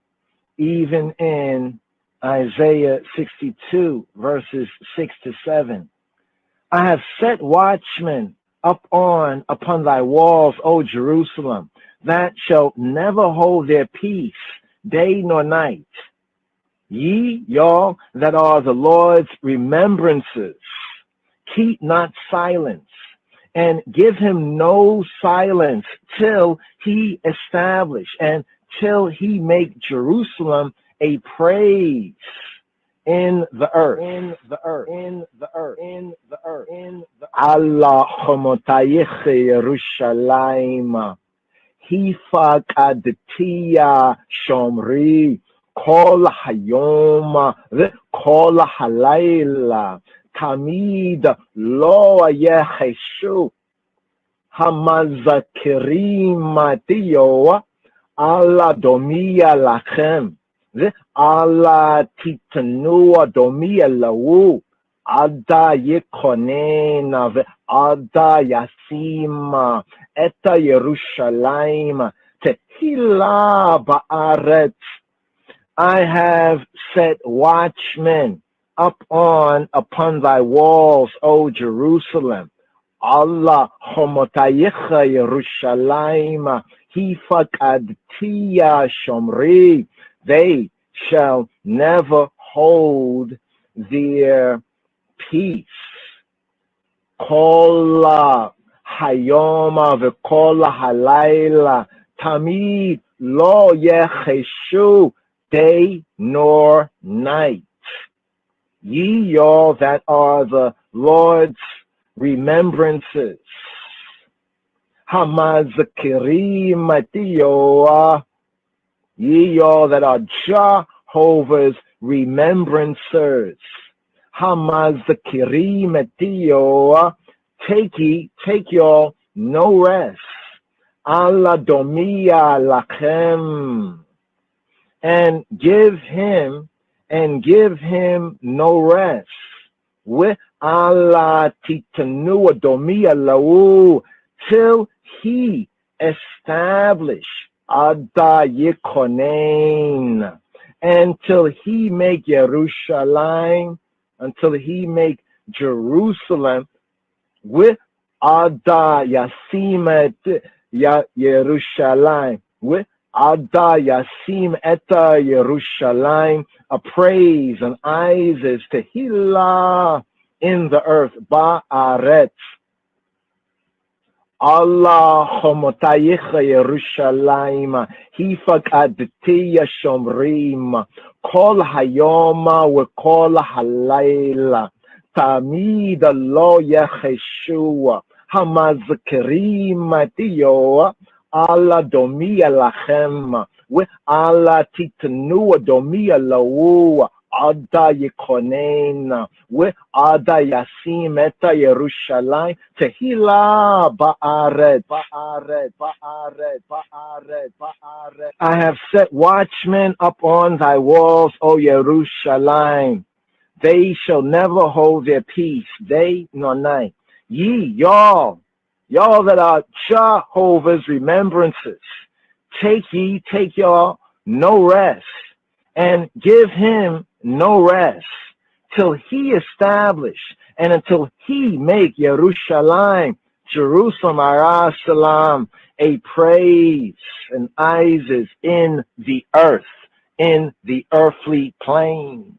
even in Isaiah 62, verses 6 to 7, I have set watchmen upon thy walls, O Jerusalem, that shall never hold their peace, day nor night. Ye, y'all that are the Lord's remembrances, keep not silence, and give him no silence till he establish and till he make Jerusalem a praise in the earth. Allah chomotayich Yerushalayim, Hifak adtiya shomri, kol hayom kol halayla, tamid lo yecheshu, hamazakirim matiyo, Allah domiya lachem, Allah titanu domiya lahu, Ada yekonena Ada yasima eta Yerushalayim tehila ba'aretz. I have set watchmen upon thy walls, O Jerusalem. Allah homotayecha Yerushalayim hifakadtiya shomri. They shall never hold their peace. Kola hayoma vekola halayla tamid lo yecheshu, day nor night. Ye all that are the Lord's remembrances. Hamazakirim matiyoah. Ye all that are Jehovah's remembrancers. Hamazakirim etiyoah. Take y'all no rest. Allah domiya lachem. And give him no rest. With Allah titanu domiya lahu, till he establish Ada yikonain, until he make Yerushalayim, until he make Jerusalem with Ada yasim Yerushalayim, with Ada yasim eta Yerushalayim, a praise and Isis tehillah in the earth, ba'aretz. Allah chomotayecha Yerushalayim hifak adtiya shomrim kol hayoma ve kol halayla tamid lo yecheshu hamazkirim matiyo Allah domiya lachem ve Allah titnu domiya lahu Ada yikonen ve Ada yasim eta Yerushalayim tehila ba'aret. I have set watchmen upon thy walls, O Yerushalayim. They shall never hold their peace, day nor night. Ye, y'all that are Jehovah's remembrances, take y'all no rest. and give him no rest till he establish and until he make Yerushalayim, Jerusalem, Ara Salam, a praise and Isis in the earth, in the earthly plane.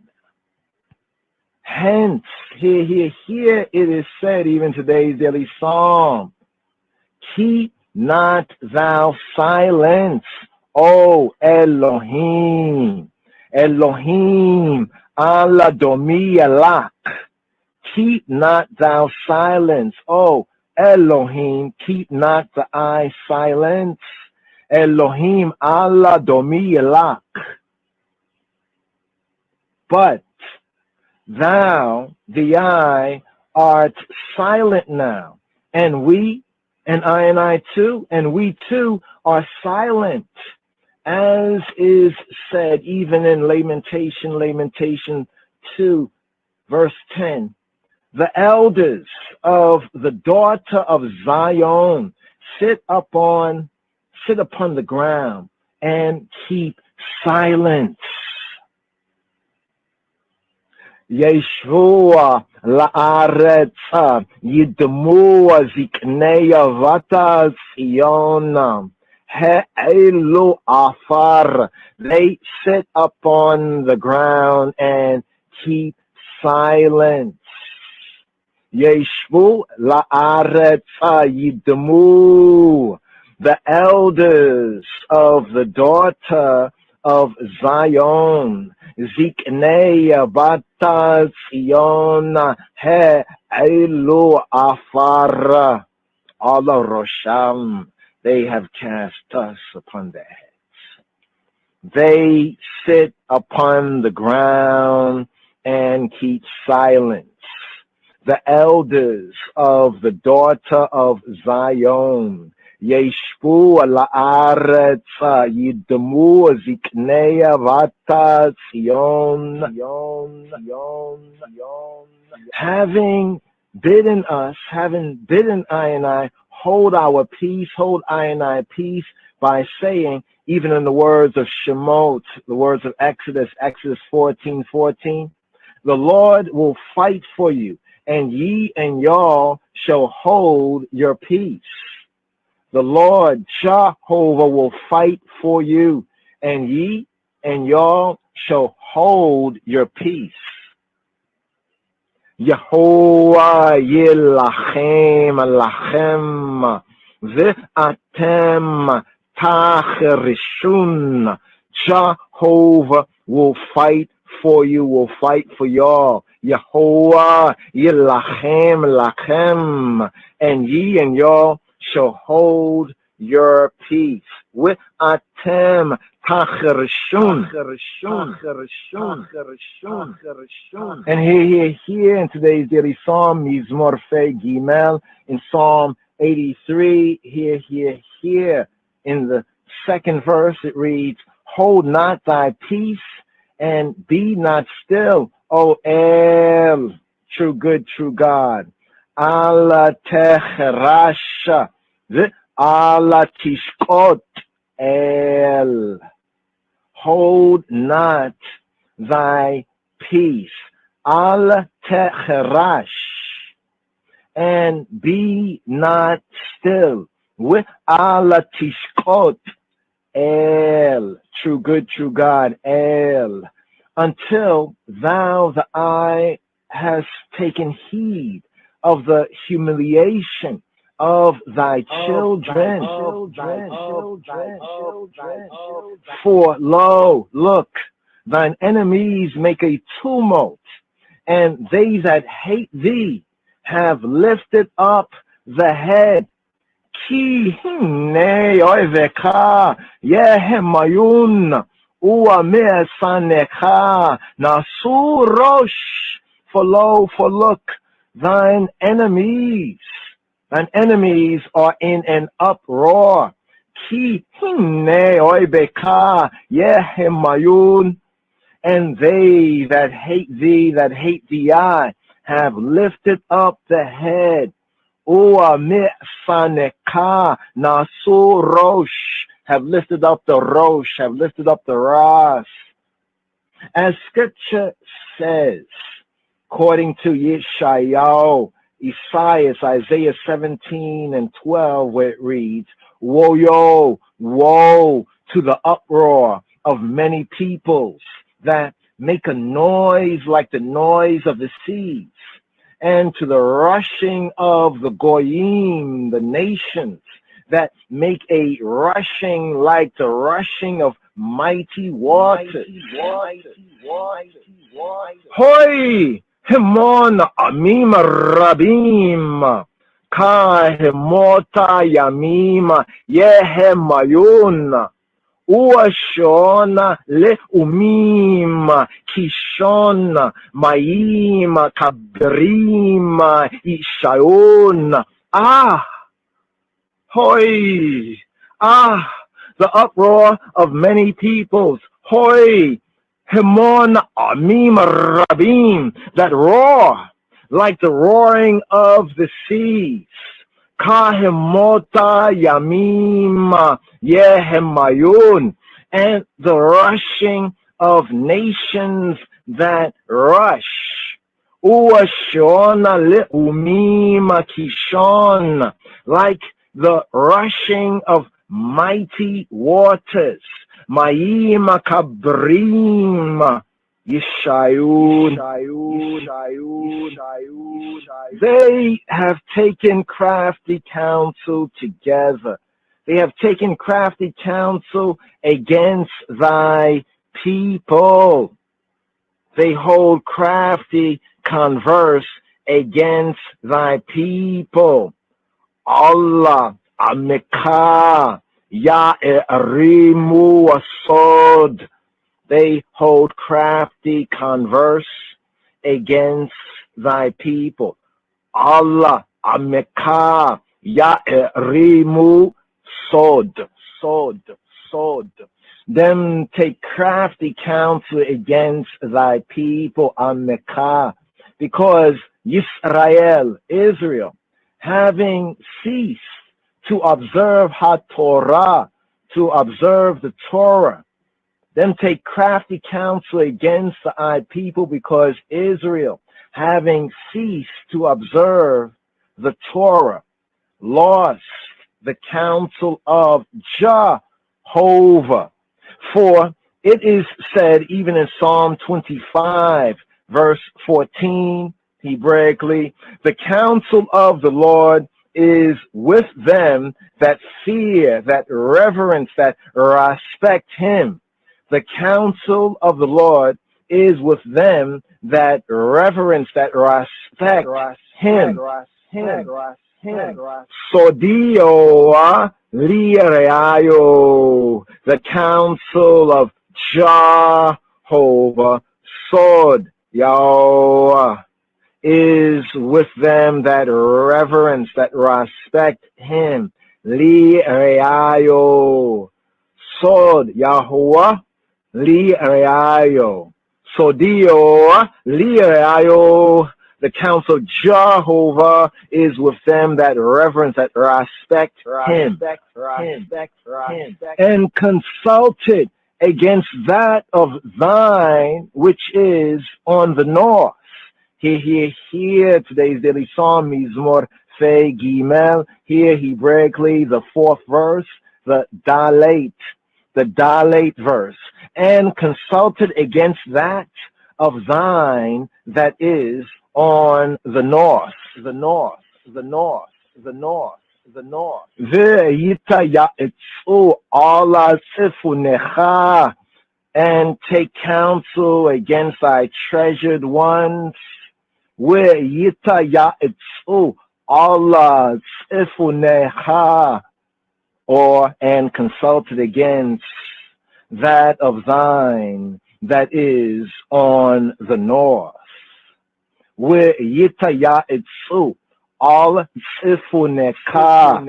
Hence, here it is said, even today's daily psalm, keep not thou silence, O Elohim, Elohim, Allah Domi Elak. Keep not thou silence, O Elohim, keep not thy silence, Elohim, Allah Domi Elak. But thou, the I, art silent now, and we, and I too, and we too are silent, as is said even in Lamentation 2, verse 10. The elders of the daughter of Zion sit upon the ground and keep silence. Yeshua la'aretz yidmu zikneya vata Sion he'elu afar. They sit upon the ground and keep silence. Yeshvu la'aretz yidmu. The elders of the daughter of Zion, Ziknei Bata Zion, He'elu Afar, Allah Rosham, they have cast us upon their heads. They sit upon the ground and keep silence. The elders of the daughter of Zion, Yeshvu la'aretz yidmu zikneya vata Sion, having bidden I and I, hold our peace, hold I and I peace, by saying, even in the words of Shemot, the words of Exodus 14:14, the Lord will fight for you, and ye and y'all shall hold your peace. The Lord Jehovah will fight for you, and ye and y'all shall hold your peace. Yehovah yilachem lachem ve'atem tachrishun. Jehovah will fight for you, will fight for y'all. Yehovah yilachem lachem, and ye and y'all shall hold your peace. With atem tachrishun. And here in today's daily psalm, Mizmor Fe Gimel, in Psalm 83, here in the second verse, it reads, hold not thy peace and be not still, O El, true good, true God. Allah techrasha, Allah tishkot El. Hold not thy peace. Allah techrash, and be not still. With Allah tishkot El, true good, true God, El, until thou, the eye, hast taken heed of the humiliation of thy children. For lo, look, thine enemies make a tumult, and they that hate thee have lifted up the head. Ki hine oiveka yehemayun uamesanecha nasu rosh. For lo, for look, thine enemies are in an uproar. Ki hine oibeka yehemayun, and they that hate thee, that hate thee, I have lifted up the head. Ua mi'saneka nasu rosh, have lifted up the rosh, have lifted up the ras. As scripture says, according to Yeshayahu, Isaiah 17 and 12, where it reads, woe to the uproar of many peoples that make a noise like the noise of the seas, and to the rushing of the goyim, the nations, that make a rushing like the rushing of mighty waters. Hoi, hemon amim rabim, ka hemota yamim yehemayun. Uashon leumim kishon mayim kabrim ishayon. Hoi, the uproar of many peoples. Hoi, hemon amim rabim, that roar like the roaring of the seas. Kahemota yamim yehemayun, and the rushing of nations that rush. Uashona leumim kishon, like the rushing of mighty waters. Mayim kabrim Yishayun. They have taken crafty counsel together. They have taken crafty counsel against thy people. They hold crafty converse against thy people. Allah Amika Ya'erimu Asod. They hold crafty converse against thy people. Allah Amika Ya'erimu Sod. Them take crafty counsel against thy people, Amika, because Israel, having ceased to observe HaTorah, to observe the Torah, them take crafty counsel against thy people, because Israel, having ceased to observe the Torah, lost the counsel of Jehovah. For it is said, even in Psalm 25, verse 14, Hebraically, the counsel of the Lord is with them that fear, that reverence, that respect him. The counsel of the Lord is with them that reverence, that respect him. Sodio lireayo, the counsel of Jehovah, Sod Yahweh, is with them that reverence, that respect him. Lireayo, Sod Yahweh, lireayo, Sodio lireayo. The counsel of Jehovah is with them that reverence, that respect him, and consulted against that of thine which is on the north. Here, today's daily psalm, Mizmor Fe Gimel, here Hebraically, the fourth verse, the Dalet verse, and consulted against that of thine that is on the north. Ve'yita ya'etzu ala sifunecha, and take counsel against thy treasured ones. Ve'yita ya'etzu ala sifunecha, and consulted against that of thine that is on the north. Ve'yita ya'etzu al sifuneka.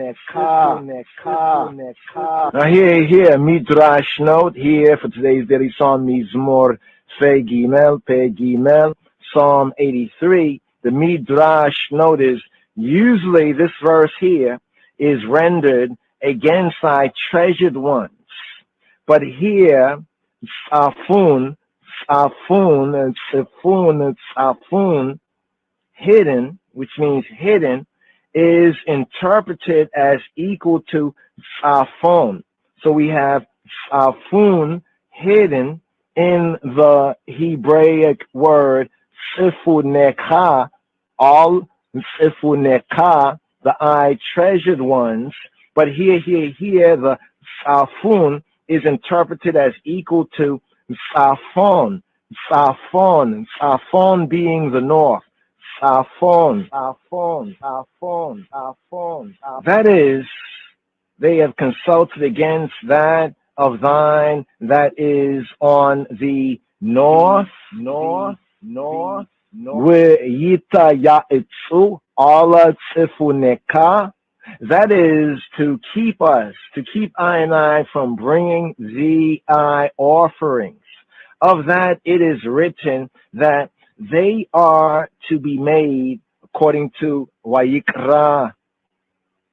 Now here, Midrash note here for today's daily psalm, Mizmor Fe Gimel, Psalm 83. The Midrash note is, usually this verse here is rendered against thy treasured ones. But here, Safun Safun, Safun, hidden, which means hidden, is interpreted as equal to Safon. So we have Safun, hidden, in the Hebraic word Sifuneka, all Sifuneka, the I treasured ones. But here, the Safun is interpreted as equal to Safon, Safon being the north. Safon. That is, they have consulted against that of thine that is on the north. Yita ya'itzu ala tzifuneka. That is to keep us, to keep I and I from bringing the I offerings. Of that it is written that they are to be made according to Vayikra,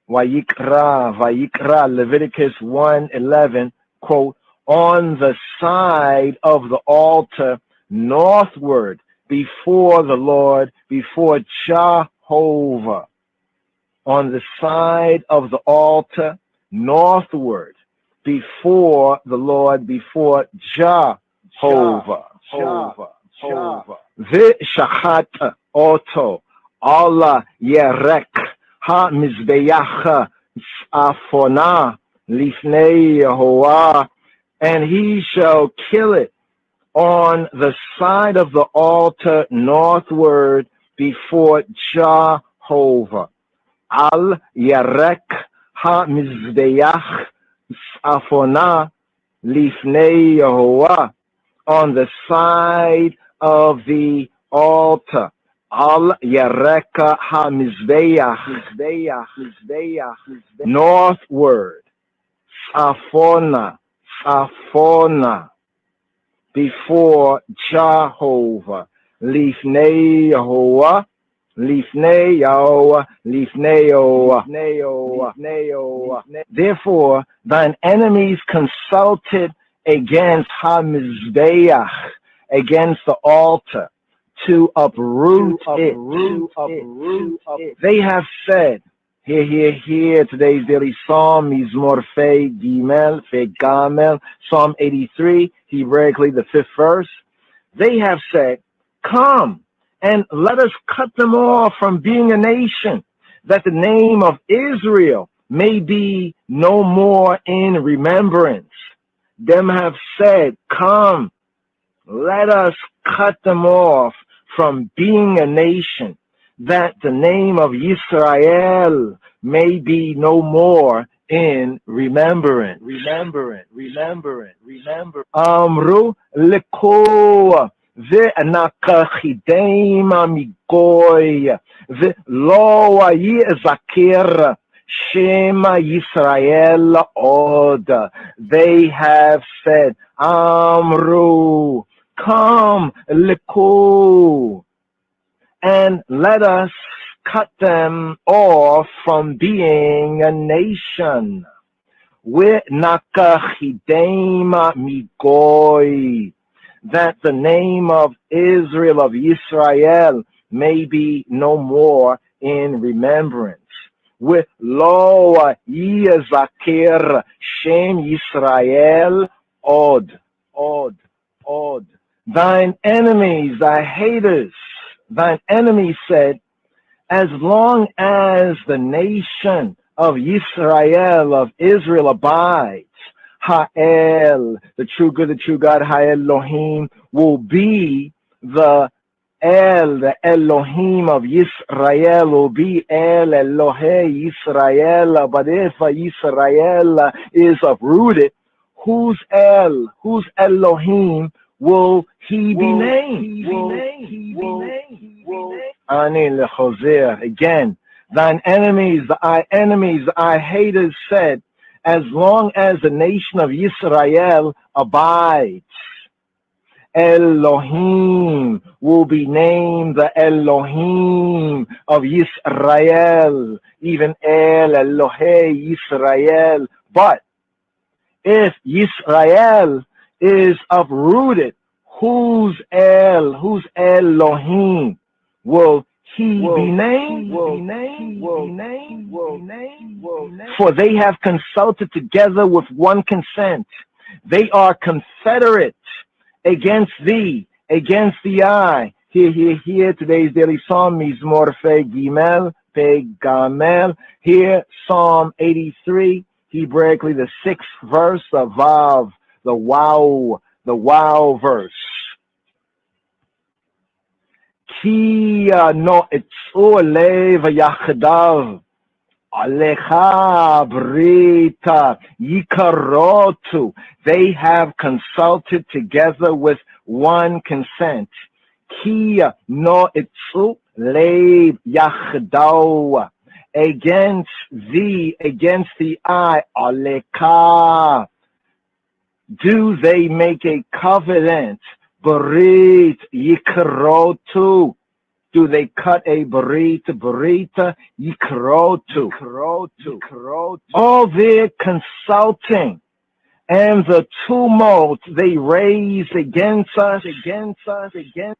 Leviticus 1:11, quote, on the side of the altar northward before the Lord, before Jehovah. On the side of the altar northward before the Lord, before Jehovah. V'shachat oto ala yerek ha mizbeach afona lifnei Yehovah, and he shall kill it on the side of the altar northward before Jehovah. Al yerek ha mizbeach afona lifnei Yehovah, on the side of the altar. Al Yareka HaMizbeach, northward. Safona, before Jehovah. Lifnei Yehovah, Therefore, thine enemies consulted against HaMizbeach, against the altar, to uproot it. They have said, here, today's daily Psalm, Mizmor Fe Gimel, Fe Gamel, Psalm 83, Hebraically the 5th verse. They have said, come and let us cut them off from being a nation, that the name of Israel may be no more in remembrance. Them have said, come, let us cut them off from being a nation, that the name of Israel may be no more in remembrance. Amru leko ve'nakachidem amigoy ve'lo yizakir Shema Yisrael od. They have said, Amru, come, Liku, and let us cut them off from being a nation. Nakachidema migoy, that the name of Israel, of Israel, may be no more in remembrance. With lo yizakir Shem Yisrael od. Thine enemies, thy haters, thine enemies said, as long as the nation of Yisrael, of Israel, abides, Ha'el, the true good, the true God, Ha'elohim, will be the Elohim of Yisrael, will be El Elohe Yisrael. But if Yisrael is uprooted, whose Elohim will he be named? Anil Choser, again, thine enemies, thy haters said, as long as the nation of Yisrael abides, Elohim will be named the Elohim of Yisrael, even El Elohe Yisrael. But if Yisrael is uprooted, Who's Elohim? Will he be named? For they have consulted together with one consent. They are confederate against thee, against the I. Here, today's daily psalm, Mizmor Fe Gimel, Pe Gamel. Here, Psalm 83, Hebraically the 6th verse, the Vav, the Wow verse. Ki no itzu lev yachdav alecha brita yikarotu. They have consulted together with one consent. Ki no itzu lev yachdav, against thee, against the I, alecha. Do they make a covenant? Barit yikrotu. Do they cut a barita yikrotu? All their consulting and the tumult they raise against us,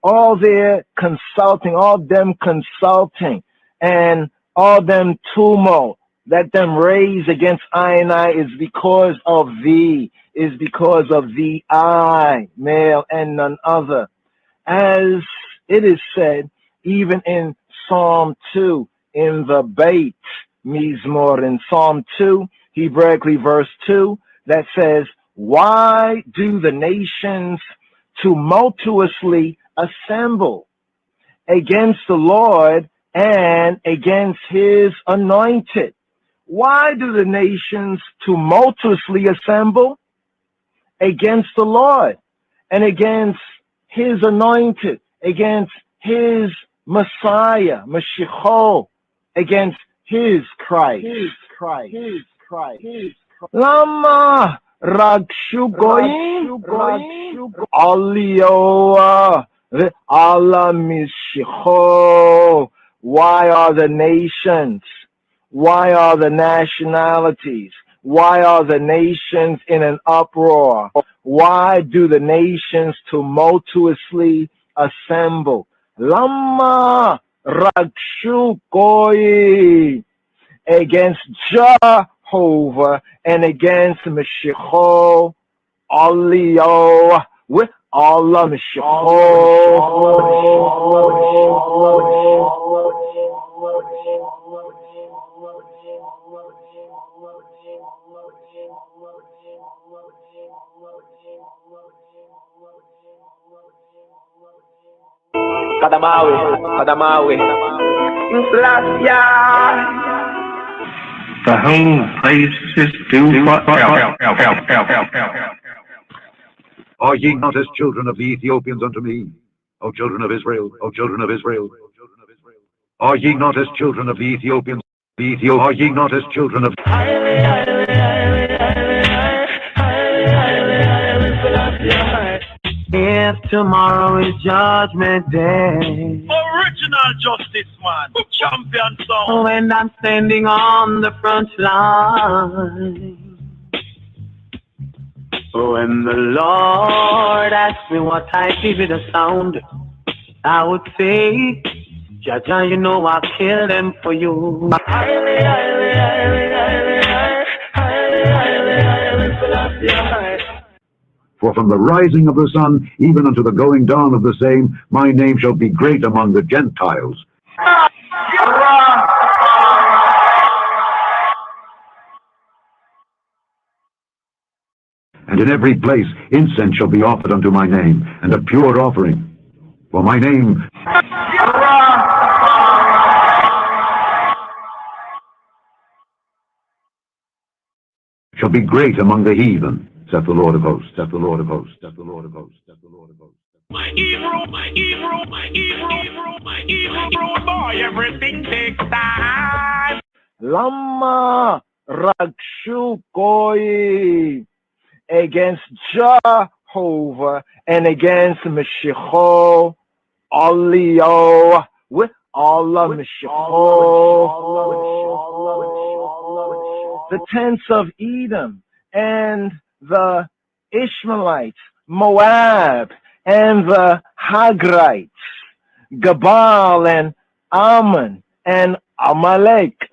all their consulting, all them consulting and all them tumult that them raise against I and I is because of thee, is because of the I, male and none other. As it is said, even in Psalm 2, in the Beit Mizmor, in Psalm 2, Hebraically verse 2, that says, why do the nations tumultuously assemble against the Lord and against his anointed? Why do the nations tumultuously assemble against the Lord and against his anointed, against his Messiah, Mashiach, against his Christ? Lama ragshu goyim aliyah ala Mashiach. Why are the nations? Why are the nationalities? Why are the nations in an uproar? Why do the nations tumultuously assemble? Lama ragshu goyim, against Jehovah and against Mashiach Aliyah, with Allah Kadamawi, The whole place is due for Are ye not as children of the Ethiopians unto me, O children of Israel, O children of Israel? Are ye not as children of the Ethiopians? Are ye not as children of... If tomorrow is judgment day, Original justice man, champion song. when I'm standing on the front line, when the Lord asks me what type is it a sound, I would say, Jah, you know I kill them for you. For from the rising of the sun, even unto the going down of the same, my name shall be great among the Gentiles. And in every place incense shall be offered unto my name, and a pure offering. For my name shall be great among the heathen, saith the Lord of hosts, saith the Lord of hosts, saith the Lord of hosts, saith the Lord of hosts. My evil boy, everything takes time. Lama ragshu goyim, against Jehovah and against Mashiach Aliyah, with Allah Mashiach, the tents of Edom and the Ishmaelites, Moab and the Hagrites, Gabal and Ammon and Amalek,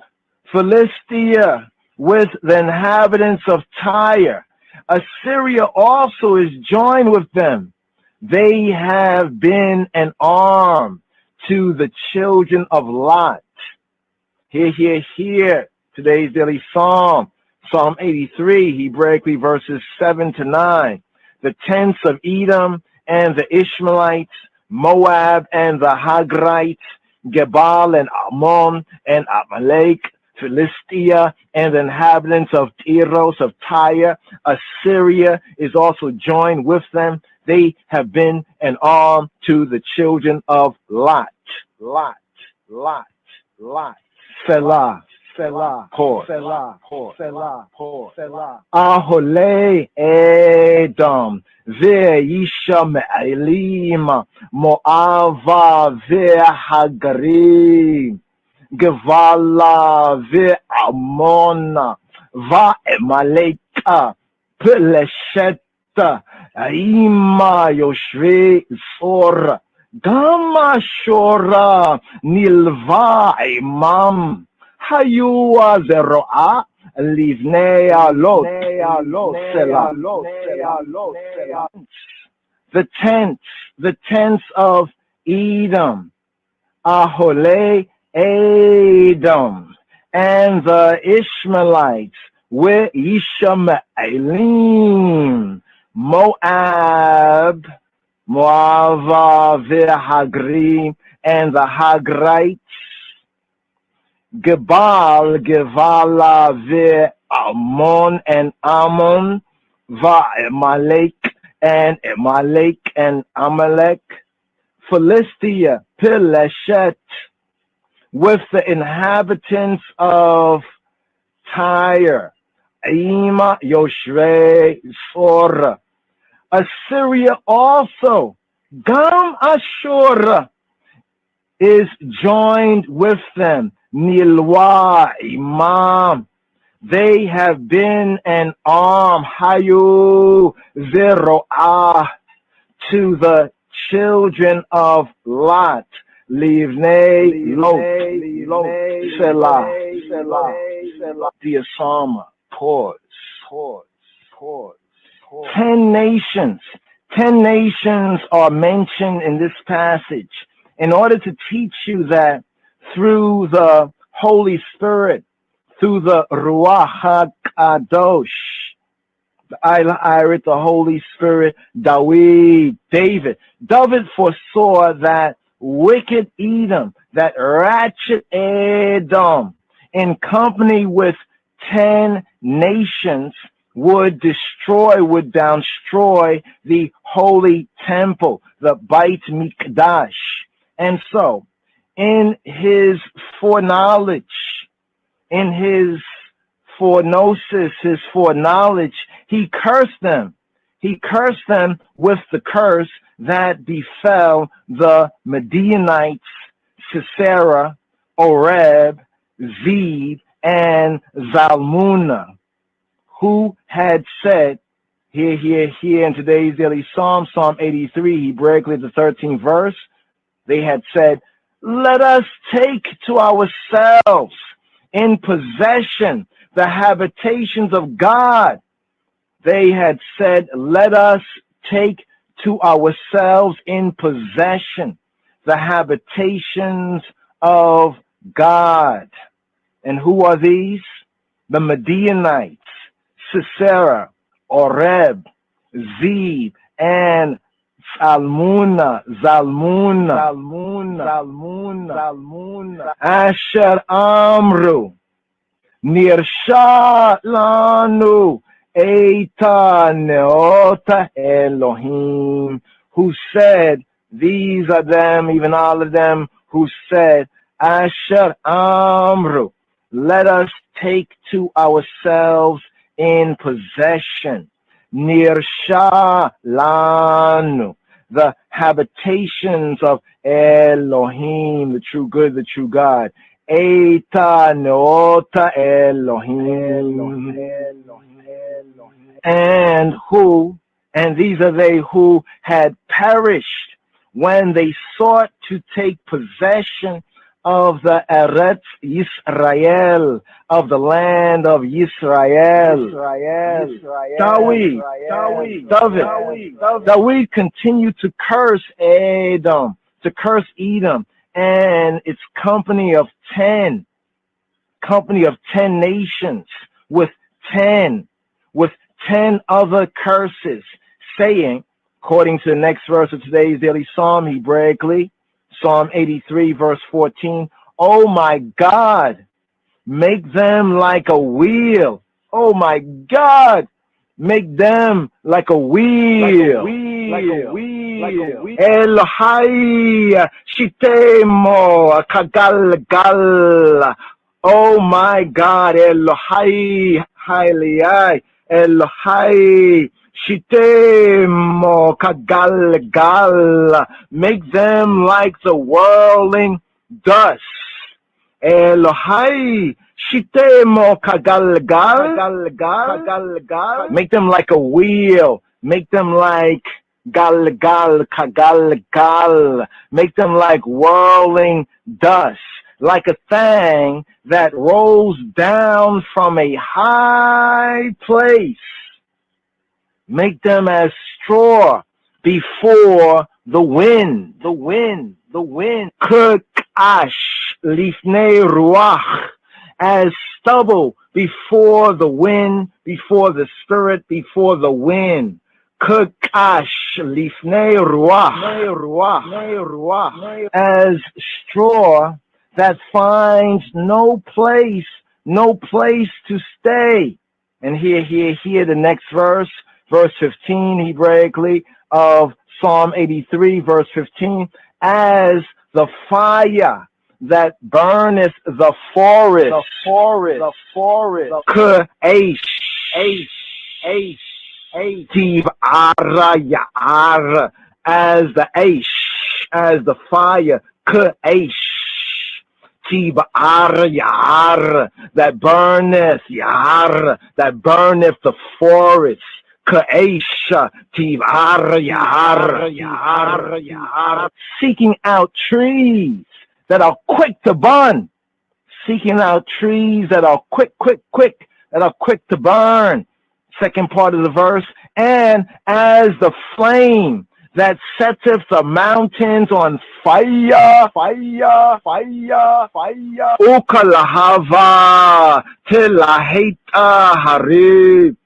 Philistia with the inhabitants of Tyre. Assyria also is joined with them. They have been an arm to the children of Lot. Here. Today's daily psalm, Psalm 83, Hebraically verses 7 to 9. The tents of Edom and the Ishmaelites, Moab and the Hagrites, Gebal and Ammon and Amalek, Philistia and the inhabitants of Tyros of Tyre. Assyria is also joined with them. They have been an arm to the children of Lot. Selah, pause. Ahole Edom, Ve'isha Me'elim, Mo'ava Ve'hagarim, Gevala Ve'amona, Va'emaleka, Pelesheta, Aima Yoshve Sor, Gama Shora, Nilva Imam, Hayua Zeroa, Livnea Lot, the tents of Edom, Ahole Edom, and the Ishmaelites, with Yishmaelim, Moab, Moava Ve'hagrim, and the Hagrites, Gebal, Gevala Ve'ammon and Ammon, Va'emalek and Amalek and Amalek, Philistia, Pileshet, with the inhabitants of Tyre, Aima, Yoshre, Sora. Assyria also, Gam Ashur, is joined with them. Nilwa Imam, they have been an arm, Hayu Zeroah, to the children of Lot. Livnei Lot, Selah, Diasama, pause. 10 nations are mentioned in this passage in order to teach you that through the Holy Spirit, through the Ruach HaKadosh, the Irit, the Holy Spirit, David foresaw that wicked Edom, that ratchet Edom, in company with 10 nations, would destroy the holy temple, the Beit Mikdash. And so, in his foreknowledge, in his foreknosis, his foreknowledge, he cursed them. He cursed them with the curse that befell the Midianites, Sisera, Oreb, Zeb, and Zalmunna, who had said, here in today's daily psalm, Psalm 83, Hebraically the 13th verse, they had said, let us take to ourselves in possession the habitations of God. They had said, let us take to ourselves in possession the habitations of God. And who are these? The Midianites, Sisera, Oreb, Zeb, and Zalmunna, Asher Amru, Nirsha Lanu, Eita Neota Elohim, who said, these are them, even all of them, who said, Asher Amru, let us take to ourselves in possession, Nirsha Lanu, the habitations of Elohim, the true good, the true God. Eita Neota Elohim. And who And these are they who had perished when they sought to take possession of the Eretz Yisrael, of the land of Yisrael. David continued to curse Edom, to curse Edom, and its company of 10 nations with 10 other curses, saying, according to the next verse of today's daily psalm, Hebraically, Psalm 83, verse 14, oh my God, make them like a wheel. Oh my God, make them like a wheel. Elohai shitemo kagalgal. Oh my God, Elohai Hailai, Elohai shitemo kagalgal. Make them like the whirling dust. Elohai shitemo kagalgal. Make them like a wheel. Make them like galgal kagalgal. Make them like whirling dust, like a thing that rolls down from a high place. Make them as straw before the wind. Kukash lifnei ruach, as stubble before the wind, before the spirit, before the wind. Kukash lifnei ruach, as straw that finds no place to stay. And here the next verse 15 Hebraically of Psalm 83, verse 15, as the fire that burneth the forest. Tiv-ara-ya'ar, as the aish, as the fire, Tiv-ara-ya'ar, that burneth, ya'ar, that burneth the forest. Seeking out trees that are quick to burn. Seeking out trees that are quick, that are quick to burn. Second part of the verse. And as the flame that setteth the mountains on fire. Ukalahava tilaheta harib.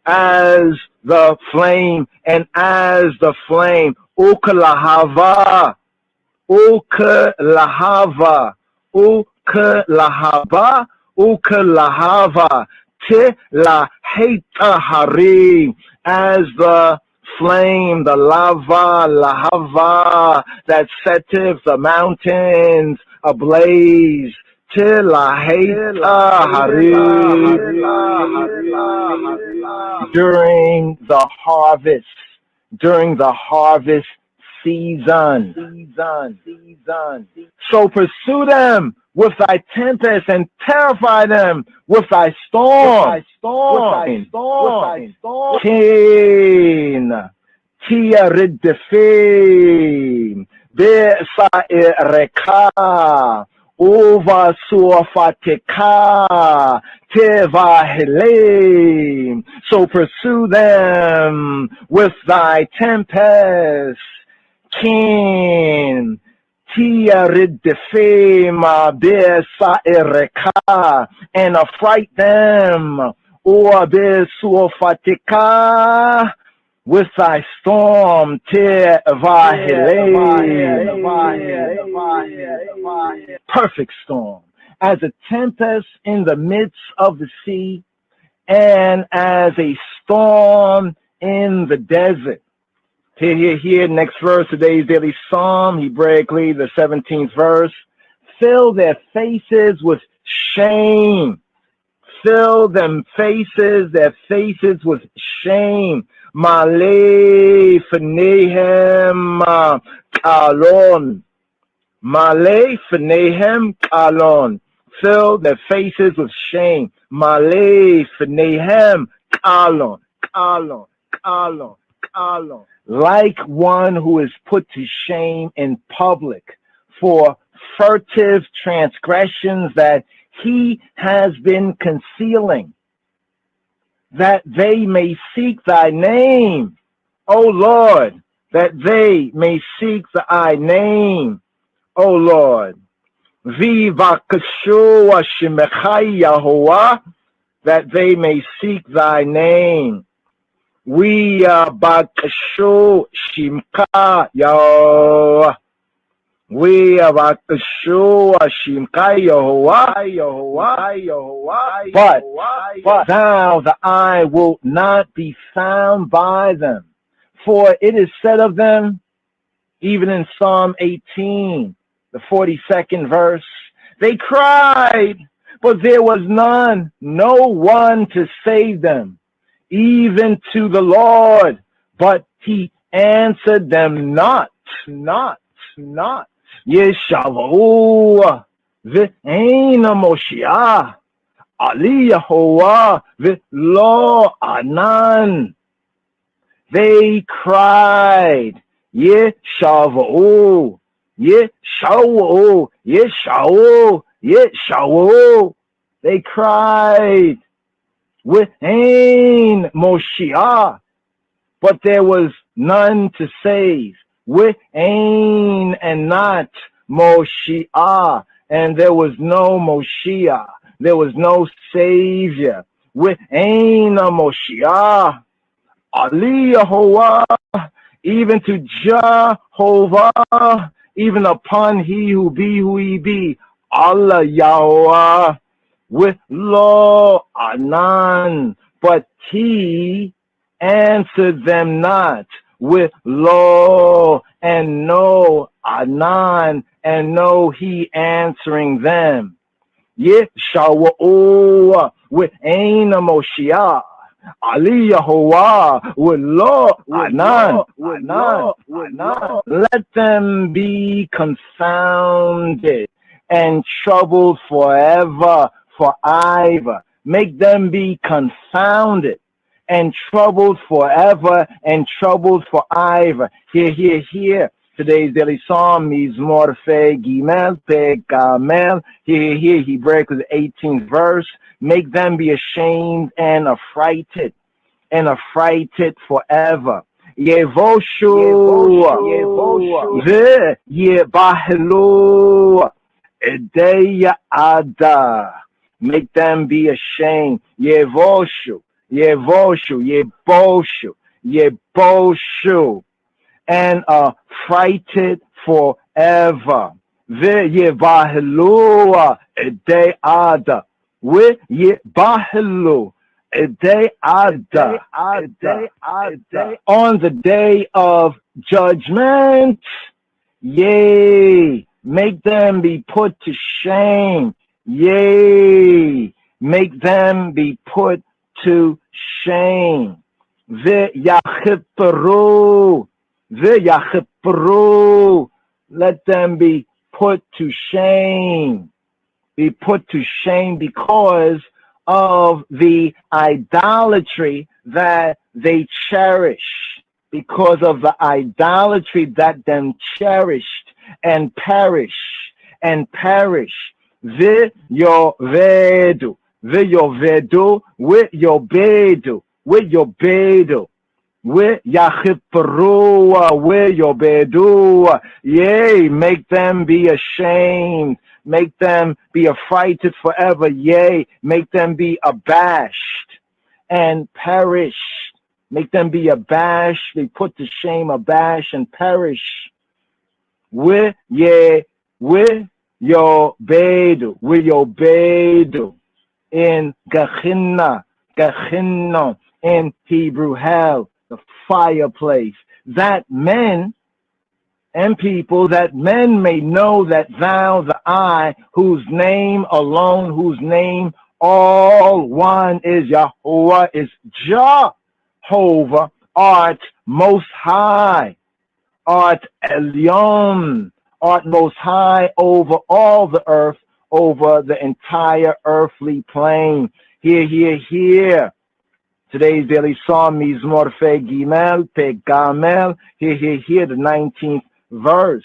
As the flame, and as the flame, ukalahava, tilaheta hari, as the flame, the lahava, that setteth the mountains ablaze. During the harvest season. So pursue them with thy tempest and terrify them with thy storm. Kin tiaridifim be'sa'ireka Uva suafateka tevahilim. So pursue them with thy tempest. Kin tiaridifima besa'ireka, and affright them. Or besuafateka, with thy storm, perfect storm, as a tempest in the midst of the sea, and as a storm in the desert. Here, next verse, today's daily psalm, Hebraically, the 17th verse. Fill their faces with shame. Fill their faces with shame. Male fnehem kalon. Male fnehem kalon. Fill their faces with shame. Male fnehem kalon. like one who is put to shame in public for furtive transgressions that he has been concealing, that they may seek thy name, O Lord, that they may seek thy name, O Lord. Vivakashu Shemechai Yahuwah, that they may seek thy name. We bakashu Shimka Yahuwah. We bakashu Shimka Yahuwah. But thou, the eye, will not be found by them. For it is said of them, even in Psalm 18, the 42nd verse, they cried, but there was none, no one to save them, even to the Lord, but he answered them not. Yeshavu v'eina Moshiach, Ali Yahuwah v'lo anan. They cried, Yeshavu, Yeshavu, Yeshavu, Yeshavu. They cried, Within Moshiach, but there was none to save. Within and not Moshiach, and there was no Moshiach. There was no Savior. Within Moshiach, Ali Yahuwah, even to Jehovah, even upon he who he be, Allah Yahuwah, with lo anan, but he answered them not, with lo and no anan, and no he answering them. Yeshawah with Ain Moshiach, Ali Yahuwah with lo anan. Let them be confounded and troubled forever. Forever. Make them be confounded and troubled forever and troubled forever. Here. Today's daily psalm is Morfe Gimel Pe Gamel. Here. He breaks the 18th verse. Make them be ashamed and affrighted forever. Yevoshu Yebahelu Edeya Ada. Make them be ashamed. Yevoshu, and affrighted forever. Yevahelu Edeada. Yevahelu Edeada. On the day of judgment, yea, make them be put to shame. Yea, make them be put to shame. V'yachiperu, let them be put to shame. Be put to shame because of the idolatry that they cherish. Because of the idolatry that them cherished and perish. V'yovedu, with your bedu, Yachiperu, with your bedu, yea, make them be ashamed, make them be affrighted forever, yea, make them be abashed and perish, make them be abashed, be put to shame, abashed and perish. With your bedu in Gehenna, in Hebrew hell, the fireplace, that men and people, that men may know that thou, the I, whose name alone, whose name all one is Yahuwah, is Jehovah, art most high, art Elyon, art most high over all the earth, over the entire earthly plane. Here. Today's daily psalm, Mizmor Fe Gimel, Pe Gamel, here, the 19th verse.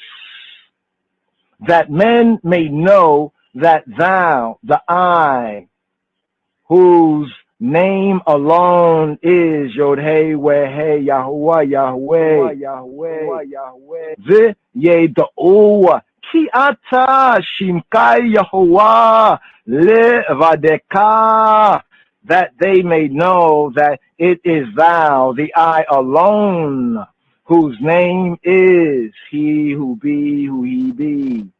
That men may know that thou, the I, whose name alone is Yod Hey We Hey Yahweh Yahweh V'yeda'u ki ata shimkai Yahweh levadeka, that they may know that it is thou, the I alone, whose name is He who be, who He be.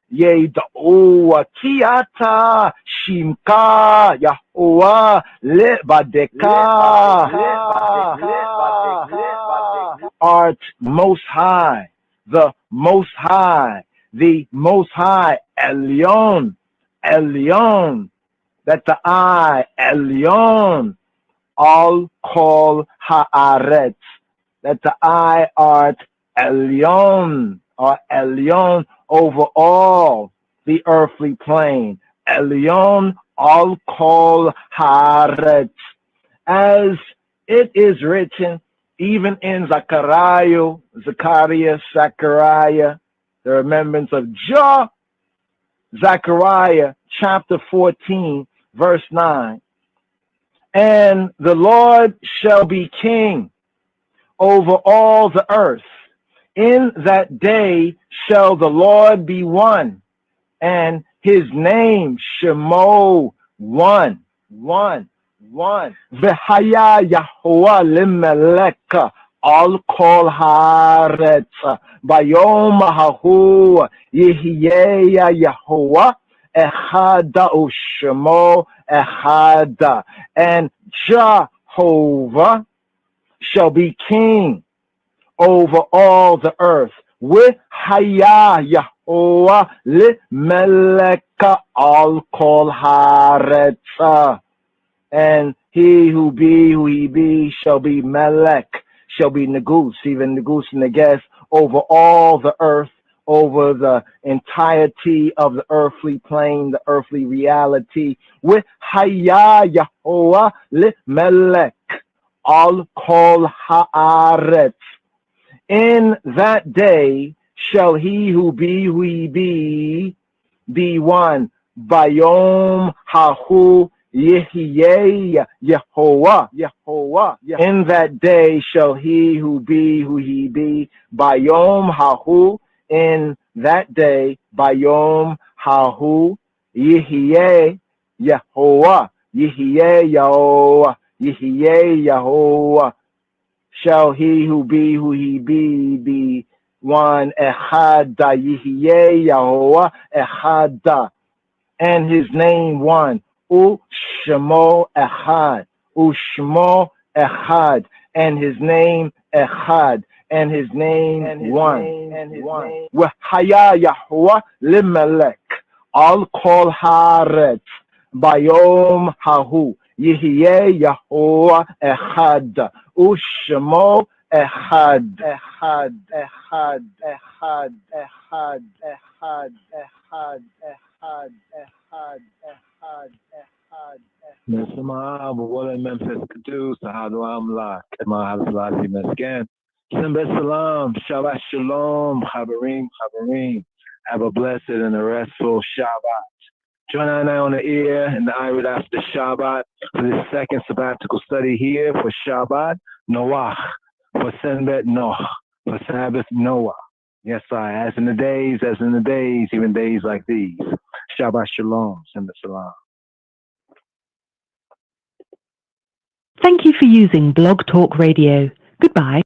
Yeda'u ki ata shimka Yahweh levadeka, art most high, the most high, the most high, Elyon, Elyon, that the I, Elyon, all call Haaretz, that the I art Elyon, or Elyon over all the earthly plane. Elyon, all call Haaretz, as it is written even in Zechariah, the remembrance of Jah, Zechariah chapter 14, verse 9. And the Lord shall be king over all the earth. In that day shall the Lord be one, and his name Shemo, one. V'haya Yahuwah limelech al kol haaretz bayom hahu yihyeya Yahuwah echad u'shemo echad, and Jehovah shall be king over all the earth. V'haya Yahuwah limelech al kol haaretz, and he who be, who he be, shall be Melech, shall be Negus, even Negus and Neges, over all the earth, over the entirety of the earthly plane, the earthly reality. With Haya Yahuwah li Melech, al kol haaretz. In that day shall he who be, who he be one. Bayom hahu Yehiye Yehovah. In that day shall he who be, who he be. Bayom hahu, in that day, Bayom hahu Yehiye Yehovah. Yehiye Yehovah. Shall he who be, who he be one. Echad Yehiye Yehovah Echad, and his name one. U'shemo echad, U'shemo echad, and his name echad, and his name one. V'haya Yahuwah limelech al kol haaretz bayom hahu yihye Yahuwah echad, U'shemo echad, echad, echad, echad, echad, echad, echad, echad, echad, echad, echad. Mesma Bawala Memphis Kadu Sahadu Amla Kema Hazlati Meskan. Simba Salam, Shabbat Shalom, Chabarim. Have a blessed and a restful Shabbat. Join I on the air and the Irid after Shabbat for this second sabbatical study here for Shabbat Noach, for Senbet Noach, for Sabbath Noah. Yes, as in the days, even days like these. Shabbat Shalom, Simba Salam. Thank you for using Blog Talk Radio. Goodbye.